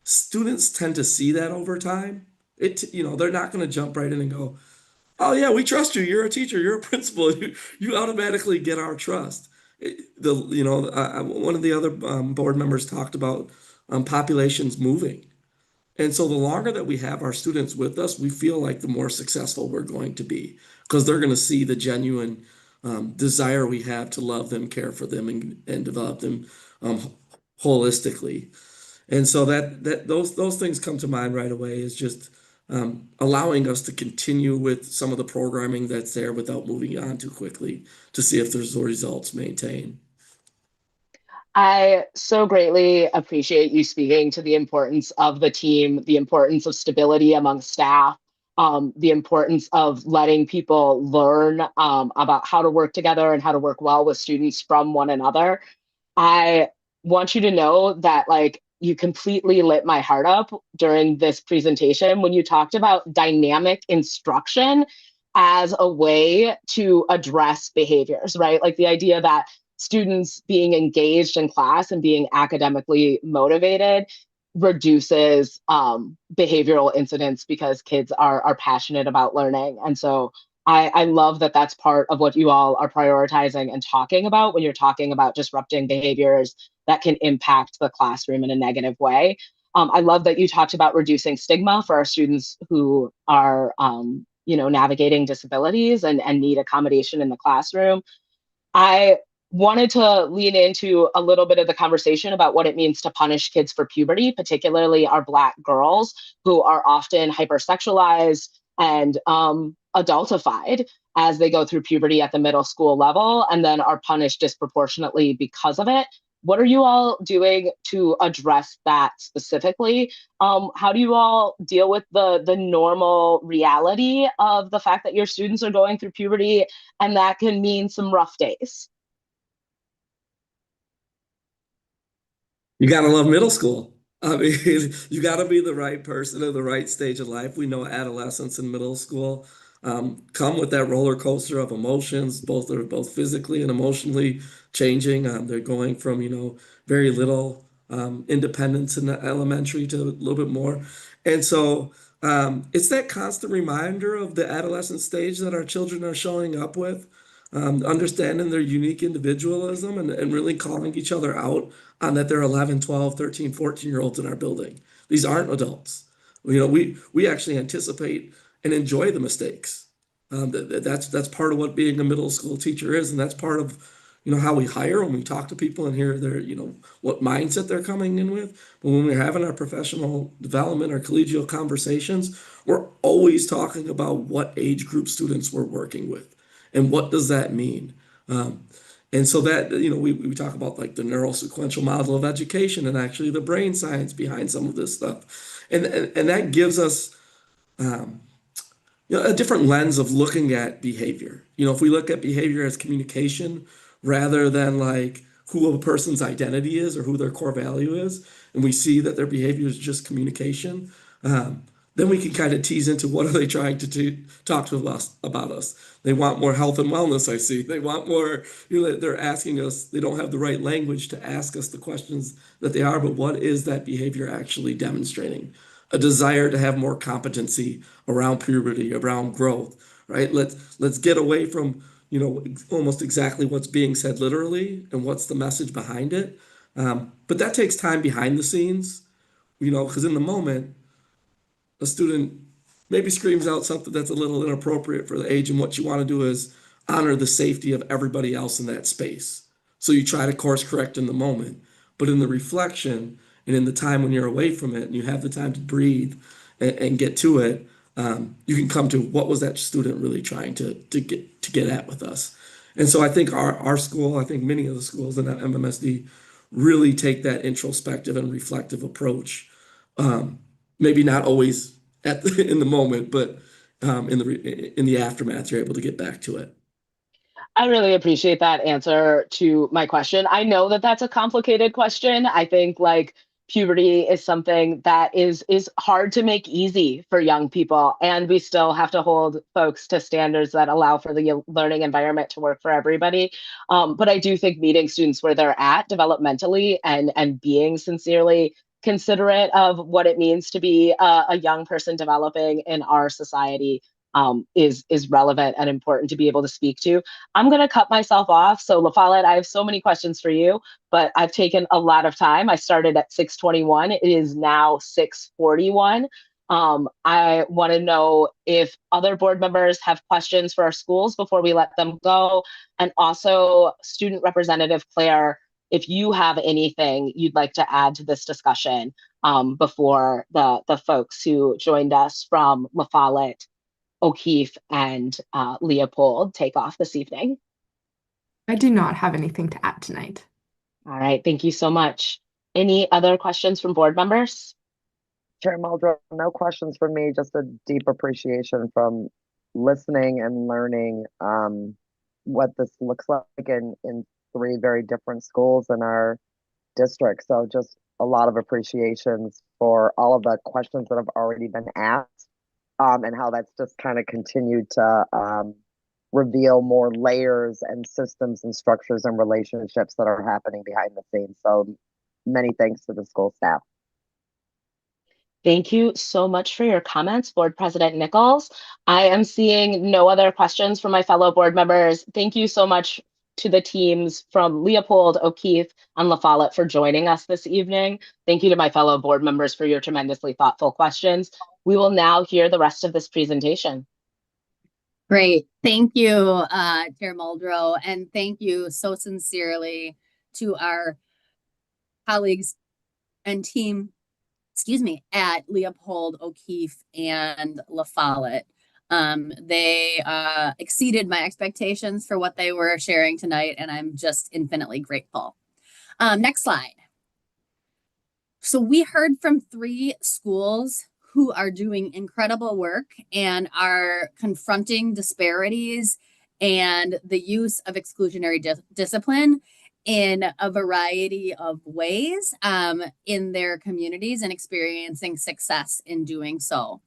students tend to see that over time. They're not going to jump right in and go, "Oh yeah, we trust you. You're a teacher. You're a principal. You automatically get our trust." One of the other board members talked about populations moving. And so the longer that we have our students with us, we feel like the more successful we're going to be because they're going to see the genuine desire we have to love them, care for them, and develop them holistically. And so those things come to mind right away is just allowing us to continue with some of the programming that's there without moving on too quickly to see if there's results maintained. I so greatly appreciate you speaking to the importance of the team, the importance of stability among staff, the importance of letting people learn about how to work together and how to work well with students from one another. I want you to know that like you completely lit my heart up during this presentation when you talked about dynamic instruction as a way to address behaviors, right? Like the idea that students being engaged in class and being academically motivated reduces behavioral incidents because kids are passionate about learning. And so I love that that's part of what you all are prioritizing and talking about when you're talking about disrupting behaviors that can impact the classroom in a negative way. I love that you talked about reducing stigma for our students who are, navigating disabilities and need accommodation in the classroom. I wanted to lean into a little bit of the conversation about what it means to punish kids for puberty, particularly our Black girls who are often hypersexualized and adultified as they go through puberty at the middle school level and then are punished disproportionately because of it. What are you all doing to address that specifically? How do you all deal with the normal reality of the fact that your students are going through puberty and that can mean some rough days? You got to love middle school. I mean, you got to be the right person at the right stage of life. We know adolescence and middle school come with that roller coaster of emotions. They're both physically and emotionally changing. They're going from very little independence in the elementary to a little bit more, and so it's that constant reminder of the adolescent stage that our children are showing up with. Understanding their unique individualism and really calling each other out on that they're 11, 12, 13, 14-year-olds in our building. These aren't adults. We actually anticipate and enjoy the mistakes. That's part of what being a middle school teacher is, and that's part of how we hire when we talk to people and hear their what mindset they're coming in with. But when we're having our professional development, our collegial conversations, we're always talking about what age group students we're working with and what does that mean. And so that, we talk about like the neurosequential model of education and actually the brain science behind some of this stuff. And that gives us a different lens of looking at behavior. If we look at behavior as communication rather than like who a person's identity is or who their core value is, and we see that their behavior is just communication, then we can kind of tease into what are they trying to talk to us about us. They want more health and wellness, I see. They want more, they're asking us, they don't have the right language to ask us the questions that they are, but what is that behavior actually demonstrating? A desire to have more competency around puberty, around growth, right? Let's get away from, almost exactly what's being said literally and what's the message behind it. But that takes time behind the scenes, because in the moment, a student maybe screams out something that's a little inappropriate for the age, and what you want to do is honor the safety of everybody else in that space. So you try to course correct in the moment, but in the reflection and in the time when you're away from it and you have the time to breathe and get to it, you can come to what was that student really trying to get at with us. And so I think our school, I think many of the schools in that MMSD really take that introspective and reflective approach. Maybe not always in the moment, but in the aftermath, you're able to get back to it. I really appreciate that answer to my question. I know that that's a complicated question. I think like puberty is something that is hard to make easy for young people, and we still have to hold folks to standards that allow for the learning environment to work for everybody. But I do think meeting students where they're at developmentally and being sincerely considerate of what it means to be a young person developing in our society is relevant and important to be able to speak to. I'm going to cut myself off. So La Follette, I have so many questions for you, but I've taken a lot of time. I started at 6:21. It is now 6:41. I want to know if other board members have questions for our schools before we let them go. And also, Student Representative Claire, if you have anything you'd like to add to this discussion before the folks who joined us from La Follette, O'Keefe, and Leopold take off this evening. I do not have anything to add tonight. All right, thank you so much. Any other questions from board members? Chair Muldrow, no questions from me, just a deep appreciation from listening and learning what this looks like in three very different schools in our district. So just a lot of appreciations for all of the questions that have already been asked and how that's just kind of continued to reveal more layers and systems and structures and relationships that are happening behind the scenes. So many thanks to the school staff. Thank you so much for your comments, Board President Nichols. I am seeing no other questions from my fellow board members. Thank you so much to the teams from Leopold, O'Keefe, and La Follette for joining us this evening. Thank you to my fellow board members for your tremendously thoughtful questions. We will now hear the rest of this presentation. Great. Thank you, Chair Muldrow, and thank you so sincerely to our colleagues and team, at Leopold, O'Keefe, and La Follette. They exceeded my expectations for what they were sharing tonight, and I'm just infinitely grateful. Next slide. So we heard from 3 schools who are doing incredible work and are confronting disparities and the use of exclusionary discipline in a variety of ways in their communities and experiencing success in doing so.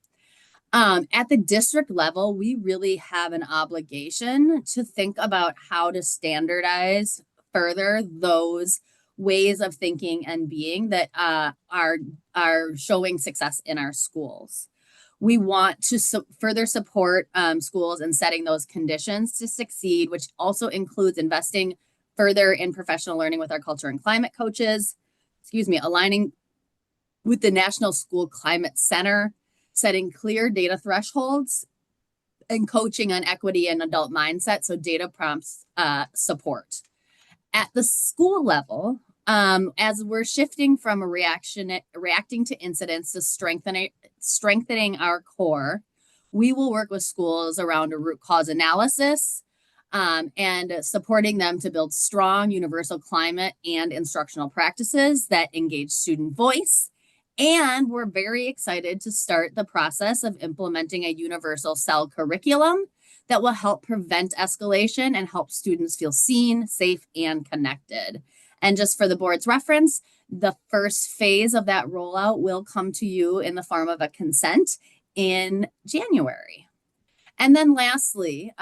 At the district level, we really have an obligation to think about how to standardize further those ways of thinking and being that are showing success in our schools. We want to further support schools in setting those conditions to succeed, which also includes investing further in professional learning with our culture and climate coaches, aligning with the National School Climate Center, setting clear data thresholds, and coaching on equity and adult mindset, so data prompts support. At the school level, as we're shifting from reacting to incidents to strengthening our core, we will work with schools around a root cause analysis and supporting them to build strong universal climate and instructional practices that engage student voice. And we're very excited to start the process of implementing a universal cell curriculum that will help prevent escalation and help students feel seen, safe, and connected. And just for the board's reference, the first phase of that rollout will come to you in the form of a consent in January. And then lastly,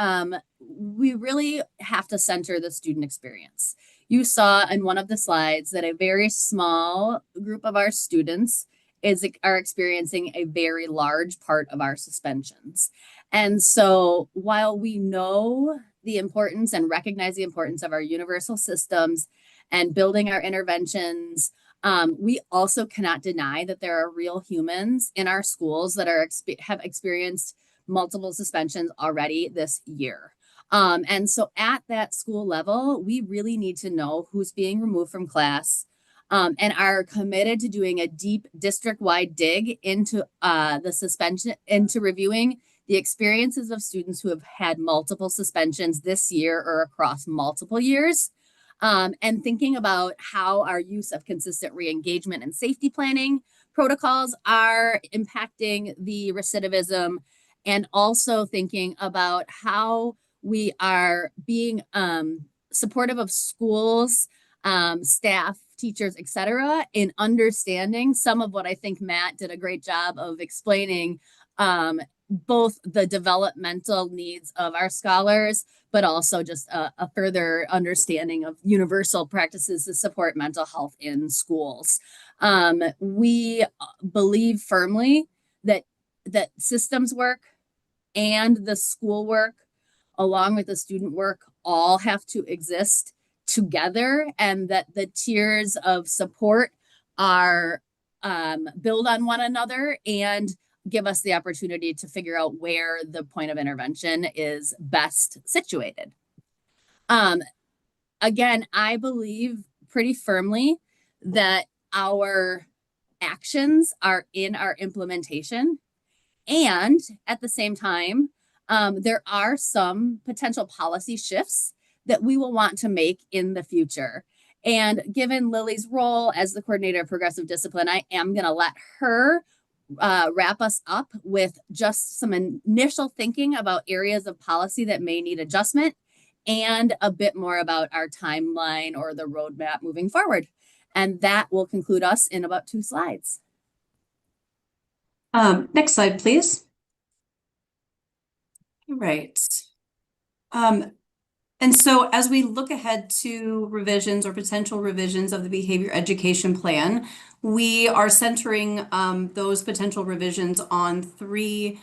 we really have to center the student experience. You saw in one of the slides that a very small group of our students are experiencing a very large part of our suspensions. And so while we know the importance and recognize the importance of our universal systems and building our interventions, we also cannot deny that there are real humans in our schools that have experienced multiple suspensions already this year. And so at that school level, we really need to know who's being removed from class and are committed to doing a deep district-wide dig into the suspension, into reviewing the experiences of students who have had multiple suspensions this year or across multiple years, and thinking about how our use of consistent re-engagement and safety planning protocols are impacting the recidivism, and also thinking about how we are being supportive of schools, staff, teachers, etc., in understanding some of what I think Matt did a great job of explaining, both the developmental needs of our scholars, but also just a further understanding of universal practices to support mental health in schools. We believe firmly that systems work and the school work, along with the student work, all have to exist together, and that the tiers of support are build on one another and give us the opportunity to figure out where the point of intervention is best situated. Again, I believe pretty firmly that our actions are in our implementation. And at the same time, there are some potential policy shifts that we will want to make in the future. And given Lily's role as the coordinator of progressive discipline, I am going to let her wrap us up with just some initial thinking about areas of policy that may need adjustment and a bit more about our timeline or the roadmap moving forward. And that will conclude us in about 2 slides. Next slide, please. All right. And so as we look ahead to revisions or potential revisions of the behavior education plan, we are centering those potential revisions on 3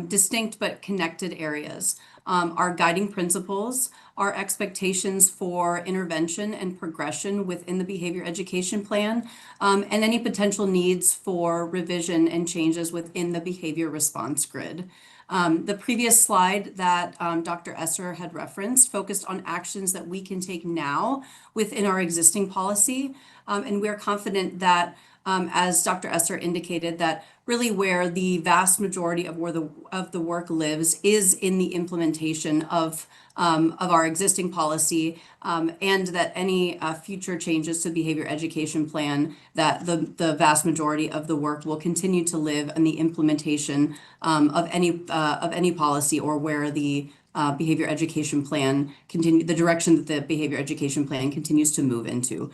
distinct but connected areas. Our guiding principles, our expectations for intervention and progression within the behavior education plan, and any potential needs for revision and changes within the behavior response grid. The previous slide that Dr. Esser had referenced focused on actions that we can take now within our existing policy. And we're confident that, as Dr. Esser indicated, that really where the vast majority of the work lives is in the implementation of our existing policy, and that any future changes to the behavior education plan, that the vast majority of the work will continue to live in the implementation of any policy, or where the behavior education plan the direction that the behavior education plan continues to move into.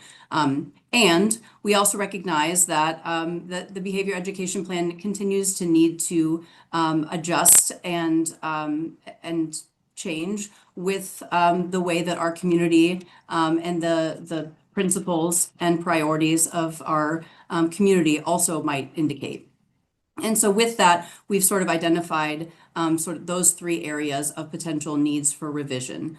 And we also recognize that that the behavior education plan continues to need to adjust and change with the way that our community and the principles and priorities of our community also might indicate. And so with that, we've sort of identified sort of those 3 areas of potential needs for revision.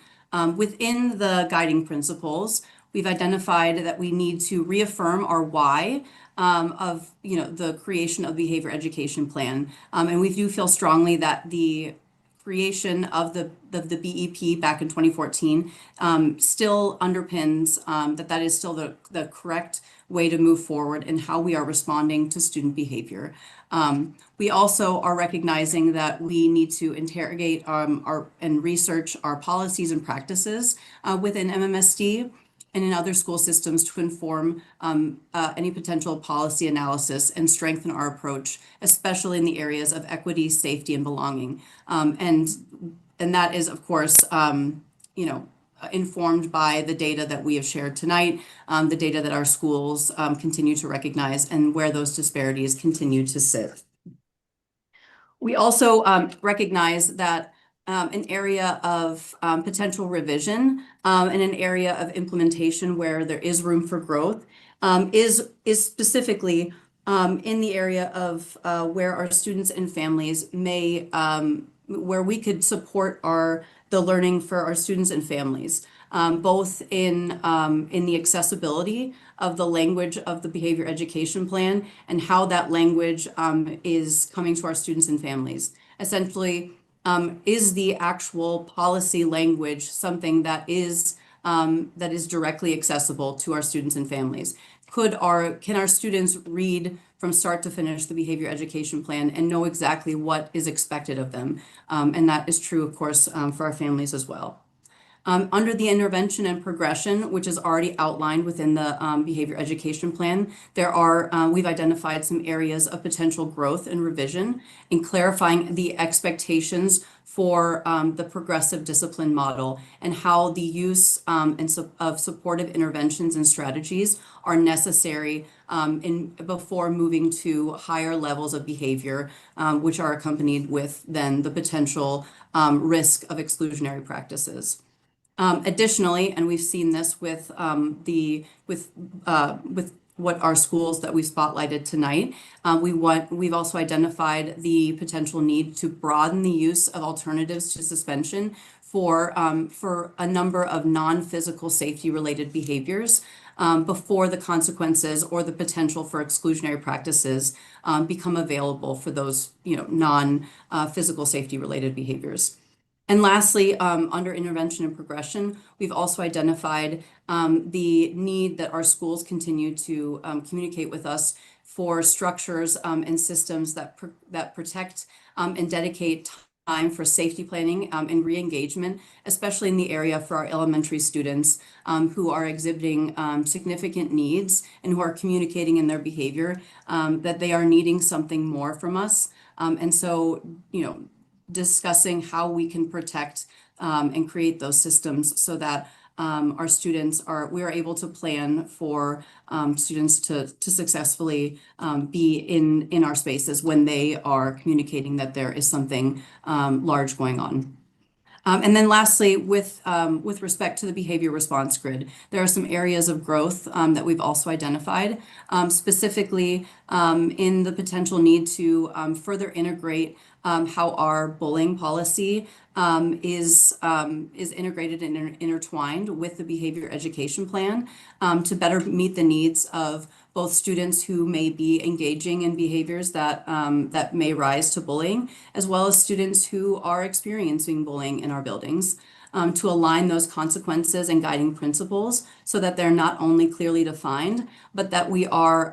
Within the guiding principles, we've identified that we need to reaffirm our why of the creation of behavior education plan. And we do feel strongly that the creation of the BEP back in 2014 still underpins that is still the correct way to move forward in how we are responding to student behavior. We also are recognizing that we need to interrogate and research our policies and practices within MMSD and in other school systems to inform any potential policy analysis and strengthen our approach, especially in the areas of equity, safety, and belonging. And that is, of course, informed by the data that we have shared tonight, the data that our schools continue to recognize, and where those disparities continue to sit. We also recognize that an area of potential revision and an area of implementation where there is room for growth is specifically in the area of where our students and families may, where we could support the learning for our students and families, both in the accessibility of the language of the behavior education plan and how that language is coming to our students and families. Essentially, is the actual policy language something that is directly accessible to our students and families? Can our students read from start to finish the behavior education plan and know exactly what is expected of them? And that is true, of course, for our families as well. Under the intervention and progression, which is already outlined within the behavior education plan, we've identified some areas of potential growth and revision in clarifying the expectations for the progressive discipline model and how the use of supportive interventions and strategies are necessary before moving to higher levels of behavior, which are accompanied with then the potential risk of exclusionary practices. Additionally, and we've seen this with what our schools that we spotlighted tonight, we've also identified the potential need to broaden the use of alternatives to suspension for a number of non-physical safety related behaviors before the consequences or the potential for exclusionary practices become available for those non-physical safety related behaviors. And lastly, under intervention and progression, we've also identified the need that our schools continue to communicate with us for structures and systems that protect and dedicate time for safety planning and re-engagement, especially in the area for our elementary students who are exhibiting significant needs and who are communicating in their behavior that they are needing something more from us. And so, discussing how we can protect and create those systems so that our students we are able to plan for students to successfully be in our spaces when they are communicating that there is something large going on. And then lastly, with respect to the behavior response grid, there are some areas of growth that we've also identified, specifically in the potential need to further integrate how our bullying policy is integrated and intertwined with the behavior education plan to better meet the needs of both students who may be engaging in behaviors that may rise to bullying, as well as students who are experiencing bullying in our buildings, to align those consequences and guiding principles so that they're not only clearly defined, but that we are,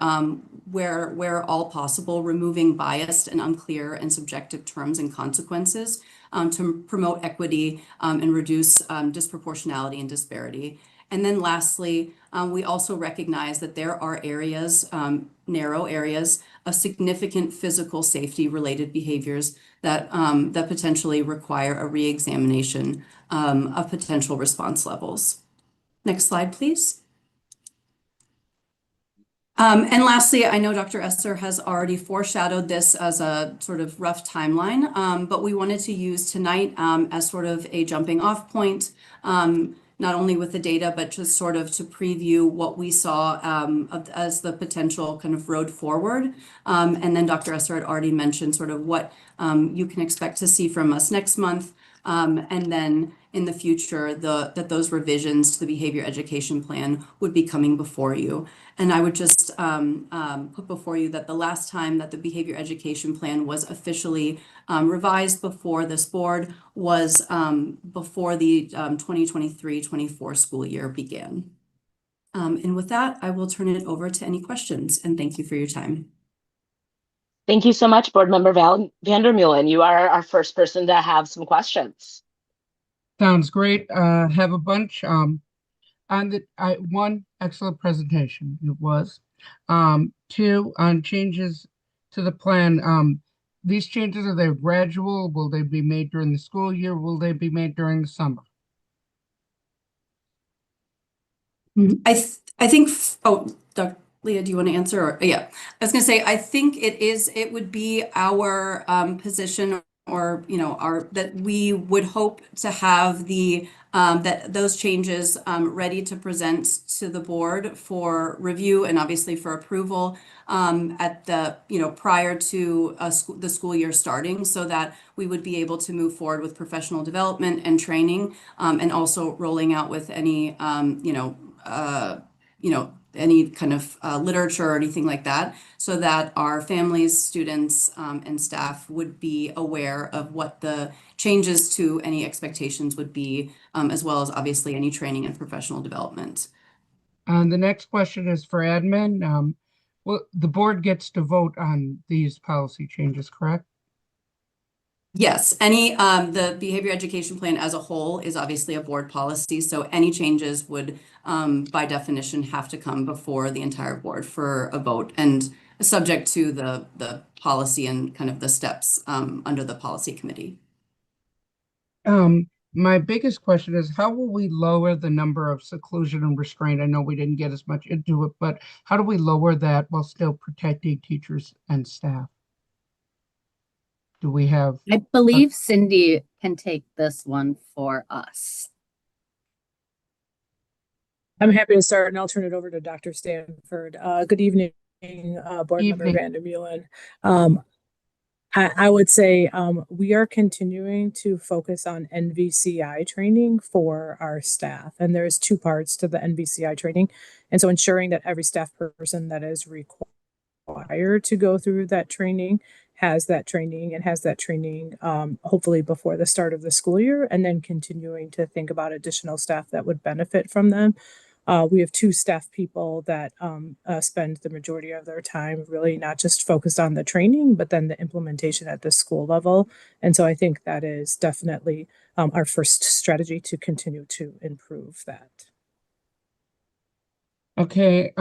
where all possible, removing biased and unclear and subjective terms and consequences to promote equity and reduce disproportionality and disparity. And then lastly, we also recognize that there are areas, narrow areas of significant physical safety related behaviors that potentially require a re-examination of potential response levels. Next slide, please. And lastly, I know Dr. Esser has already foreshadowed this as a sort of rough timeline, but we wanted to use tonight as sort of a jumping off point, not only with the data, but just sort of to preview what we saw as the potential kind of road forward. And then Dr. Esser had already mentioned sort of what you can expect to see from us next month. And then in the future, that those revisions to the behavior education plan would be coming before you. And I would just put before you that the last time that the behavior education plan was officially revised before this board was before the 2023-24 school year began. And with that, I will turn it over to any questions, and thank you for your time. Thank you so much, Board Member Vandermeulen. You are our first person to have some questions. Sounds great. Have a bunch. One, excellent presentation. It was. Two, on changes to the plan. These changes, are they gradual? Will they be made during the school year? Will they be made during the summer? I think, Dr. Leah, do you want to answer? Or, yeah, I was going to say, I think it would be our position, or that we would hope to have that those changes ready to present to the board for review and obviously for approval at the prior to the school year starting, so that we would be able to move forward with professional development and training, and also rolling out with any any kind of literature or anything like that, so that our families, students, and staff would be aware of what the changes to any expectations would be, as well as obviously any training and professional development. And the next question is for admin. Well, the board gets to vote on these policy changes, correct? Yes, the behavior education plan as a whole is obviously a board policy, so any changes would, by definition, have to come before the entire board for a vote and subject to the policy and kind of the steps, under the policy committee. My biggest question is how will we lower the number of seclusion and restraint? I know we didn't get as much into it, but how do we lower that while still protecting teachers and staff? Do we have? I believe Cindy can take this one for us. I'm happy to start, and I'll turn it over to Dr. Stanford. Good evening, Board Member Vandermeulen. I would say we are continuing to focus on NVCI training for our staff, and there's two parts to the NVCI training. And so ensuring that every staff person that is required to go through that training has that training and has that training hopefully before the start of the school year, and then continuing to think about additional staff that would benefit from them. We have two staff people that spend the majority of their time really not just focused on the training, but then the implementation at the school level. And so I think that is definitely our first strategy to continue to improve that. Okay,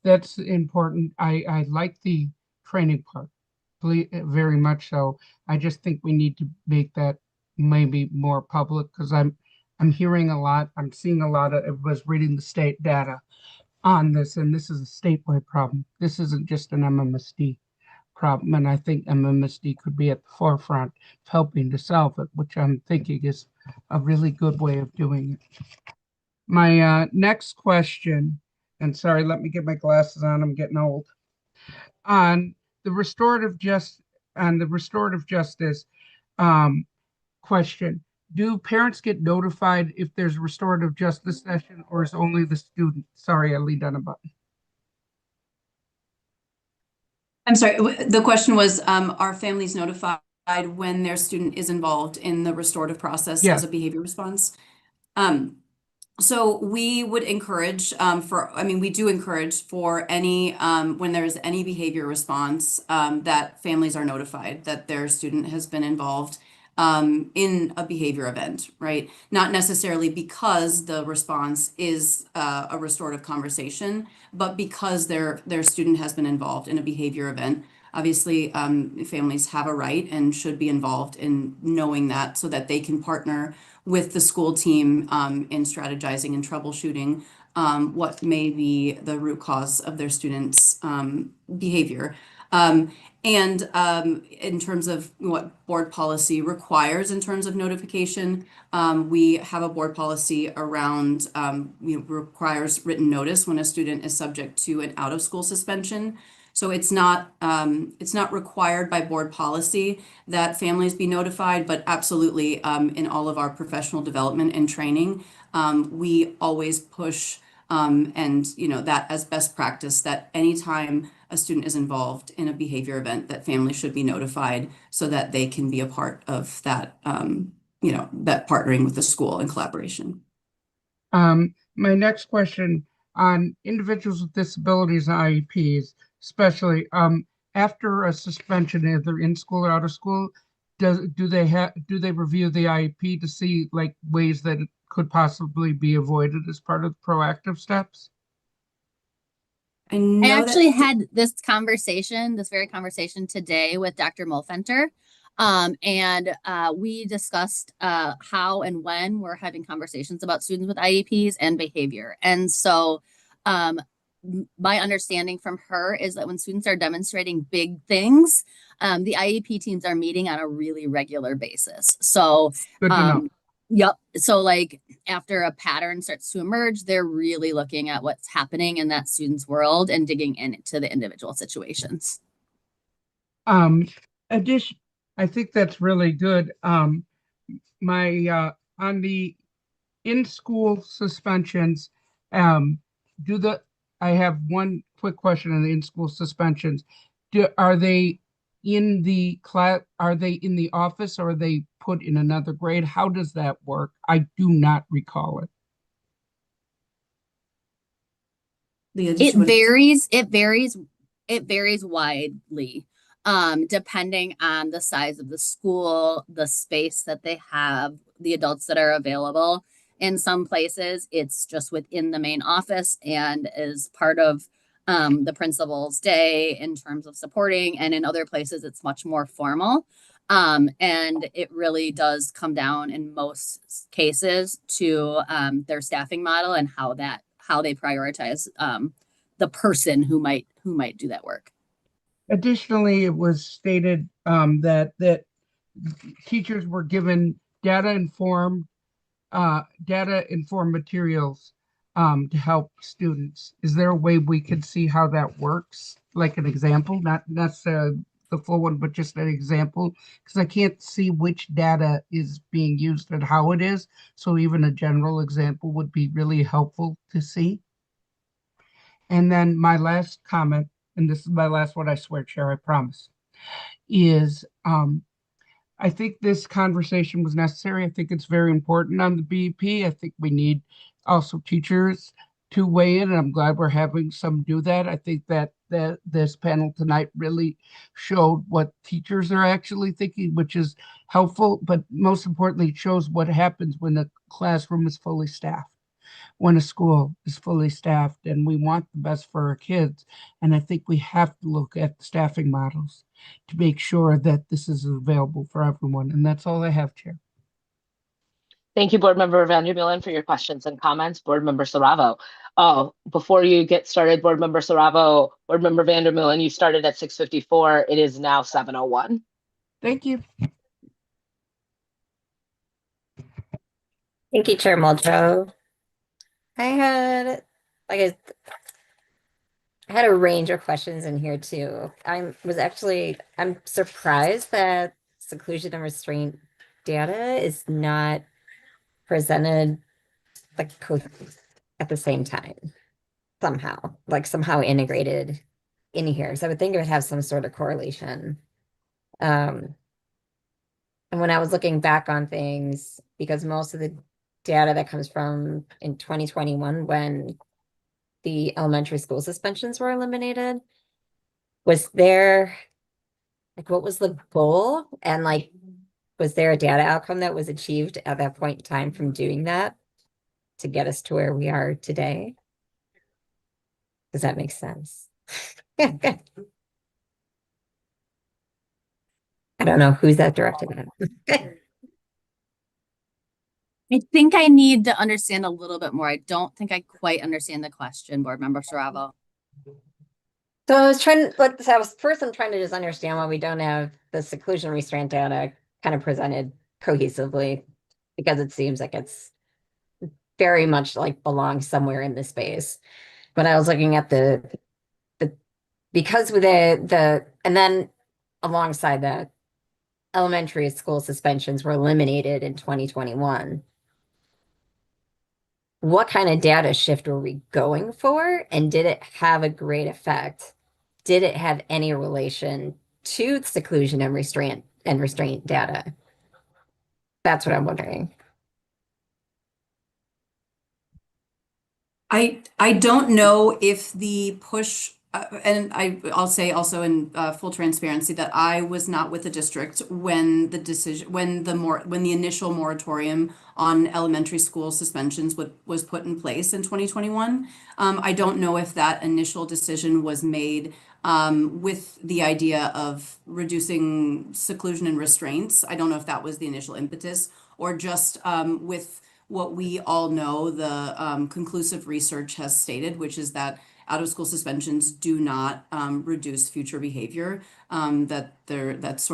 that's important. I like the training part, very much so. I just think we need to make that maybe more public because I'm hearing a lot. I'm seeing a lot of. I was reading the state data on this, and this is a statewide problem. This isn't just an MMSD problem, and I think MMSD could be at the forefront of helping to solve it, which I'm thinking is a really good way of doing it. My next question, and sorry, let me get my glasses on. I'm getting old. On the restorative justice question, do parents get notified if there's a restorative justice session, or is only the student? Sorry, I leaned on a button. I'm sorry, the question was, are families notified when their student is involved in the restorative process as a behavior response? So we would encourage we do encourage for any, when there's any behavior response, that families are notified that their student has been involved in a behavior event, right? Not necessarily because the response is a restorative conversation, but because their student has been involved in a behavior event. Obviously, families have a right and should be involved in knowing that so that they can partner with the school team in strategizing and troubleshooting what may be the root cause of their students' behavior. And in terms of what board policy requires in terms of notification, we have a board policy around requires written notice when a student is subject to an out-of-school suspension. So it's not required by board policy that families be notified, but absolutely in all of our professional development and training, we always push and that as best practice that anytime a student is involved in a behavior event, that families should be notified so that they can be a part of that, that partnering with the school in collaboration. My next question on individuals with disabilities and IEPs, especially after a suspension, either in school or out of school, do they review the IEP to see like ways that it could possibly be avoided as part of the proactive steps? I actually had this very conversation today with Dr. Molfenter. And we discussed how and when we're having conversations about students with IEPs and behavior. And so my understanding from her is that when students are demonstrating big things, the IEP teams are meeting on a really regular basis. So good to know. Yep. So like after a pattern starts to emerge, they're really looking at what's happening in that student's world and digging into the individual situations. I think that's really good. On the in-school suspensions, I have one quick question on the in-school suspensions. Are they in the class? Are they in the office, or are they put in another grade? How does that work? I do not recall it. It varies widely. depending on the size of the school, the space that they have, the adults that are available. In some places, it's just within the main office and is part of the principal's day in terms of supporting. And in other places, it's much more formal. And it really does come down in most cases to their staffing model and how they prioritize the person who might do that work. Additionally, it was stated that teachers were given data-informed materials to help students. Is there a way we could see how that works? Like an example, not necessarily the full one, but just an example, because I can't see which data is being used and how it is. So even a general example would be really helpful to see. And then my last comment, and this is my last one, I swear, Chair, I promise, is I think this conversation was necessary. I think it's very important on the BEP. I think we need also teachers to weigh in, and I'm glad we're having some do that. I think that this panel tonight really showed what teachers are actually thinking, which is helpful, but most importantly, it shows what happens when a classroom is fully staffed, when a school is fully staffed, and we want the best for our kids. And I think we have to look at the staffing models to make sure that this is available for everyone. And that's all I have, Chair. Thank you, Board Member Vandermeulen, for your questions and comments. Board Member Saravo. Oh, before you get started, Board Member Saravo, Board Member Vandermeulen, you started at 6:54. It is now 7:01. Thank you. Thank you, Chair Muldrow. I had a range of questions in here too. I'm surprised that seclusion and restraint data is not presented like at the same time somehow integrated in here. So I would think it would have some sort of correlation. And when I was looking back on things, because most of the data that comes from in 2021 when the elementary school suspensions were eliminated, was there what was the goal? And was there a data outcome that was achieved at that point in time from doing that to get us to where we are today? Does that make sense? I don't know who's that directed at. I think I need to understand a little bit more. I don't think I quite understand the question, Board Member Saravo. So I'm trying to just understand why we don't have the seclusion restraint data kind of presented cohesively, because it seems like it's very much belongs somewhere in the space. When I was looking at because with and then alongside that, elementary school suspensions were eliminated in 2021. What kind of data shift were we going for? And did it have a great effect? Did it have any relation to seclusion and restraint data? That's what I'm wondering. I don't know if the push, and I'll say also in full transparency that I was not with the district when the initial moratorium on elementary school suspensions was put in place in 2021. I don't know if that initial decision was made with the idea of reducing seclusion and restraints. I don't know if that was the initial impetus, or just with what we all know the conclusive research has stated, which is that out-of-school suspensions do not reduce future behavior, that's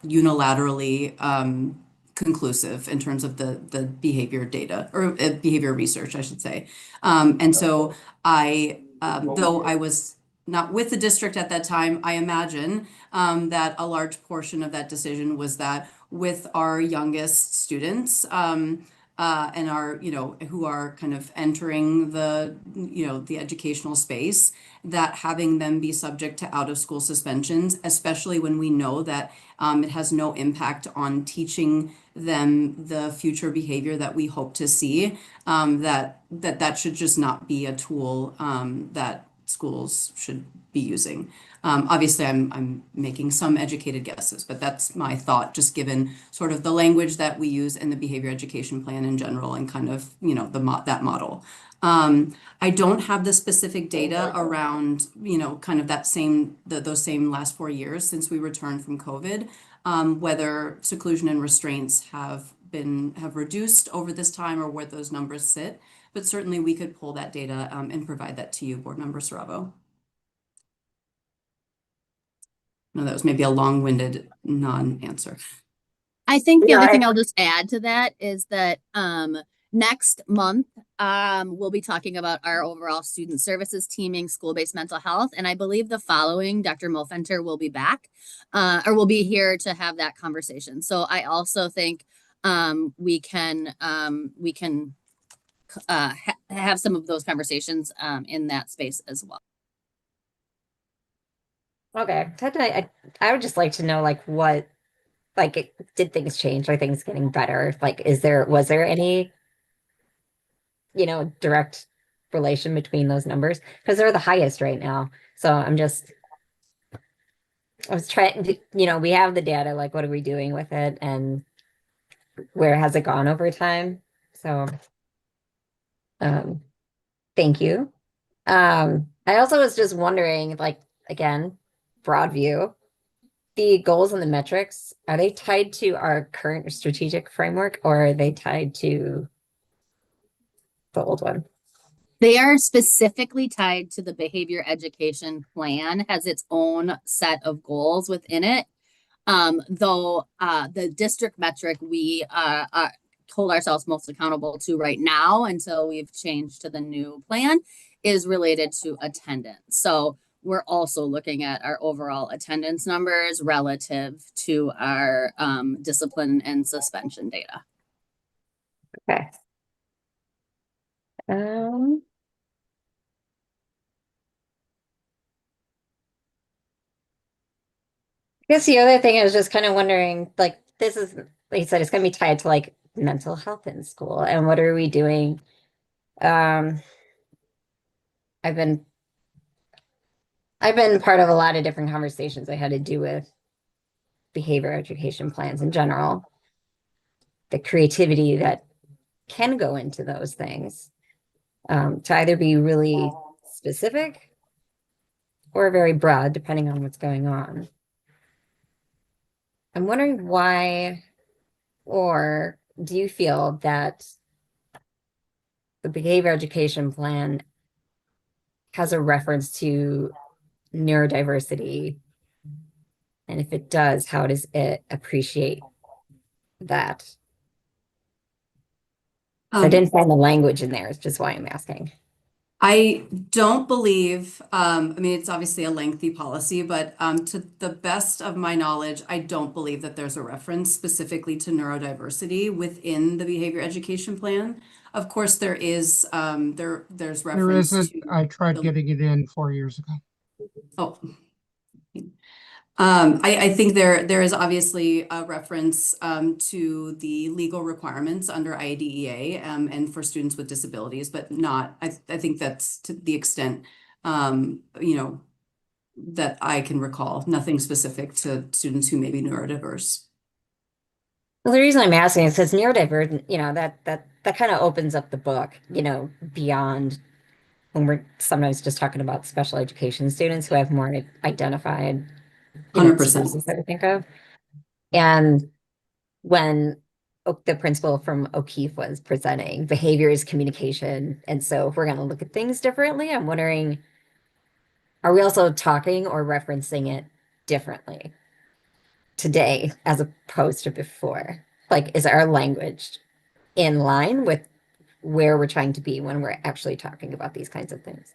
unilaterally conclusive in terms of the behavior data, or behavior research, I should say. And so though I was not with the district at that time, I imagine that a large portion of that decision was that with our youngest students, and our, who are kind of entering the educational space, that having them be subject to out of school suspensions, especially when we know that it has no impact on teaching them the future behavior that we hope to see, that should just not be a tool that schools should be using. Obviously, I'm making some educated guesses, but that's my thought, just given sort of the language that we use in the behavior education plan in general and kind of, that model. I don't have the specific data around, kind of those same last 4 years since we returned from COVID, whether seclusion and restraints have reduced over this time or where those numbers sit. But certainly we could pull that data and provide that to you, Board Member Saravo. No, that was maybe a long-winded non-answer. I think the Yeah, other I- thing I'll just add to that is that next month we'll be talking about our overall student services teaming, school-based mental health, and I believe the following Dr. Mulfenter will be back or will be here to have that conversation. So I also think we can have some of those conversations in that space as well. Okay. I would just like to know like what did things change? Are things getting better? Like was there any, direct relation between those numbers? Because they're the highest right now. So I was trying to, we have the data, like what are we doing with it and where has it gone over time? So thank you. I also was just wondering, like, again, broad view, the goals and the metrics, are they tied to our current strategic framework or are they tied to the old one? They are specifically tied to the behavior education plan, has its own set of goals within it. Though the district metric we hold ourselves most accountable to right now until we've changed to the new plan is related to attendance. So we're also looking at our overall attendance numbers relative to our discipline and suspension data. Okay. I guess the other thing I was just kind of wondering, like, this is, like you said, it's going to be tied to like mental health in school. And what are we doing? I've been part of a lot of different conversations I had to do with behavior education plans in general, the creativity that can go into those things, to either be really specific or very broad, depending on what's going on. I'm wondering why, or do you feel that the behavior education plan has a reference to neurodiversity? And if it does, how does it appreciate that? So I didn't find the language in there, is just why I'm asking. I don't believe, it's obviously a lengthy policy, but to the best of my knowledge, I don't believe that there's a reference specifically to neurodiversity within the behavior education plan. Of course, there is, there's There reference isn't. to. I tried getting it in 4 years ago. Oh. I think there is obviously a reference to the legal requirements under IDEA and for students with disabilities, but not, I think that's to the extent, that I can recall, nothing specific to students who may be neurodiverse. Well, the reason I'm asking is because neurodivergent, that kind of opens up the book, beyond when we're sometimes just talking about special education students who have more identified 100%. species that we think of. And when the principal from O'Keefe was presenting, behavior is communication. And so if we're going to look at things differently, I'm wondering, are we also talking or referencing it differently today as opposed to before? Like, is our language in line with where we're trying to be when we're actually talking about these kinds of things?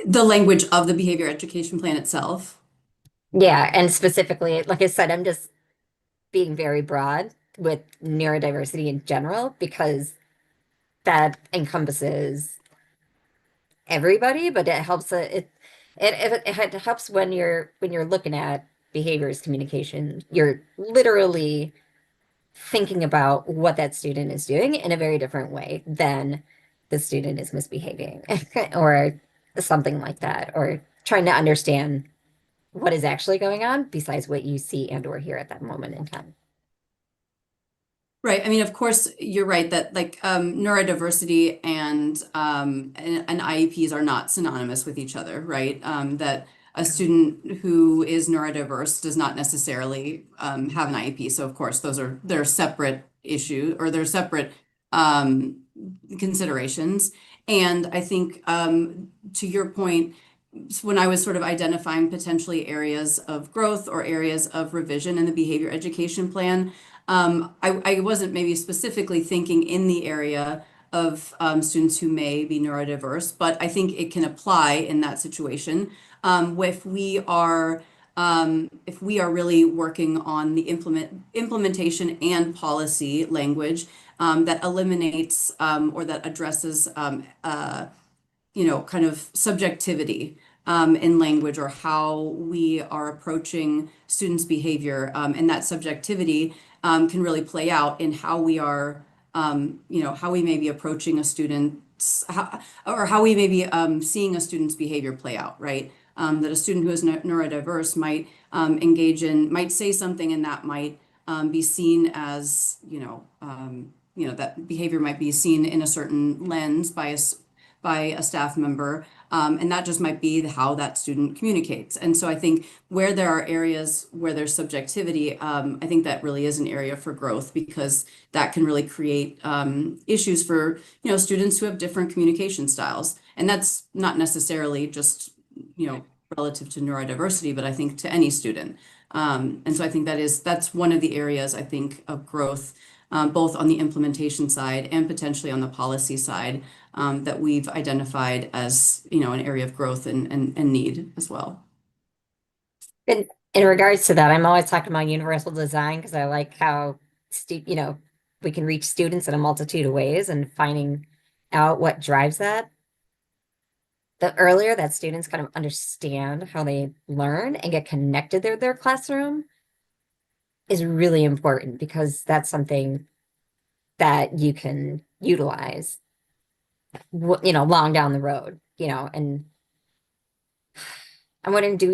The language of the behavior education plan itself. Yeah, and specifically, like I said, I'm just being very broad with neurodiversity in general because that encompasses everybody, but it helps it helps when you're looking at behaviors communication. You're literally thinking about what that student is doing in a very different way than the student is misbehaving or something like that, or trying to understand what is actually going on besides what you see and or hear at that moment in time. Right. I mean, of course, you're right that like neurodiversity and IEPs are not synonymous with each other, right? That a student who is neurodiverse does not necessarily have an IEP. So of course, they're separate issues, or they're separate considerations. And I think to your point, when I was sort of identifying potentially areas of growth or areas of revision in the behavior education plan, I wasn't maybe specifically thinking in the area of students who may be neurodiverse, but I think it can apply in that situation. If we are really working on the implementation and policy language that eliminates or that addresses kind of subjectivity in language, or how we are approaching students' behavior. And that subjectivity can really play out in how we are, how we may be approaching a student's, or how we may be seeing a student's behavior play out, right? That a student who is neurodiverse might might say something, and that might be seen as, that behavior might be seen in a certain lens by a staff member, and that just might be how that student communicates. And so I think where there are areas where there's subjectivity, I think that really is an area for growth, because that can really create issues for students who have different communication styles. And that's not necessarily just relative to neurodiversity, but I think to any student. And so I think that's one of the areas I think of growth, both on the implementation side and potentially on the policy side, that we've identified as an area of growth and need as well. In regards to that, I'm always talking about universal design, because I like how we can reach students in a multitude of ways, and finding out what drives that. The earlier that students kind of understand how they learn and get connected to their classroom is really important, because that's something that you can utilize long down the road, and I'm wondering, do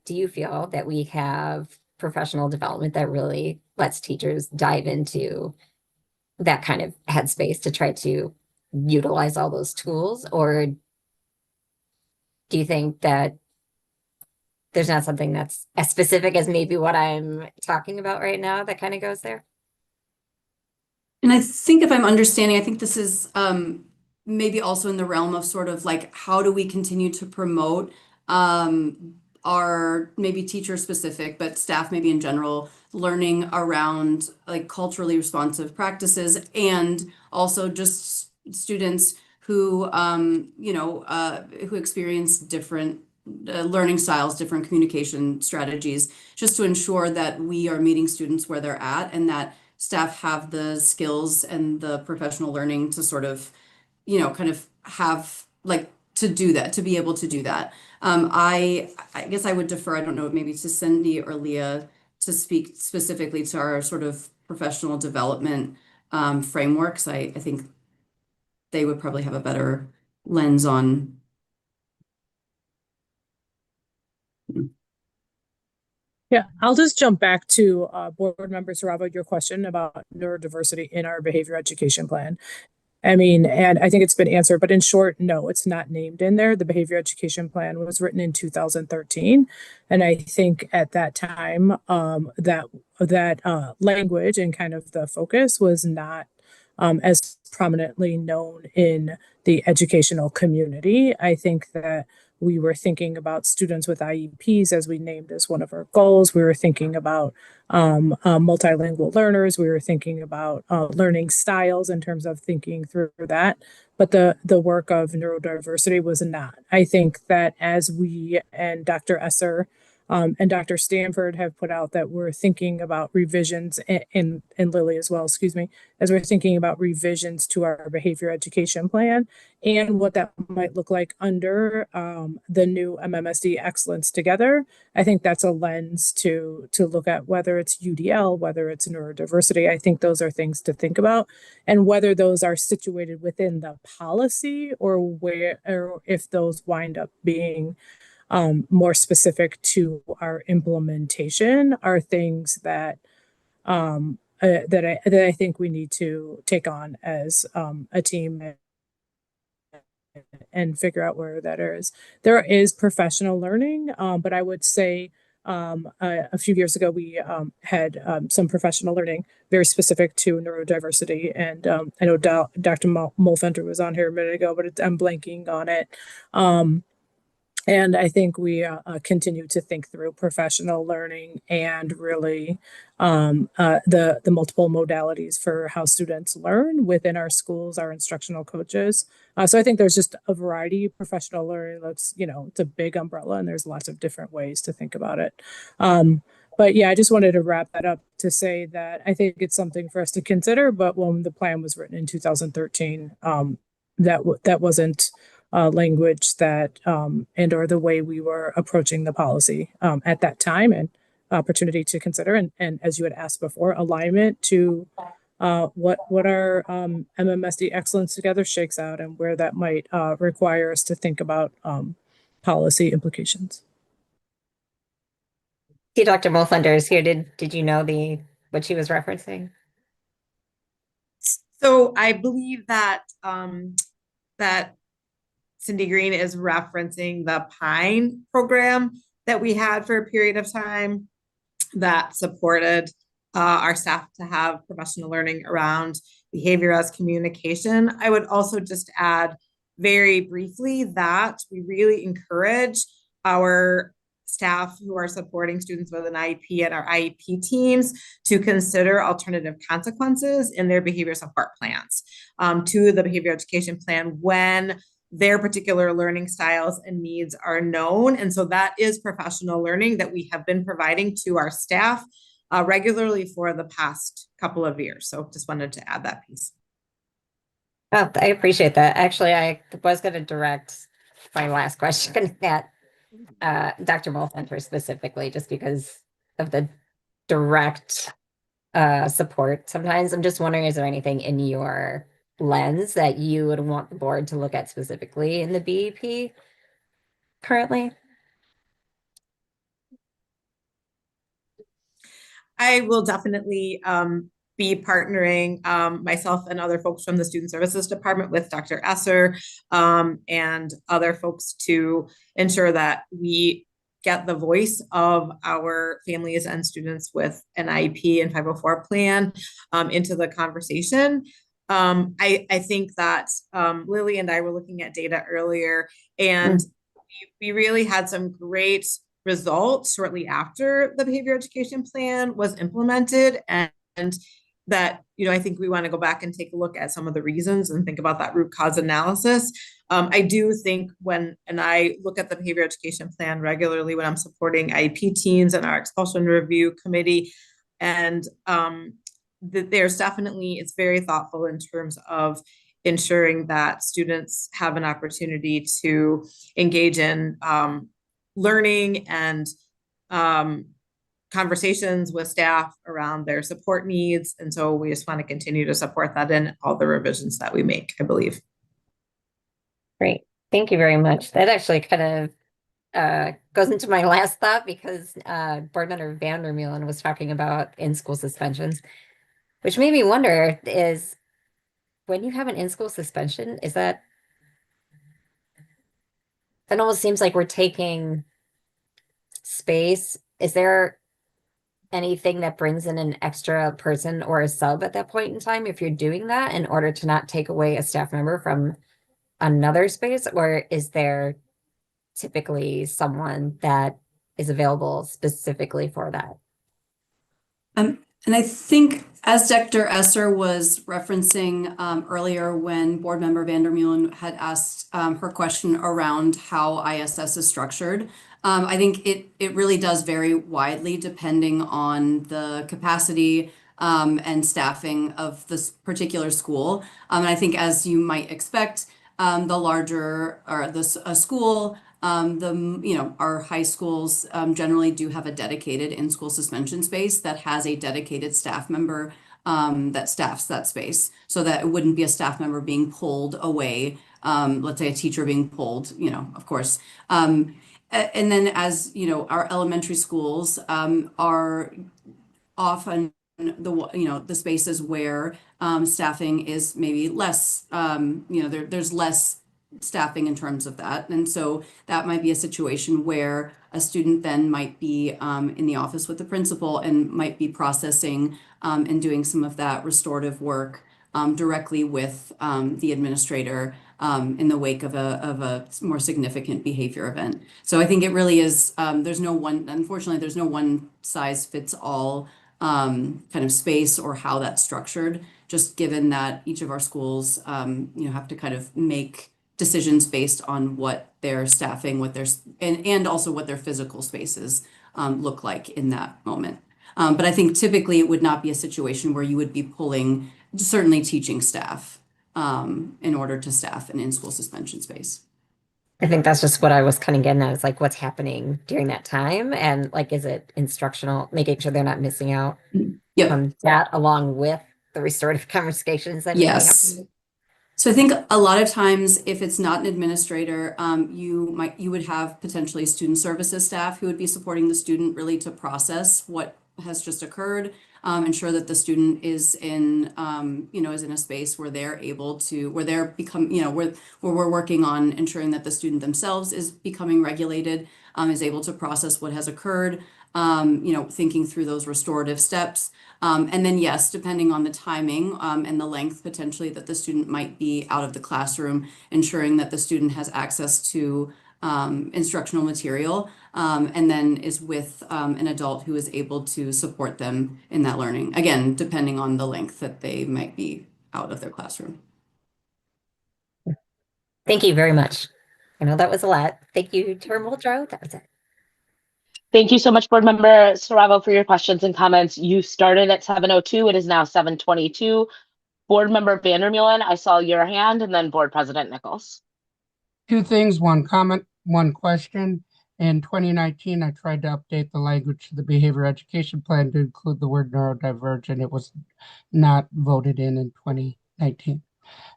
you feel that we have professional development that really lets teachers dive into that kind of headspace to try to utilize all those tools? Or do you think that there's not something that's as specific as maybe what I'm talking about right now that kind of goes there? And I think if I'm understanding, I think this is maybe also in the realm of sort of like, how do we continue to promote our maybe teacher specific, but staff maybe in general, learning around like culturally responsive practices, and also just students who, who experience different learning styles, different communication strategies, just to ensure that we are meeting students where they're at, and that staff have the skills and the professional learning to sort of, kind of have like to do that, to be able to do that. I guess I would defer, I don't know, maybe to Cindy or Leah to speak specifically to our sort of professional development frameworks. I think they would probably have a better lens on. Yeah, I'll just jump back to Board Member Sarava, your question about neurodiversity in our behavior education plan. I mean, and I think it's been answered, but in short, no, it's not named in there. The behavior education plan was written in 2013. And I think at that time, that language and kind of the focus was not as prominently known in the educational community. I think that we were thinking about students with IEPs as we named as one of our goals. We were thinking about multilingual learners. We were thinking about learning styles in terms of thinking through that. But the work of neurodiversity was not. I think that as we and Dr. Esser and Dr. Stanford have put out that we're thinking about revisions, and Lily as well, excuse me, as we're thinking about revisions to our behavior education plan and what that might look like under the new MMSD Excellence Together. I think that's a lens to look at, whether it's UDL, whether it's neurodiversity. I think those are things to think about, and whether those are situated within the policy or where, or if those wind up being more specific to our implementation, are things that that I think we need to take on as a team and figure out where that is. There is professional learning, but I would say a few years ago we had some professional learning very specific to neurodiversity, and I know Dr. Molfenter was on here a minute ago, but I'm blanking on it. And I think we continue to think through professional learning and really the multiple modalities for how students learn within our schools, our instructional coaches. So I think there's just a variety of professional learning. That's, you know, it's a big umbrella, and there's lots of different ways to think about it. But yeah, I just wanted to wrap that up to say that I think it's something for us to consider. But when the plan was written in 2013, that wasn't language that and or the way we were approaching the policy at that time, and opportunity to consider, and as you had asked before, alignment to what our MMSD Excellence Together shakes out, and where that might require us to think about policy implications. See, Dr. Molfender is here. Did you know what she was referencing? So I believe that that Cindy Green is referencing the Pine program that we had for a period of time that supported our staff to have professional learning around behavior as communication. I would also just add very briefly that we really encourage our staff who are supporting students with an IEP and our IEP teams to consider alternative consequences in their behavior support plans to the behavior education plan when their particular learning styles and needs are known. And so that is professional learning that we have been providing to our staff regularly for the past couple of years. So just wanted to add that piece. Oh, I appreciate that. Actually, I was going to direct my last question at Dr. Molfenter specifically, just because of the direct support. Sometimes I'm just wondering, is there anything in your lens that you would want the board to look at specifically in the BEP currently? I will definitely be partnering myself and other folks from the Student Services Department with Dr. Esser and other folks to ensure that we get the voice of our families and students with an IEP and 504 plan into the conversation. I think that Lily and I were looking at data earlier, and we really had some great results shortly after the behavior education plan was implemented, and that, you know, I think we want to go back and take a look at some of the reasons and think about that root cause analysis. I do think and I look at the behavior education plan regularly when I'm supporting IEP teams and our expulsion review committee, and there's definitely, it's very thoughtful in terms of ensuring that students have an opportunity to engage in learning and conversations with staff around their support needs. And so we just want to continue to support that in all the revisions that we make, I believe. Great. Thank you very much. That actually kind of goes into my last thought, because Board Member Vandermeulen was talking about in-school suspensions, which made me wonder, is when you have an in-school suspension, is that almost seems like we're taking space. Is there anything that brings in an extra person or a sub at that point in time if you're doing that, in order to not take away a staff member from another space? Or is there typically someone that is available specifically for that? And I think, as Dr. Esser was referencing earlier when Board Member Vandermeulen had asked her question around how ISS is structured, I think it really does vary widely depending on the capacity and staffing of this particular school. And I think as you might expect, the larger or a school, our high schools generally do have a dedicated in-school suspension space that has a dedicated staff member that staffs that space, so that it wouldn't be a staff member being pulled away. Let's say a teacher being pulled, of course. And then as our elementary schools are often the spaces where staffing is maybe less, there's less staffing in terms of that. And so that might be a situation where a student then might be in the office with the principal and might be processing and doing some of that restorative work directly with the administrator in the wake of a more significant behavior event. So I think it really is, unfortunately, there's no one size fits all kind of space or how that's structured, just given that each of our schools, have to kind of make decisions based on what their staffing, and also what their physical spaces look like in that moment. But I think typically it would not be a situation where you would be pulling certainly teaching staff in order to staff an in-school suspension space. I think that's just what I was kind of getting at, is like what's happening during that time, and like, is it instructional, making sure they're not missing out on that, along with the restorative conversations that may be happening? So I think a lot of times, if it's not an administrator, you would have potentially student services staff who would be supporting the student really to process what has just occurred, ensure that the student is in a space where they're able to, where they're where we're working on ensuring that the student themselves is becoming regulated, is able to process what has occurred, thinking through those restorative steps. And then, yes, depending on the timing and the length potentially that the student might be out of the classroom, ensuring that the student has access to instructional material, and then is with an adult who is able to support them in that learning. Again, depending on the length that they might be out of their classroom. Thank you very much. I know that was a lot. Thank you, Chair Muldrow. That was it. Thank you so much, Board Member Saravo, for your questions and comments. You started at 7:02. It is now 7:22. Board Member Vandermeulen, I saw your hand, and then Board President Nichols. Two things, one comment, one question. In 2019, I tried to update the language to the behavior education plan to include the word neurodivergent. It was not voted in 2019.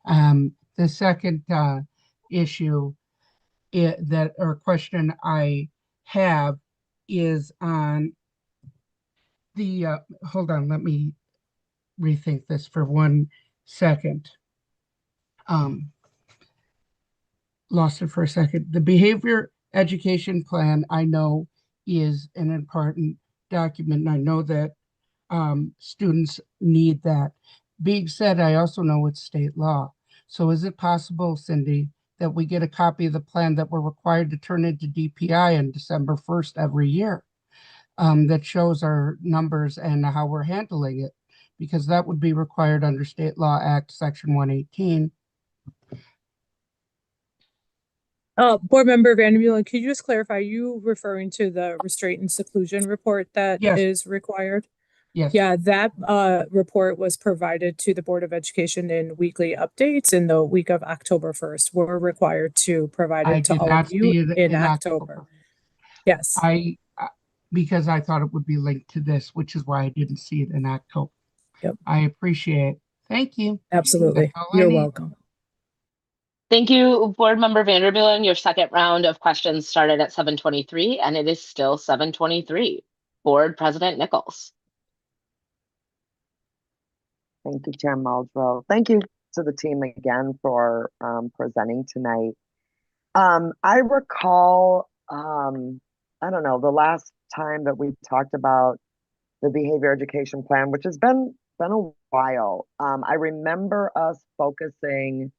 The second issue or question I have is on the, hold on, let me rethink this for 1 second. Lost it for a second. The behavior education plan, I know, is an important document, and I know that students need that. Being said, I also know it's state law. So is it possible, Cindy, that we get a copy of the plan that we're required to turn into DPI on December 1st every year, that shows our numbers and how we're handling it? Because that would be required under State Law Act Section 118. Board Member Vandermeulen, could you just clarify, you referring to the restraint and seclusion report that is required? Yes. Yeah, that report was provided to the Board of Education in weekly updates in the week of October 1st. We're required to provide it to all of you in October. Yes. Because I thought it would be linked to this, which is why I didn't see it in October. Yep. I appreciate it. Thank you. Absolutely. You're welcome. Thank you, Board Member Vandermeulen. Your second round of questions started at 7:23, and it is still 7:23. Board President Nichols. Thank you, Chair Muldrow. Thank you to the team again for presenting tonight. I recall, I don't know, the last time that we talked about the behavior education plan, which has been a while. I remember us focusing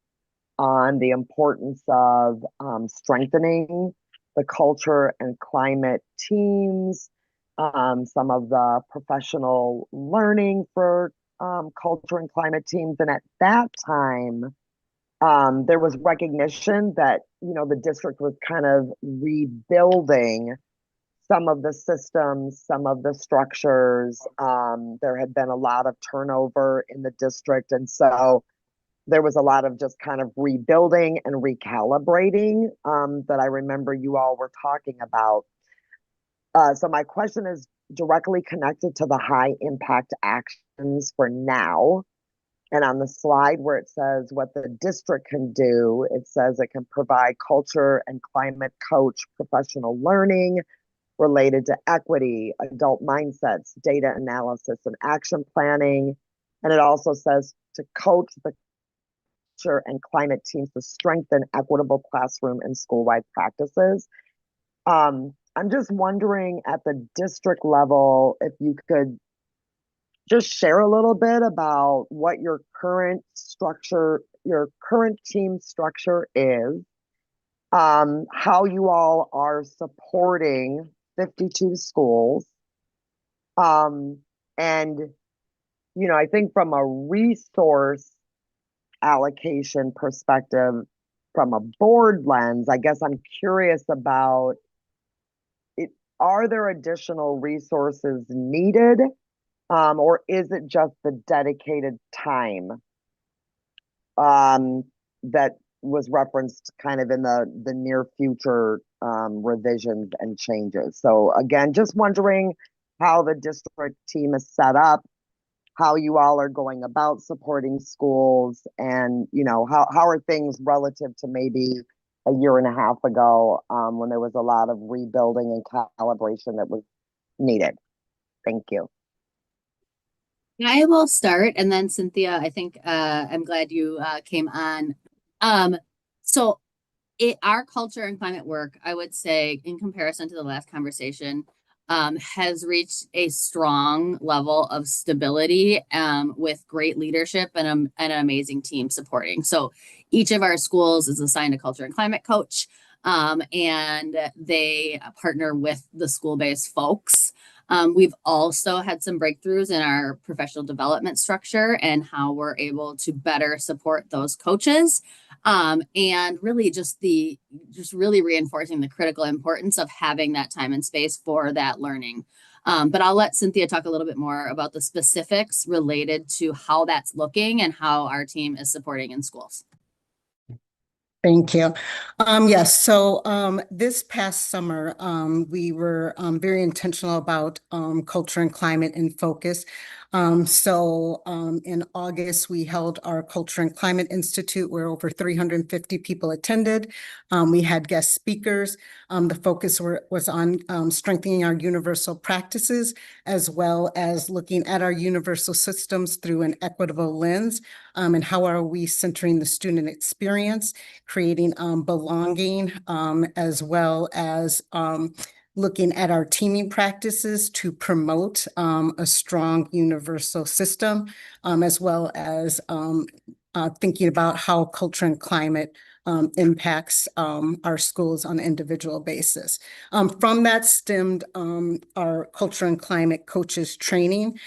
on the importance of strengthening the culture and climate teams, some of the professional learning for culture and climate teams. And at that time, there was recognition that, the district was kind of rebuilding some of the systems, some of the structures. There had been a lot of turnover in the district. And so there was a lot of just kind of rebuilding and recalibrating that I remember you all were talking about. So my question is directly connected to the high impact actions for now. And on the slide where it says what the district can do, it says it can provide culture and climate coach professional learning related to equity, adult mindsets, data analysis, and action planning. And it also says to coach the culture and climate teams to strengthen equitable classroom and school-wide practices. I'm just wondering at the district level if you could just share a little bit about what your current structure, your current team structure is, how you all are supporting 52 schools. And, I think from a resource allocation perspective, from a board lens, I guess I'm curious about it. Are there additional resources needed? Or is it just the dedicated time that was referenced kind of in the near future revisions and changes? So again, just wondering how the district team is set up, how you all are going about supporting schools, and how are things relative to maybe a year and a half ago when there was a lot of rebuilding and calibration that was needed. Thank you. I will start, and then Cynthia, I think I'm glad you came on. So our culture and climate work, I would say, in comparison to the last conversation, has reached a strong level of stability with great leadership and an amazing team supporting. So each of our schools is assigned a culture and climate coach, and they partner with the school-based folks. We've also had some breakthroughs in our professional development structure and how we're able to better support those coaches. And really just really reinforcing the critical importance of having that time and space for that learning. But I'll let Cynthia talk a little bit more about the specifics related to how that's looking and how our team is supporting in schools. Thank you. Yes, so this past summer, we were very intentional about culture and climate in focus. So in August, we held our Culture and Climate Institute where over 350 people attended. We had guest speakers. The focus was on strengthening our universal practices, as well as looking at our universal systems through an equitable lens, and how are we centering the student experience, creating belonging, as well as looking at our teaming practices to promote a strong universal system, as well as thinking about how culture and climate impacts our schools on an individual basis. From that stemmed our culture and climate coaches training.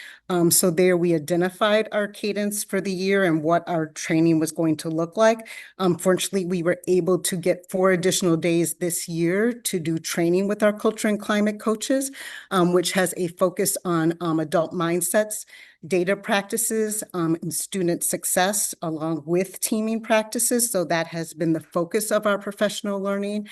So there we identified our cadence for the year and what our training was going to look like. Fortunately, we were able to get 4 additional days this year to do training with our culture and climate coaches, which has a focus on adult mindsets, data practices, and student success, along with teaming practices. So that has been the focus of our professional learning.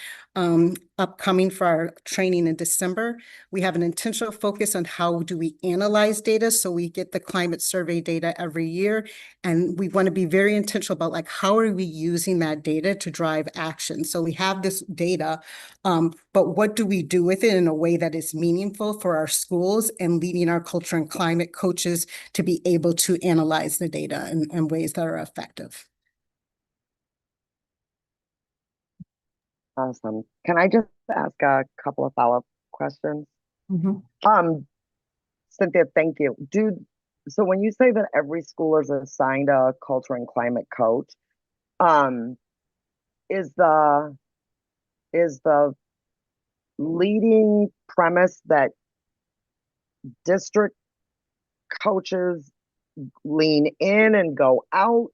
Upcoming for our training in December, we have an intentional focus on how do we analyze data. So we get the climate survey data every year, and we want to be very intentional about like, how are we using that data to drive action? So we have this data, but what do we do with it in a way that is meaningful for our schools and leading our culture and climate coaches to be able to analyze the data in ways that are effective. Awesome. Can I just ask a couple of follow-up questions? Cynthia, thank you. So when you say that every school is assigned a culture and climate coach, is the leading premise that district coaches lean in and go out,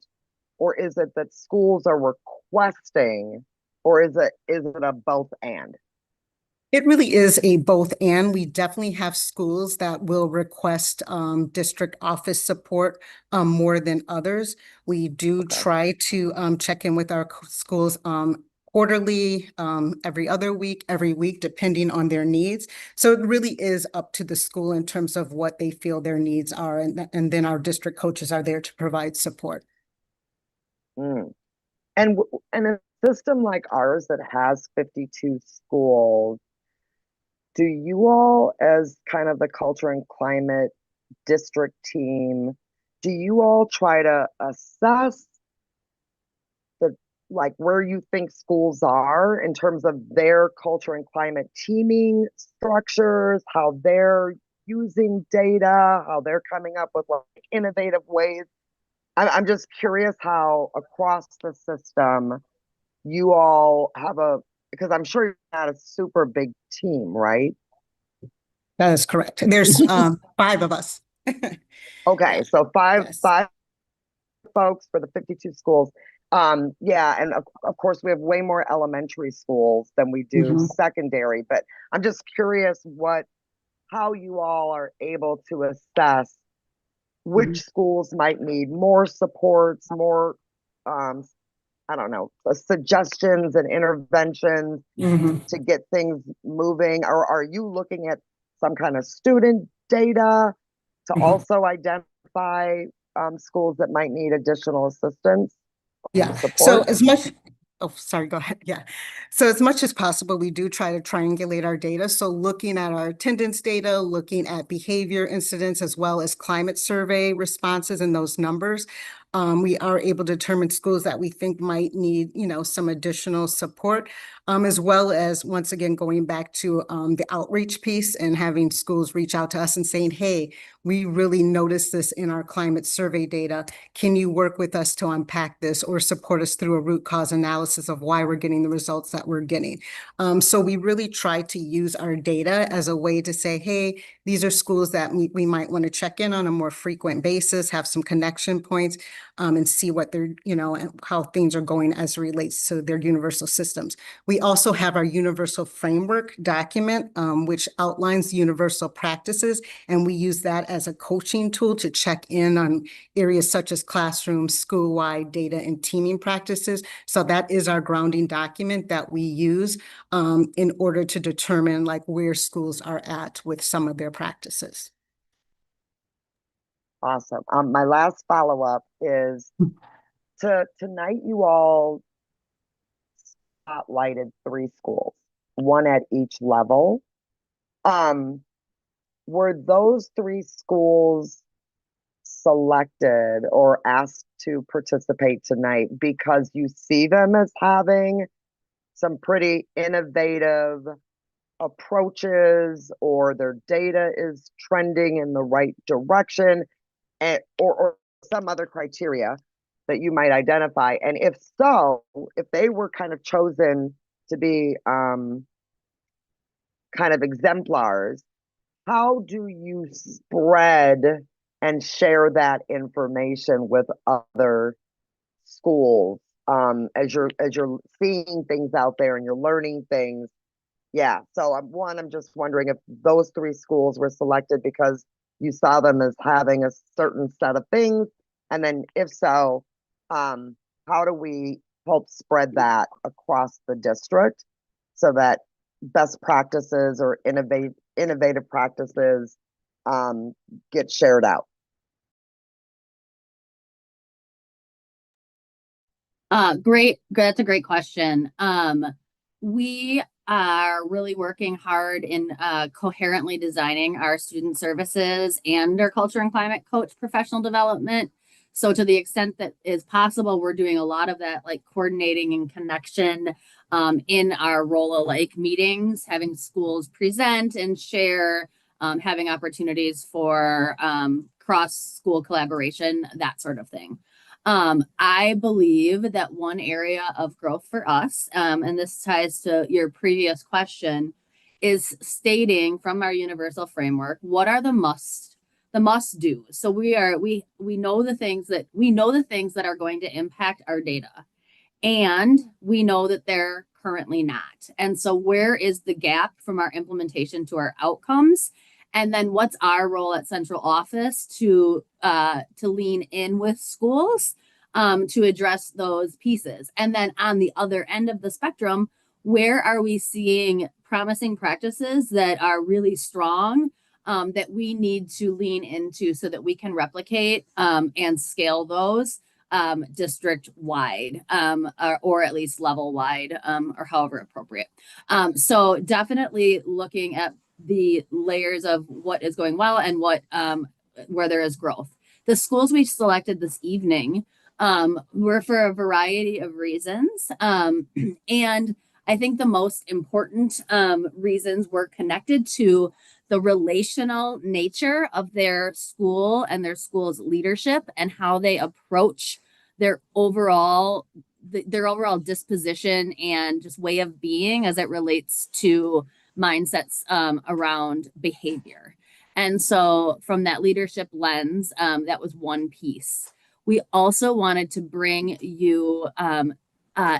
or is it that schools are requesting, or is it a both and? It really is a both and. We definitely have schools that will request district office support more than others. We do try to check in with our schools quarterly, every other week, every week, depending on their needs. So it really is up to the school in terms of what they feel their needs are. And then our district coaches are there to provide support. Mm. And a system like ours that has 52 schools, do you all, as kind of the culture and climate district team, do you all try to assess the, like, where you think schools are in terms of their culture and climate teaming structures, how they're using data, how they're coming up with like innovative ways? I'm just curious how across the system you all have because I'm sure you're not a super big team, right? That is correct. There's 5 of us. Okay, so five folks for the 52 schools. Yeah, and of course we have way more elementary schools than we do secondary, but I'm just curious how you all are able to assess which schools might need more supports, more I don't know, suggestions and interventions to get things moving? Or are you looking at some kind of student data to also identify schools that might need additional assistance? Yeah. So as much, oh, sorry, go ahead. Yeah. So as much as possible, we do try to triangulate our data. So looking at our attendance data, looking at behavior incidents, as well as climate survey responses and those numbers, we are able to determine schools that we think might need, some additional support, as well as, once again, going back to the outreach piece and having schools reach out to us and saying, hey, we really noticed this in our climate survey data. Can you work with us to unpack this or support us through a root cause analysis of why we're getting the results that we're getting? So we really try to use our data as a way to say, hey, these are schools that we might want to check in on a more frequent basis, have some connection points, and see what they're, and how things are going as it relates to their universal systems. We also have our universal framework document, which outlines universal practices, and we use that as a coaching tool to check in on areas such as classrooms, school-wide data, and teaming practices. So that is our grounding document that we use in order to determine like where schools are at with some of their practices. Awesome. My last follow-up is tonight you all spotlighted 3 schools, one at each level. Were those 3 schools selected or asked to participate tonight because you see them as having some pretty innovative approaches, or their data is trending in the right direction, or some other criteria that you might identify? And if so, if they were kind of chosen to be kind of exemplars, how do you spread and share that information with other schools as you're seeing things out there and you're learning things? Yeah. So I'm just wondering if those 3 schools were selected because you saw them as having a certain set of things, and then if so, how do we help spread that across the district so that best practices or innovative practices get shared out? Great. That's a great question. We are really working hard in coherently designing our student services and our culture and climate coach professional development. So to the extent that is possible, we're doing a lot of that, like coordinating and connection in our role alike meetings, having schools present and share, having opportunities for cross-school collaboration, that sort of thing. I believe that one area of growth for us, and this ties to your previous question, is stating from our universal framework, what are the the must do. So we know the things that are going to impact our data, and we know that they're currently not. And so where is the gap from our implementation to our outcomes? And then what's our role at central office to lean in with schools to address those pieces? And then on the other end of the spectrum, where are we seeing promising practices that are really strong that we need to lean into so that we can replicate and scale those district wide or at least level wide or however appropriate. So definitely looking at the layers of what is going well and what where there is growth. The schools we selected this evening were for a variety of reasons. And I think the most important reasons were connected to the relational nature of their school and their school's leadership and how they approach their overall disposition and just way of being as it relates to mindsets around behavior. And so from that leadership lens, that was one piece. We also wanted to bring you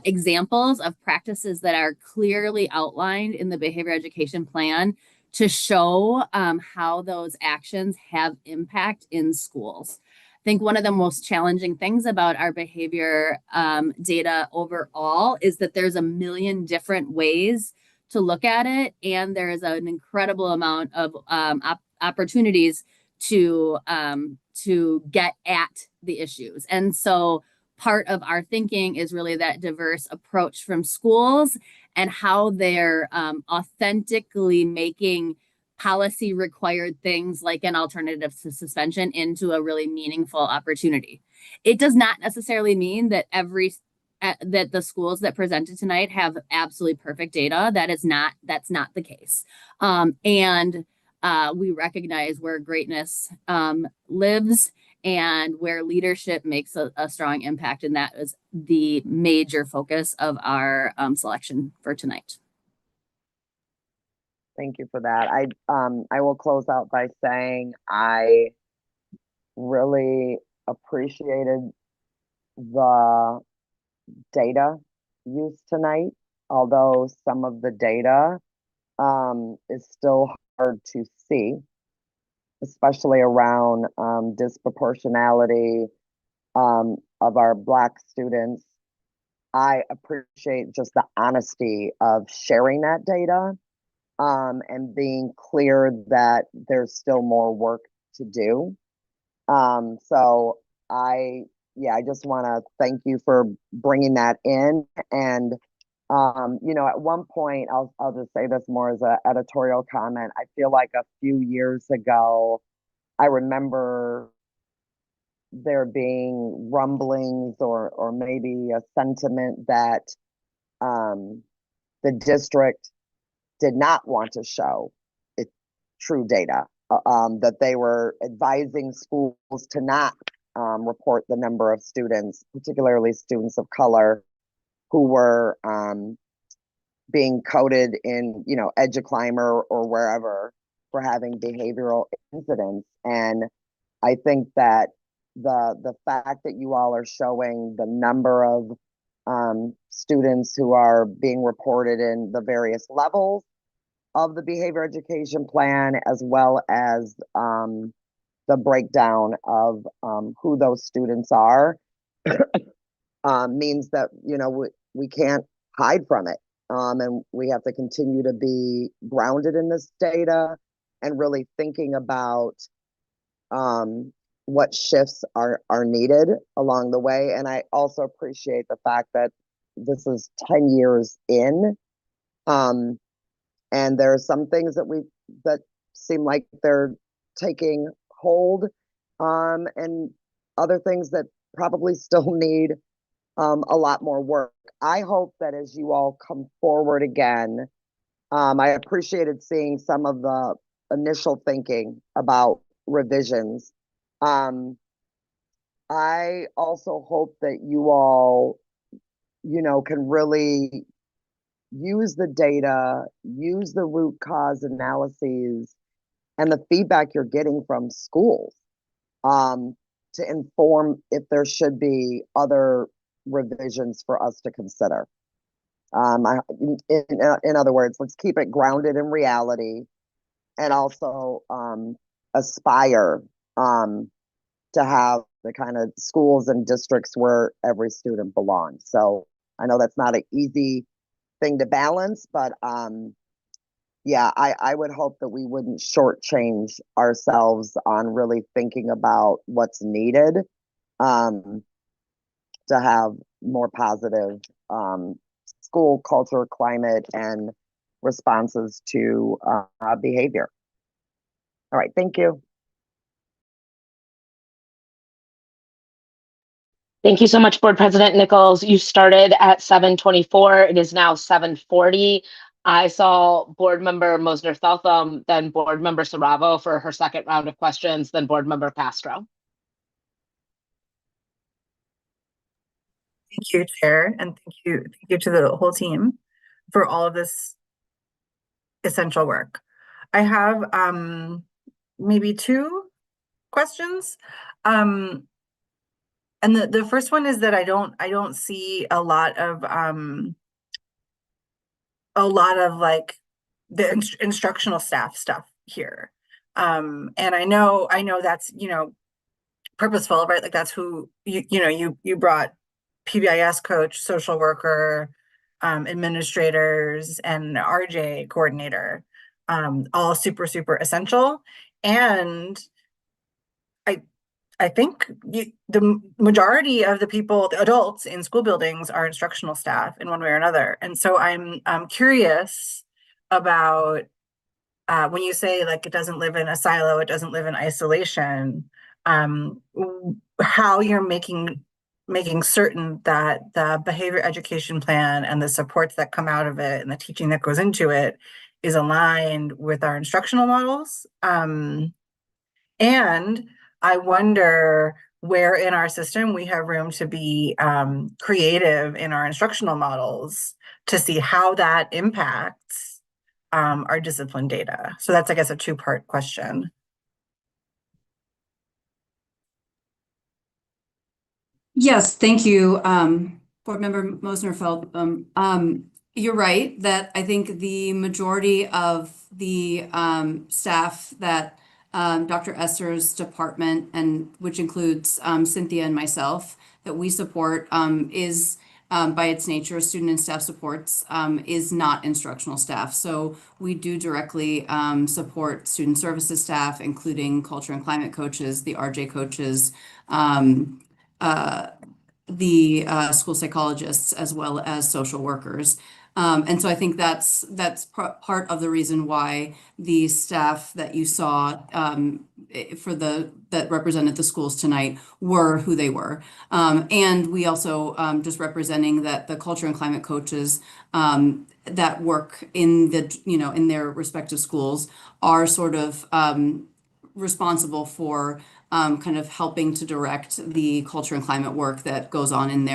examples of practices that are clearly outlined in the behavior education plan to show how those actions have impact in schools. I think one of the most challenging things about our behavior data overall is that there's a million different ways to look at it, and there is an incredible amount of opportunities to get at the issues. And so part of our thinking is really that diverse approach from schools and how they're authentically making policy required things like an alternative to suspension into a really meaningful opportunity. It does not necessarily mean that that the schools that presented tonight have absolutely perfect data. That's not the case. And we recognize where greatness lives and where leadership makes a strong impact. And that is the major focus of our selection for tonight. Thank you for that. I will close out by saying I really appreciated the data used tonight, although some of the data is still hard to see, especially around disproportionality of our Black students. I appreciate just the honesty of sharing that data and being clear that there's still more work to do. So I just want to thank you for bringing that in. And at one point, I'll just say this more as an editorial comment. I feel like a few years ago, I remember there being rumblings or maybe a sentiment that the district did not want to show it true data, that they were advising schools to not report the number of students, particularly students of color, who were being coded in, EduClimber or wherever for having behavioral incidents. And I think that the fact that you all are showing the number of students who are being reported in the various levels of the behavior education plan, as well as the breakdown of who those students are, means that we can't hide from it, and we have to continue to be grounded in this data and really thinking about what shifts are needed along the way. And I also appreciate the fact that this is 10 years in, and there are some things that seem like they're taking hold, and other things that probably still need a lot more work. I hope that as you all come forward again, I appreciated seeing some of the initial thinking about revisions. I also hope that you all, can really use the data, use the root cause analyses, and the feedback you're getting from schools to inform if there should be other revisions for us to consider. In other words, let's keep it grounded in reality and also aspire to have the kind of schools and districts where every student belongs. So I know that's not an easy thing to balance, but yeah, I would hope that we wouldn't shortchange ourselves on really thinking about what's needed to have more positive school culture, climate, and responses to behavior. All right, thank you. Thank you so much, Board President Nichols. You started at 7:24. It is now 7:40. I saw Board Member Mosner-Feltham, then Board Member Saravo for her second round of questions, then Board Member Castro. Thank you, Chair, and thank you to the whole team for all of this essential work. I have maybe two questions. And the first one is that I don't see a lot of like the instructional staff stuff here. And I know that's, you know, purposeful, right? Like that's who you brought PBIS coach, social worker, administrators, and RJ coordinator, all super essential. And I think the majority of the people, the adults in school buildings, are instructional staff in one way or another. And so I'm curious about when you say like it doesn't live in a silo, it doesn't live in isolation, how you're making certain that the behavior education plan and the supports that come out of it and the teaching that goes into it is aligned with our instructional models. And I wonder where in our system we have room to be creative in our instructional models to see how that impacts our discipline data. So that's, I guess, a two-part question. Yes, thank you, Board Member Mosner-Feld. You're right that I think the majority of the staff that Dr. Esser's department, and which includes Cynthia and myself, that we support is by its nature, student and staff supports, is not instructional staff. So we do directly support student services staff, including culture and climate coaches, the RJ coaches, the school psychologists, as well as social workers. And so I think that's part of the reason why the staff that you saw that represented the schools tonight were who they were. And we also just representing that the culture and climate coaches that work in in their respective schools are sort of responsible for kind of helping to direct the culture and climate work that goes on in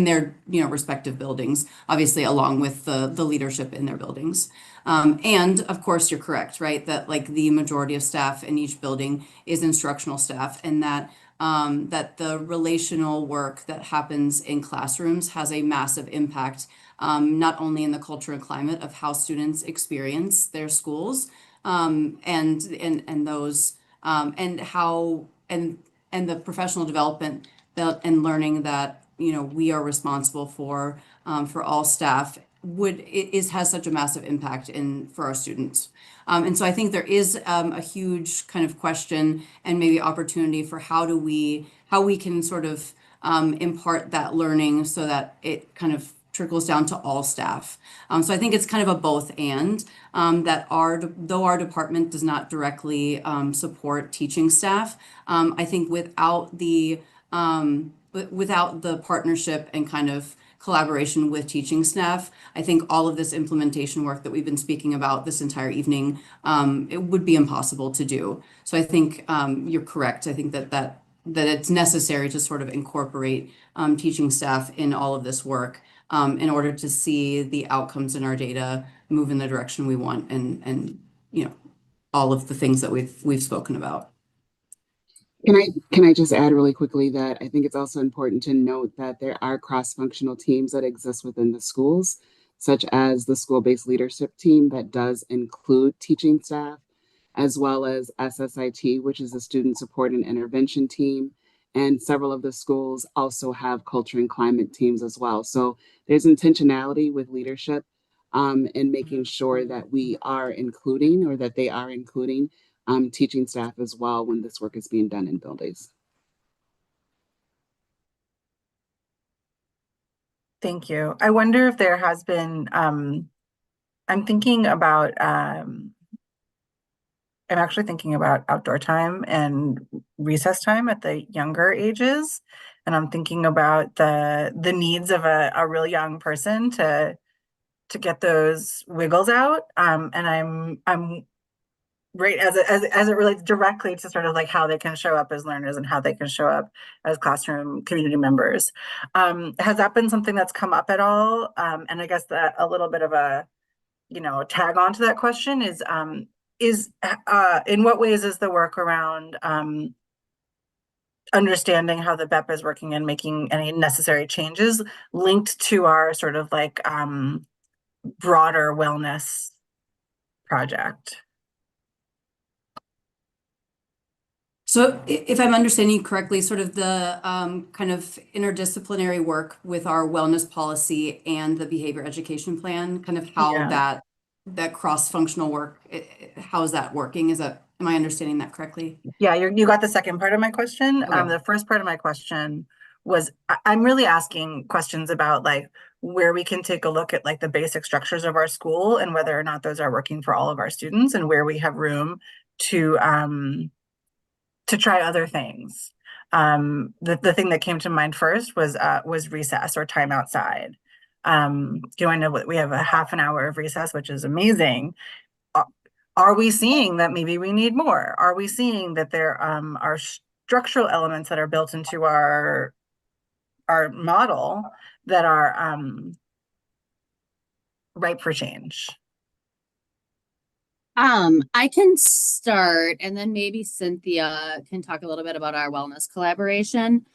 their respective buildings, obviously along with the leadership in their buildings. And of course, you're correct, right? That like the majority of staff in each building is instructional staff, and that that the relational work that happens in classrooms has a massive impact, not only in the culture and climate of how students experience their schools, and those and how and the professional development and learning that we are responsible for all staff has such a massive impact for our students. And so I think there is a huge kind of question and maybe opportunity for how we can sort of impart that learning so that it kind of trickles down to all staff. So I think it's kind of a both and that though our department does not directly support teaching staff, I think without the partnership and kind of collaboration with teaching staff, I think all of this implementation work that we've been speaking about this entire evening, it would be impossible to do. So I think you're correct. I think that it's necessary to sort of incorporate teaching staff in all of this work in order to see the outcomes in our data move in the direction we want and all of the things that we've spoken about. Can I just add really quickly that I think it's also important to note that there are cross-functional teams that exist within the schools, such as the school-based leadership team that does include teaching staff, as well as SSIT, which is the student support and intervention team. And several of the schools also have culture and climate teams as well. So there's intentionality with leadership and making sure that we are including, or that they are including, teaching staff as well when this work is being done in buildings. Thank you. I wonder if there has been, I'm thinking about, I'm actually thinking about outdoor time and recess time at the younger ages. And I'm thinking about the needs of a real young person to get those wiggles out. And I'm right as it relates directly to sort of like how they can show up as learners and how they can show up as classroom community members. Has that been something that's come up at all? And I guess that a little bit of a, tag on to that question is in what ways is the work around understanding how the BEP is working and making any necessary changes linked to our sort of like broader wellness project? So if I'm understanding you correctly, sort of the kind of interdisciplinary work with our wellness policy and the behavior education plan, kind of how that cross-functional work, how is that working? Am I understanding that correctly? Yeah, you got the second part of my question. Okay. The first part of my question was, I'm really asking questions about like where we can take a look at like the basic structures of our school and whether or not those are working for all of our students, and where we have room to try other things. The thing that came to mind first was recess or time outside. I know we have a half an hour of recess, which is amazing. Are we seeing that maybe we need more? Are we seeing that there are structural elements that are built into our model that are ripe for change? I can start, and then maybe Cynthia can talk a little bit about our wellness collaboration.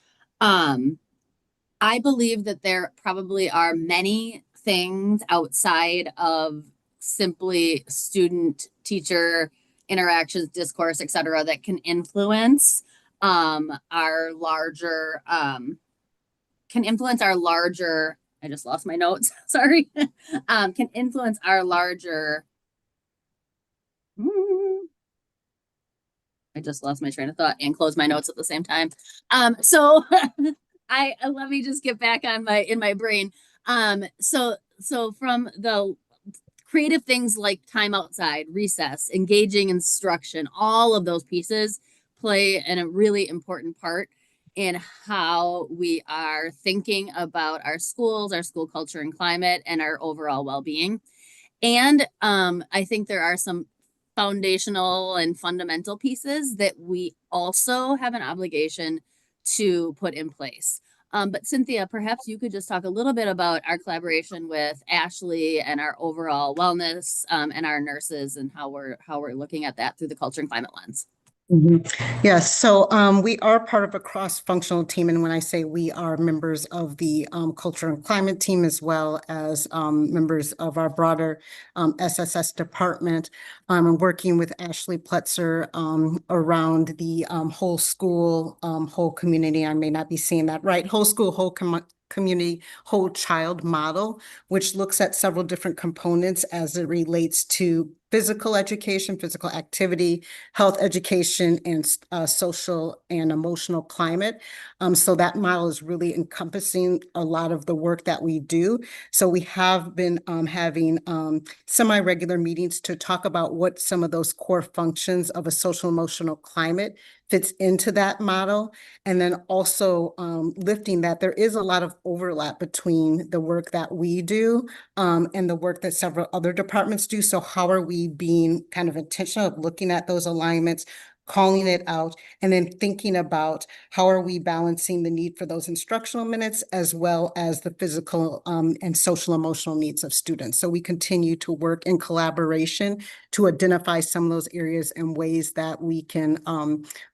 I believe that there probably are many things outside of simply student teacher interactions, discourse, et cetera, that can influence our larger I just lost my notes, sorry, can influence our larger I just lost my train of thought and closed my notes at the same time. So I let me just get back on in my brain. So from the creative things like time outside, recess, engaging instruction, all of those pieces play a really important part in how we are thinking about our schools, our school culture and climate, and our overall well-being. And I think there are some foundational and fundamental pieces that we also have an obligation to put in place. But Cynthia, perhaps you could just talk a little bit about our collaboration with Ashley and our overall wellness and our nurses and how we're looking at that through the culture and climate lens. Yes, so we are part of a cross-functional team, and when I say we are members of the culture and climate team, as well as members of our broader SSS department, and working with Ashley Pletzer around the whole school, whole community. I may not be saying that right. Whole school, whole community, whole child model, which looks at several different components as it relates to physical education, physical activity, health education, and social and emotional climate. So that model is really encompassing a lot of the work that we do. So we have been having semi-regular meetings to talk about what some of those core functions of a social emotional climate fits into that model. And then also lifting that there is a lot of overlap between the work that we do and the work that several other departments do. So how are we being kind of intentional of looking at those alignments, calling it out, and then thinking about how are we balancing the need for those instructional minutes as well as the physical and social emotional needs of students. So we continue to work in collaboration to identify some of those areas and ways that we can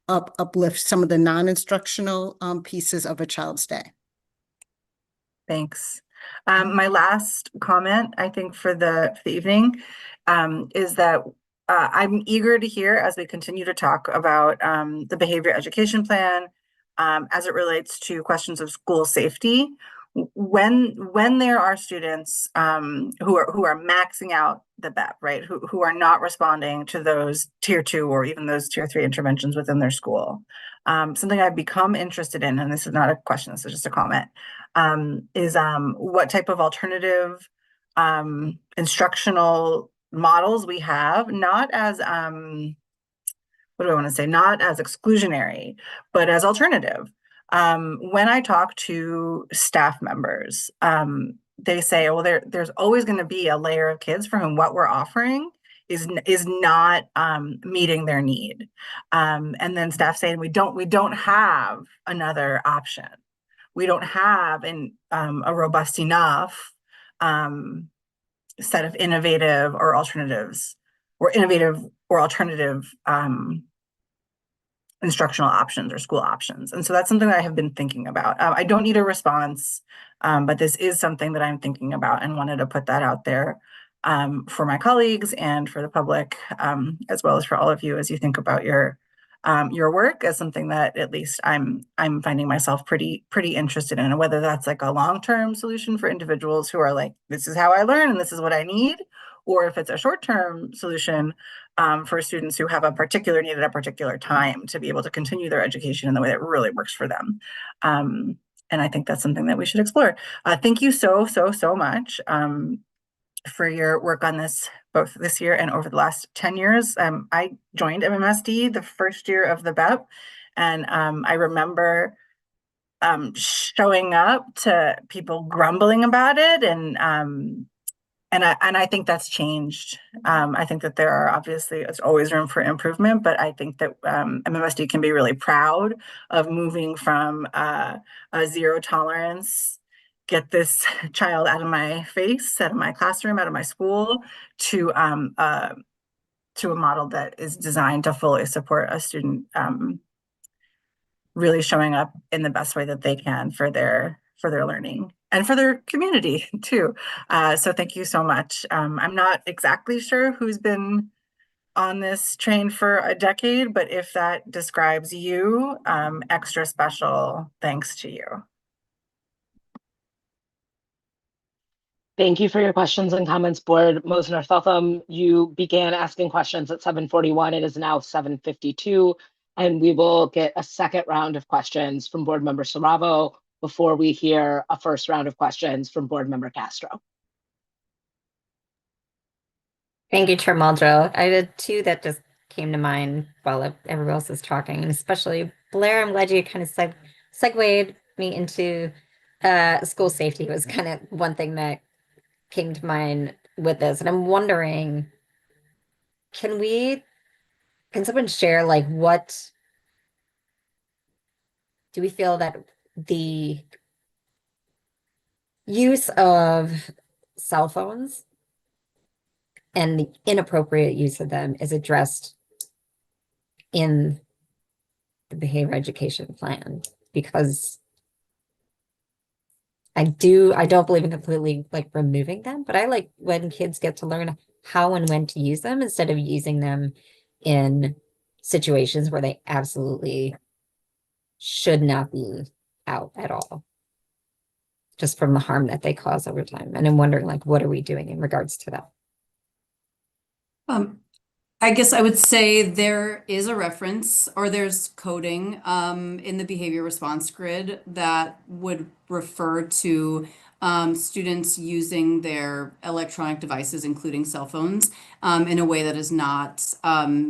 uplift some of the non-instructional pieces of a child's day. Thanks. My last comment, I think, for the evening, is that I'm eager to hear as we continue to talk about the behavior education plan as it relates to questions of school safety. When there are students who are maxing out the BEP, right, who are not responding to those tier 2 or even those tier 3 interventions within their school, something I've become interested in, and this is not a question, this is just a comment, is what type of alternative instructional models we have, not as what do I want to say, not as exclusionary, but as alternative. When I talk to staff members, they say, well, there's always going to be a layer of kids for whom what we're offering is not meeting their need. And then staff saying we don't have another option. We don't have a robust enough set of innovative or alternatives or innovative or alternative instructional options or school options. And so that's something that I have been thinking about. I don't need a response, but this is something that I'm thinking about and wanted to put that out there for my colleagues and for the public, as well as for all of you as you think about your work as something that at least I'm finding myself pretty interested in, and whether that's like a long-term solution for individuals who are like, this is how I learn and this is what I need, or if it's a short-term solution for students who have a particular need at a particular time to be able to continue their education in the way that really works for them. And I think that's something that we should explore. Thank you so much for your work on this, both this year and over the last 10 years. I joined MMSD the first year of the BEP, and I remember showing up to people grumbling about it, and I think that's changed. I think that there are obviously, it's always room for improvement, but I think that MMSD can be really proud of moving from a zero tolerance, get this child out of my face, out of my classroom, out of my school, to a model that is designed to fully support a student really showing up in the best way that they can for their learning and for their community too. So thank you so much. I'm not exactly sure who's been on this train for a decade, but if that describes you, extra special thanks to you. Thank you for your questions and comments, Board. Mosner Feltham, you began asking questions at 7:41. It is now 7:52, and we will get a second round of questions from Board Member Saravo before we hear a first round of questions from Board Member Castro. Thank you, Chair Muldrow. I had two that just came to mind while everyone else is talking, and especially Blair. I'm glad you kind of segued me into school safety. Was kind of one thing that came to mind with this, and I'm wondering, can someone share like what do we feel that the use of cell phones and the inappropriate use of them is addressed in the behavior education plan? Because I don't believe in completely like removing them, but I like when kids get to learn how and when to use them instead of using them in situations where they absolutely should not be out at all, just from the harm that they cause over time. And I'm wondering, like, what are we doing in regards to that? I guess I would say there is a reference or there's coding in the behavior response grid that would refer to students using their electronic devices, including cell phones, in a way that is not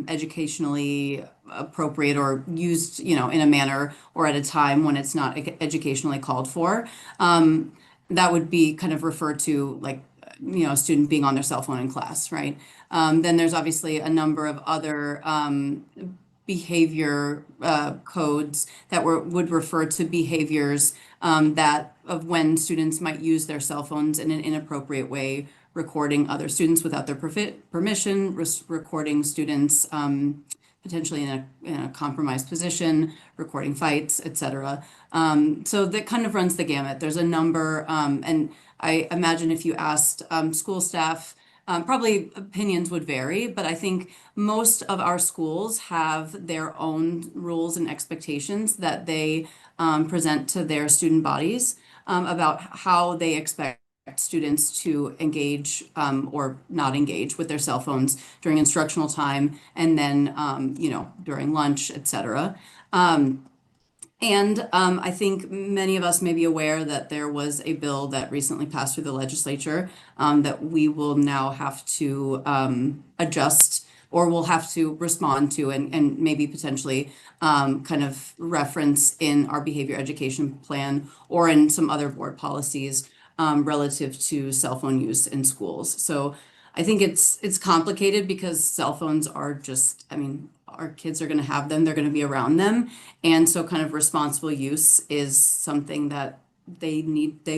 educationally appropriate or used, in a manner or at a time when it's not educationally called for. That would be kind of referred to like, a student being on their cell phone in class, right? Then there's obviously a number of other behavior codes that would refer to behaviors that of when students might use their cell phones in an inappropriate way, recording other students without their permission, recording students potentially in a compromised position, recording fights, etc. So that kind of runs the gamut. There's a number, and I imagine if you asked school staff, probably opinions would vary, but I think most of our schools have their own rules and expectations that they present to their student bodies about how they expect students to engage or not engage with their cell phones during instructional time and then, during lunch, etc. I think many of us may be aware that there was a bill that recently passed through the legislature that we will now have to adjust or we'll have to respond to and maybe potentially kind of reference in our behavior education plan or in some other board policies relative to cell phone use in schools. So I think it's complicated because cell phones are just, I mean, our kids are going to have them, they're going to be around them. And so kind of responsible use is something that they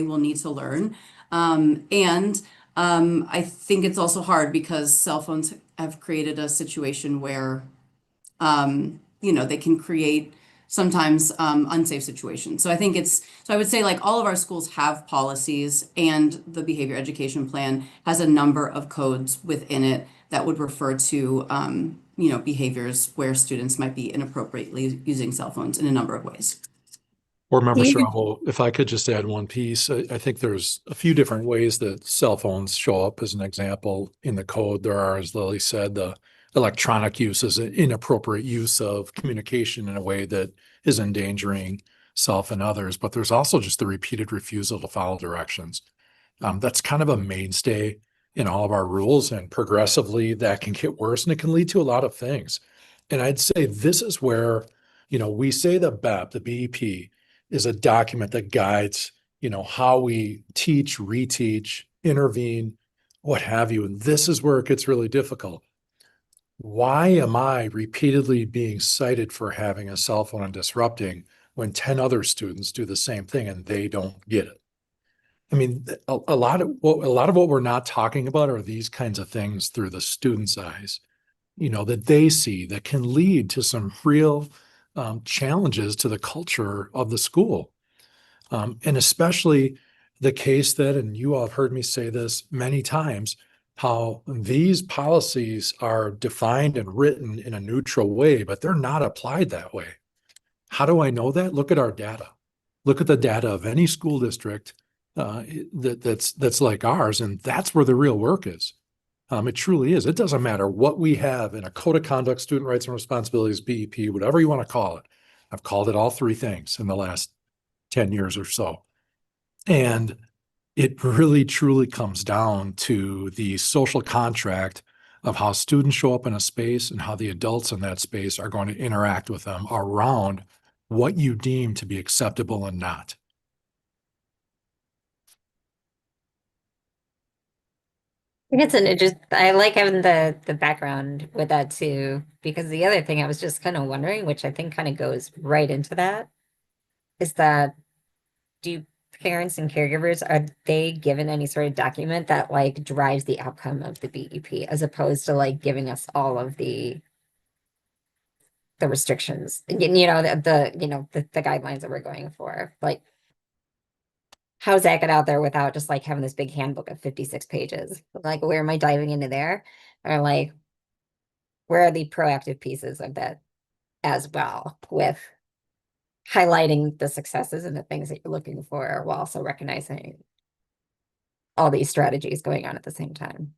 will need to learn. I think it's also hard because cell phones have created a situation where, they can create sometimes unsafe situations. So I would say like all of our schools have policies and the behavior education plan has a number of codes within it that would refer to, behaviors where students might be inappropriately using cell phones in a number of ways. Board Member Straubel, if I could just add one piece, I think there's a few different ways that cell phones show up as an example in the code. There are, as Lily said, the electronic use is an inappropriate use of communication in a way that is endangering self and others. But there's also just the repeated refusal to follow directions. That's kind of a mainstay in all of our rules, and progressively that can get worse and it can lead to a lot of things. And I'd say this is where, we say the BEP, the BEP, is a document that guides, how we teach, reteach, intervene, what have you. And this is where it gets really difficult. Why am I repeatedly being cited for having a cell phone and disrupting when 10 other students do the same thing and they don't get it? I mean, a lot of what we're not talking about are these kinds of things through the student's eyes, that they see that can lead to some real challenges to the culture of the school. And especially the case that, and you all have heard me say this many times, how these policies are defined and written in a neutral way, but they're not applied that way. How do I know that? Look at our data. Look at the data of any school district that's like ours, and that's where the real work is. It truly is. It doesn't matter what we have in a code of conduct, student rights and responsibilities, BEP, whatever you want to call it. I've called it all three things in the last 10 years or so. And it really truly comes down to the social contract of how students show up in a space and how the adults in that space are going to interact with them around what you deem to be acceptable and not. I think I like having the background with that too, because the other thing I was just kind of wondering, which I think kind of goes right into that, is that do parents and caregivers, are they given any sort of document that like drives the outcome of the BEP as opposed to like giving us all of the restrictions, the guidelines that we're going for? Like, how's that get out there without just like having this big handbook of 56 pages? Like, where am I diving into there? Or like, where are the proactive pieces of that as well, with highlighting the successes and the things that you're looking for while also recognizing all these strategies going on at the same time?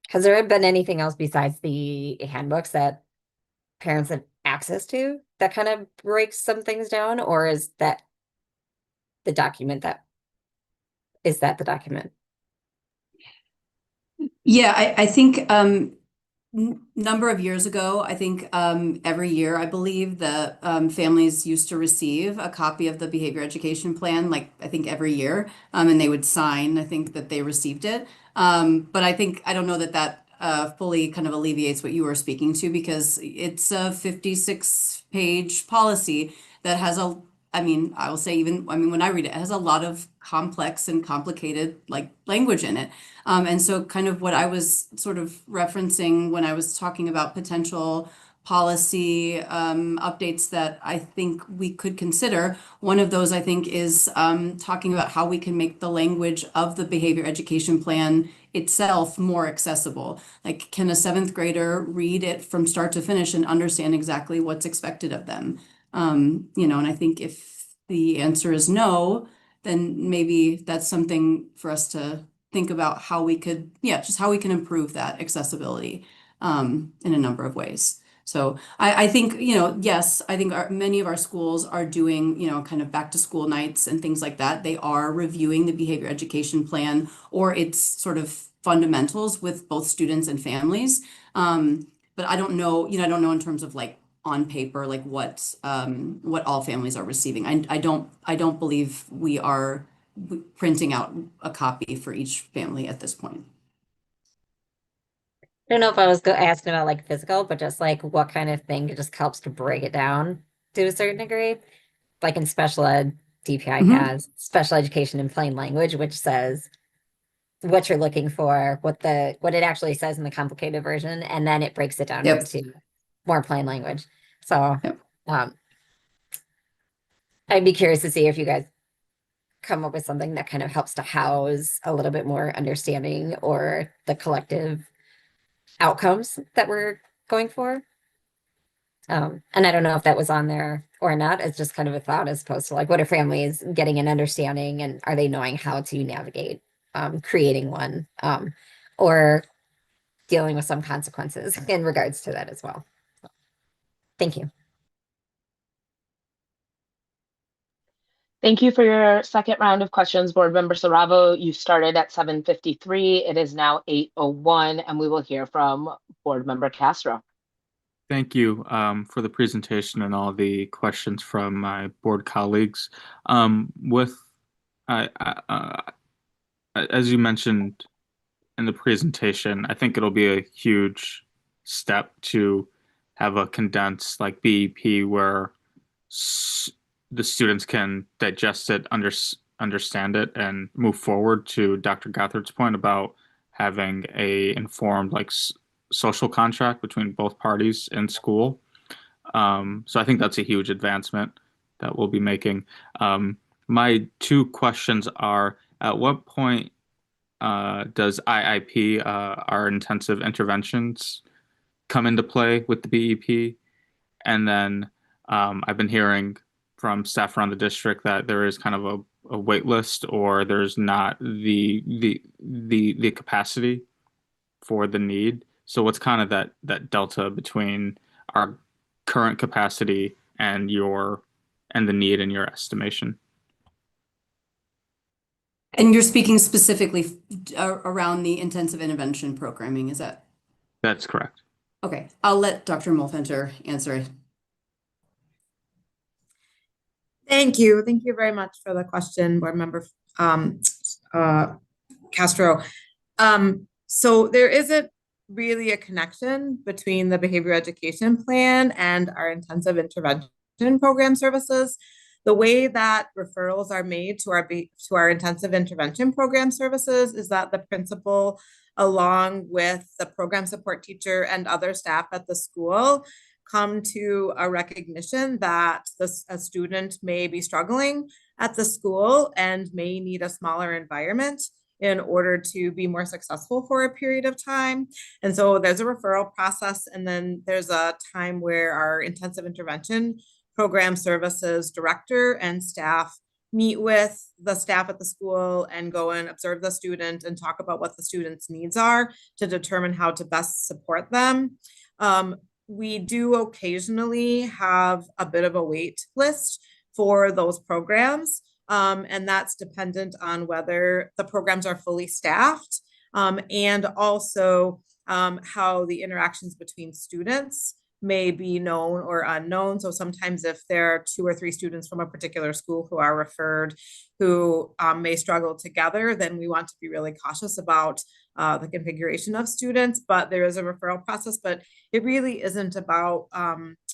Has there been anything else besides the handbooks that parents have access to that kind of breaks some things down, or is that the document the document? Yeah, I think number of years ago, I think every year, I believe the families used to receive a copy of the behavior education plan, like I think every year, and they would sign, I think that they received it. But I don't know that fully kind of alleviates what you were speaking to, because it's a 56-page policy that has I mean, I will say, even, I mean, when I read it, it has a lot of complex and complicated like language in it. And so kind of what I was sort of referencing when I was talking about potential policy updates that I think we could consider. One of those, I think, is talking about how we can make the language of the behavior education plan itself more accessible. Like, can a 7th grader read it from start to finish and understand exactly what's expected of them? You know, and I think if the answer is no, then maybe that's something for us to think about how we could, just how we can improve that accessibility in a number of ways. So I think, you know, yes, I think many of our schools are doing, you know, kind of back to school nights and things like that. They are reviewing the behavior education plan or its sort of fundamentals with both students and families. But I don't know, you know, I don't know in terms of like on paper, like what all families are receiving. I don't believe we are printing out a copy for each family at this point. I don't know if I was asking about like physical, but just like what kind of thing just helps to break it down to a certain degree. Like in special ed, DPI has special education in plain language, which says what you're looking for, what it actually says in the complicated version, and then it breaks it down into more plain language. So I'd be curious to see if you guys come up with something that kind of helps to house a little bit more understanding or the collective outcomes that we're going for. And I don't know if that was on there or not. It's just kind of a thought as opposed to like, what are families getting an understanding and are they knowing how to navigate creating one or dealing with some consequences in regards to that as well. So, thank you. Thank you for your second round of questions, Board Member Saravo. You started at 7:53. It is now 8:01, and we will hear from Board Member Castro. Thank you for the presentation and all the questions from my board colleagues. As you mentioned in the presentation, I think it'll be a huge step to have a condensed like BEP where the students can digest it, understand it, and move forward. To Dr. Gothard's point about having a informed like social contract between both parties in school. So I think that's a huge advancement that we'll be making. My two questions are, at what point does IIP, our intensive interventions, come into play with the BEP? And then I've been hearing from staff around the district that there is kind of a wait list, or there's not the capacity for the need. So what's kind of that delta between our current capacity and the need in your estimation? And you're speaking specifically around the intensive intervention programming, is that? That's correct. Okay, I'll let Dr. Molfenter answer it. Thank you. Thank you very much for the question, Board Member Castro. So there isn't really a connection between the behavior education plan and our intensive intervention program services. The way that referrals are made to our intensive intervention program services is that the principal, along with the program support teacher and other staff at the school, come to a recognition that a student may be struggling at the school and may need a smaller environment in order to be more successful for a period of time. And so there's a referral process, and then there's a time where our intensive intervention program services director and staff meet with the staff at the school and go and observe the student and talk about what the student's needs are to determine how to best support them. We do occasionally have a bit of a wait list for those programs, and that's dependent on whether the programs are fully staffed and also how the interactions between students may be known or unknown. So sometimes if there are 2 or 3 students from a particular school who are referred, who may struggle together, then we want to be really cautious about the configuration of students. But there is a referral process, but it really isn't about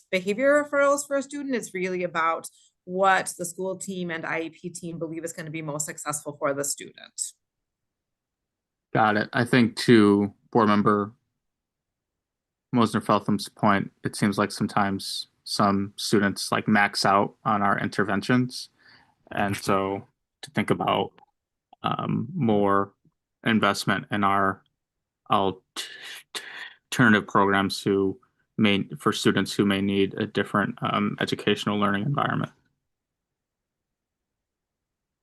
behavior referrals for a student. It's really about what the school team and IEP team believe is going to be most successful for the student. Got it. I think to board member Mosner-Feltham's point, it seems like sometimes some students like max out on our interventions. And so to think about more investment in our alternative programs for students who may need a different educational learning environment.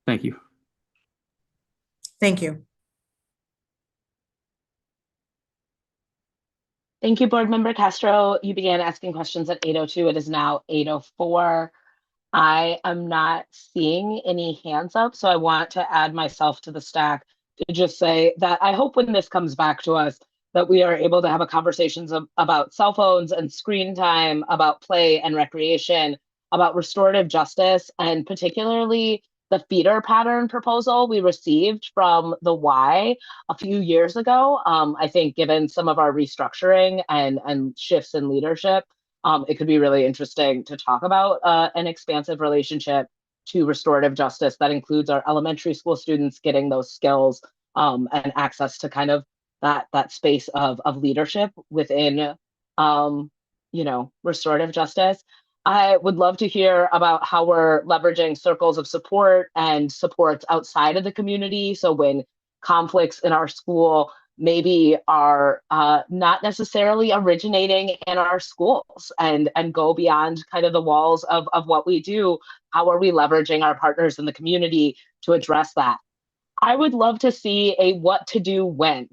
Thank you. Thank you. Thank you, Board Member Castro. You began asking questions at 8:02. It is now 8:04. I am not seeing any hands up, so I want to add myself to the stack to just say that I hope when this comes back to us that we are able to have a conversations about cell phones and screen time, about play and recreation, about restorative justice, and particularly the feeder pattern proposal we received from the Y a few years ago. I think given some of our restructuring and shifts in leadership, it could be really interesting to talk about an expansive relationship to restorative justice that includes our elementary school students getting those skills and access to kind of that space of leadership within restorative justice. I would love to hear about how we're leveraging circles of support and supports outside of the community. So when conflicts in our school maybe are not necessarily originating in our schools and go beyond kind of the walls of what we do, how are we leveraging our partners in the community to address that? I would love to see a what to do when.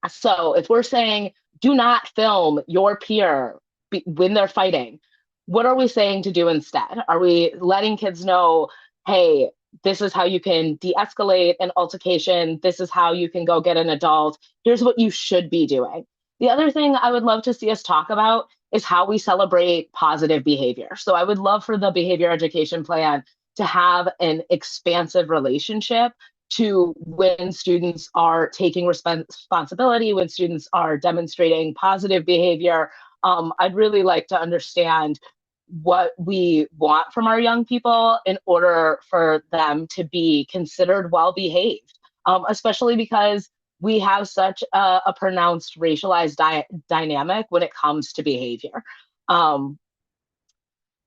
So if we're saying, do not film your peer when they're fighting, what are we saying to do instead? Are we letting kids know, hey, this is how you can de-escalate an altercation. This is how you can go get an adult. Here's what you should be doing. The other thing I would love to see us talk about is how we celebrate positive behavior. So I would love for the behavior education plan to have an expansive relationship to when students are taking responsibility, when students are demonstrating positive behavior. I'd really like to understand what we want from our young people in order for them to be considered well-behaved, especially because we have such a pronounced racialized dynamic when it comes to behavior.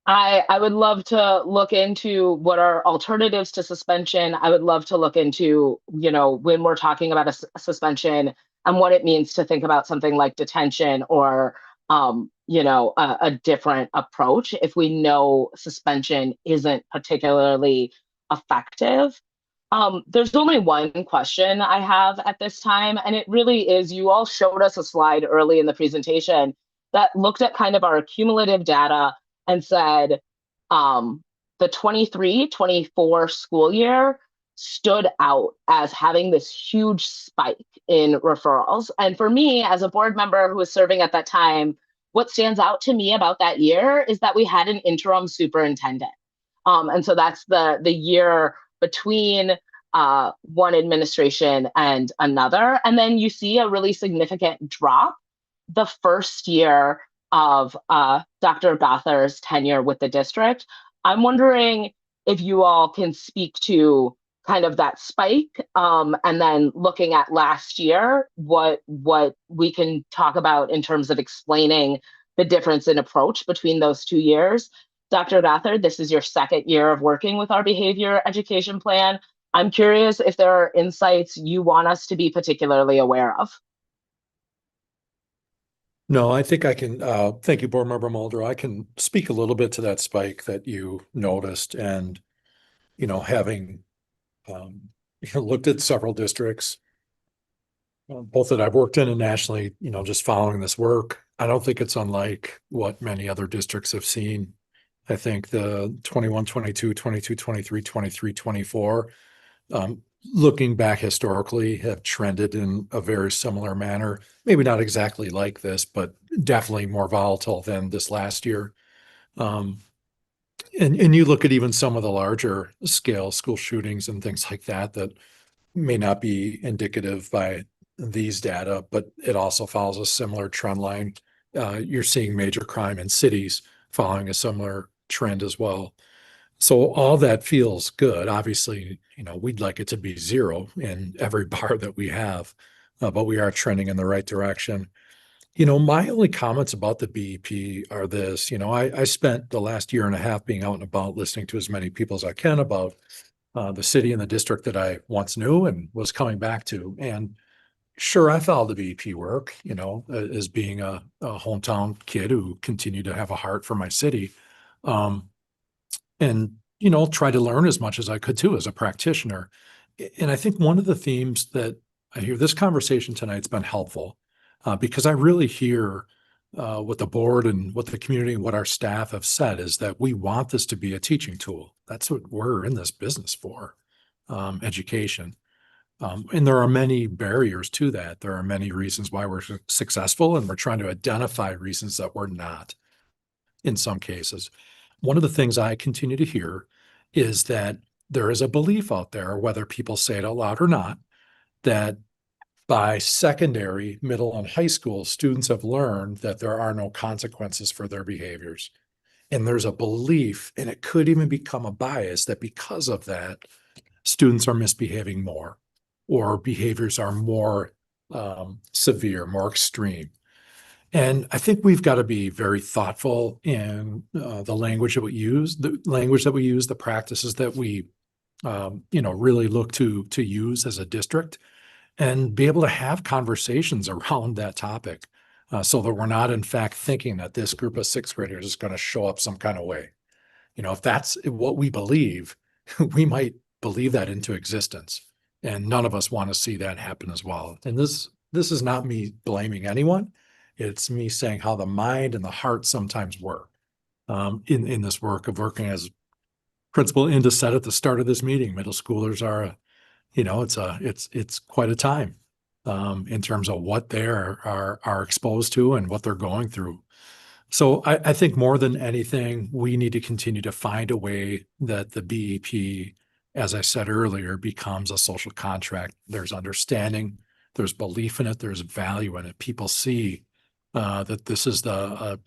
I would love to look into what are alternatives to suspension. I would love to look into, when we're talking about a suspension and what it means to think about something like detention or, a different approach if we know suspension isn't particularly effective. There's only one question I have at this time, and it really is, you all showed us a slide early in the presentation that looked at kind of our cumulative data and said the 23-24 school year stood out as having this huge spike in referrals. And for me, as a board member who was serving at that time, what stands out to me about that year is that we had an interim superintendent. And so that's the year between one administration and another. And then you see a really significant drop the first year of Dr. Gother's tenure with the district. I'm wondering if you all can speak to kind of that spike, and then looking at last year, what we can talk about in terms of explaining the difference in approach between those 2 years. Dr. Gother, this is your second year of working with our behavior education plan. I'm curious if there are insights you want us to be particularly aware of. No, I think I can, thank you, Board Member Muldrow. I can speak a little bit to that spike that you noticed and, having, looked at several districts, both that I've worked in and nationally, just following this work, I don't think it's unlike what many other districts have seen. I think the 21, 22, 22, 23, 23, 24, looking back historically, have trended in a very similar manner. Maybe not exactly like this, but definitely more volatile than this last year. Um, and you look at even some of the larger scale school shootings and things like that, that may not be indicative by these data, but it also follows a similar trend line. You're seeing major crime in cities following a similar trend as well. So all that feels good. Obviously, we'd like it to be zero in every bar that we have, but we are trending in the right direction. My only comments about the BEP are this. I spent the last year and a half being out and about listening to as many people as I can about the city and the district that I once knew and was coming back to. And sure, I followed the BEP work, as being a hometown kid who continued to have a heart for my city. And try to learn as much as I could too as a practitioner. And I think one of the themes that I hear this conversation tonight's been helpful, because I really hear what the board and what the community and what our staff have said is that we want this to be a teaching tool. That's what we're in this business for, education. And there are many barriers to that. There are many reasons why we're successful, and we're trying to identify reasons that we're not in some cases. One of the things I continue to hear is that there is a belief out there, whether people say it out loud or not, that by secondary, middle, and high school, students have learned that there are no consequences for their behaviors. And there's a belief, and it could even become a bias, that because of that, students are misbehaving more, or behaviors are more severe, more extreme. And I think we've got to be very thoughtful in the language that we use, the practices that we, really look to use as a district, and be able to have conversations around that topic, so that we're not, in fact, thinking that this group of sixth graders is going to show up some kind of way. If that's what we believe, we might believe that into existence, and none of us want to see that happen as well. And this is not me blaming anyone. It's me saying how the mind and the heart sometimes work, in this work of working as Principal Inda said at the start of this meeting. Middle schoolers are, it's quite a time, in terms of what they are exposed to and what they're going through. So I think more than anything, we need to continue to find a way that the BEP, as I said earlier, becomes a social contract. There's understanding, there's belief in it, there's value in it. People see that this is a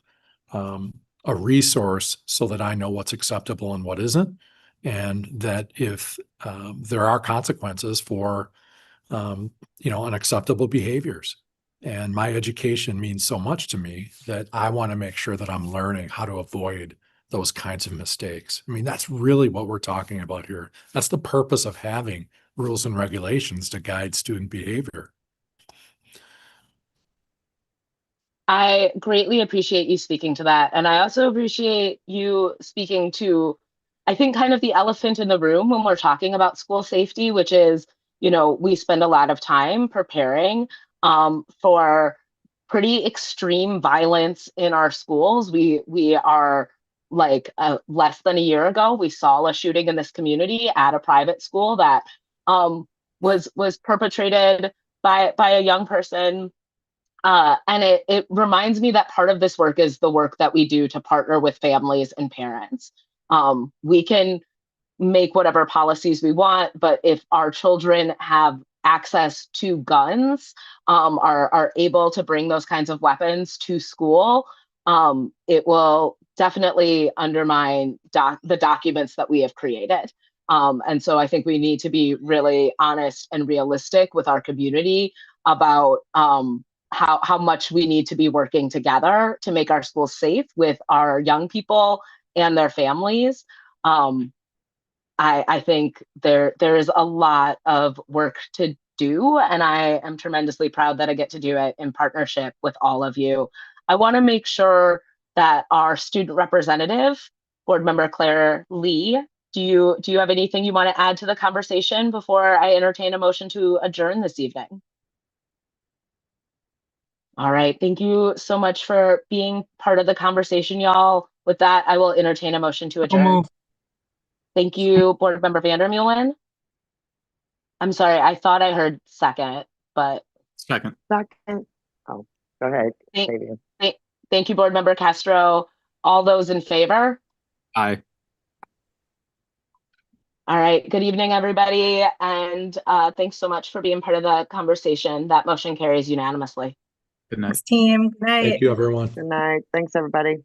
resource so that I know what's acceptable and what isn't, and that if there are consequences for unacceptable behaviors. And my education means so much to me that I want to make sure that I'm learning how to avoid those kinds of mistakes. I mean, that's really what we're talking about here. That's the purpose of having rules and regulations to guide student behavior. I greatly appreciate you speaking to that. And I also appreciate you speaking to, I think, kind of the elephant in the room when we're talking about school safety, which is, we spend a lot of time preparing for pretty extreme violence in our schools. We are like less than a year ago, we saw a shooting in this community at a private school that was perpetrated by a young person. And it reminds me that part of this work is the work that we do to partner with families and parents. We can make whatever policies we want, but if our children have access to guns, are able to bring those kinds of weapons to school, it will definitely undermine the documents that we have created. And so I think we need to be really honest and realistic with our community about how much we need to be working together to make our schools safe with our young people and their families. I think there is a lot of work to do, and I am tremendously proud that I get to do it in partnership with all of you. I want to make sure that our student representative, Board Member Claire Lee, do you have anything you want to add to the conversation before I entertain a motion to adjourn this evening? All right, thank you so much for being part of the conversation, y'all. With that, I will entertain a motion to adjourn. Thank you, Board Member Vandermeulen. I'm sorry, I thought I heard second, but Second. Second. Oh, go ahead. thank, Xavier. thank you, Board Member Castro. All those in favor? Aye. All right. Good evening, everybody. And thanks so much for being part of the conversation. That motion carries unanimously. Good night. Team, good night. Thank you, everyone. Good night. Thanks, everybody.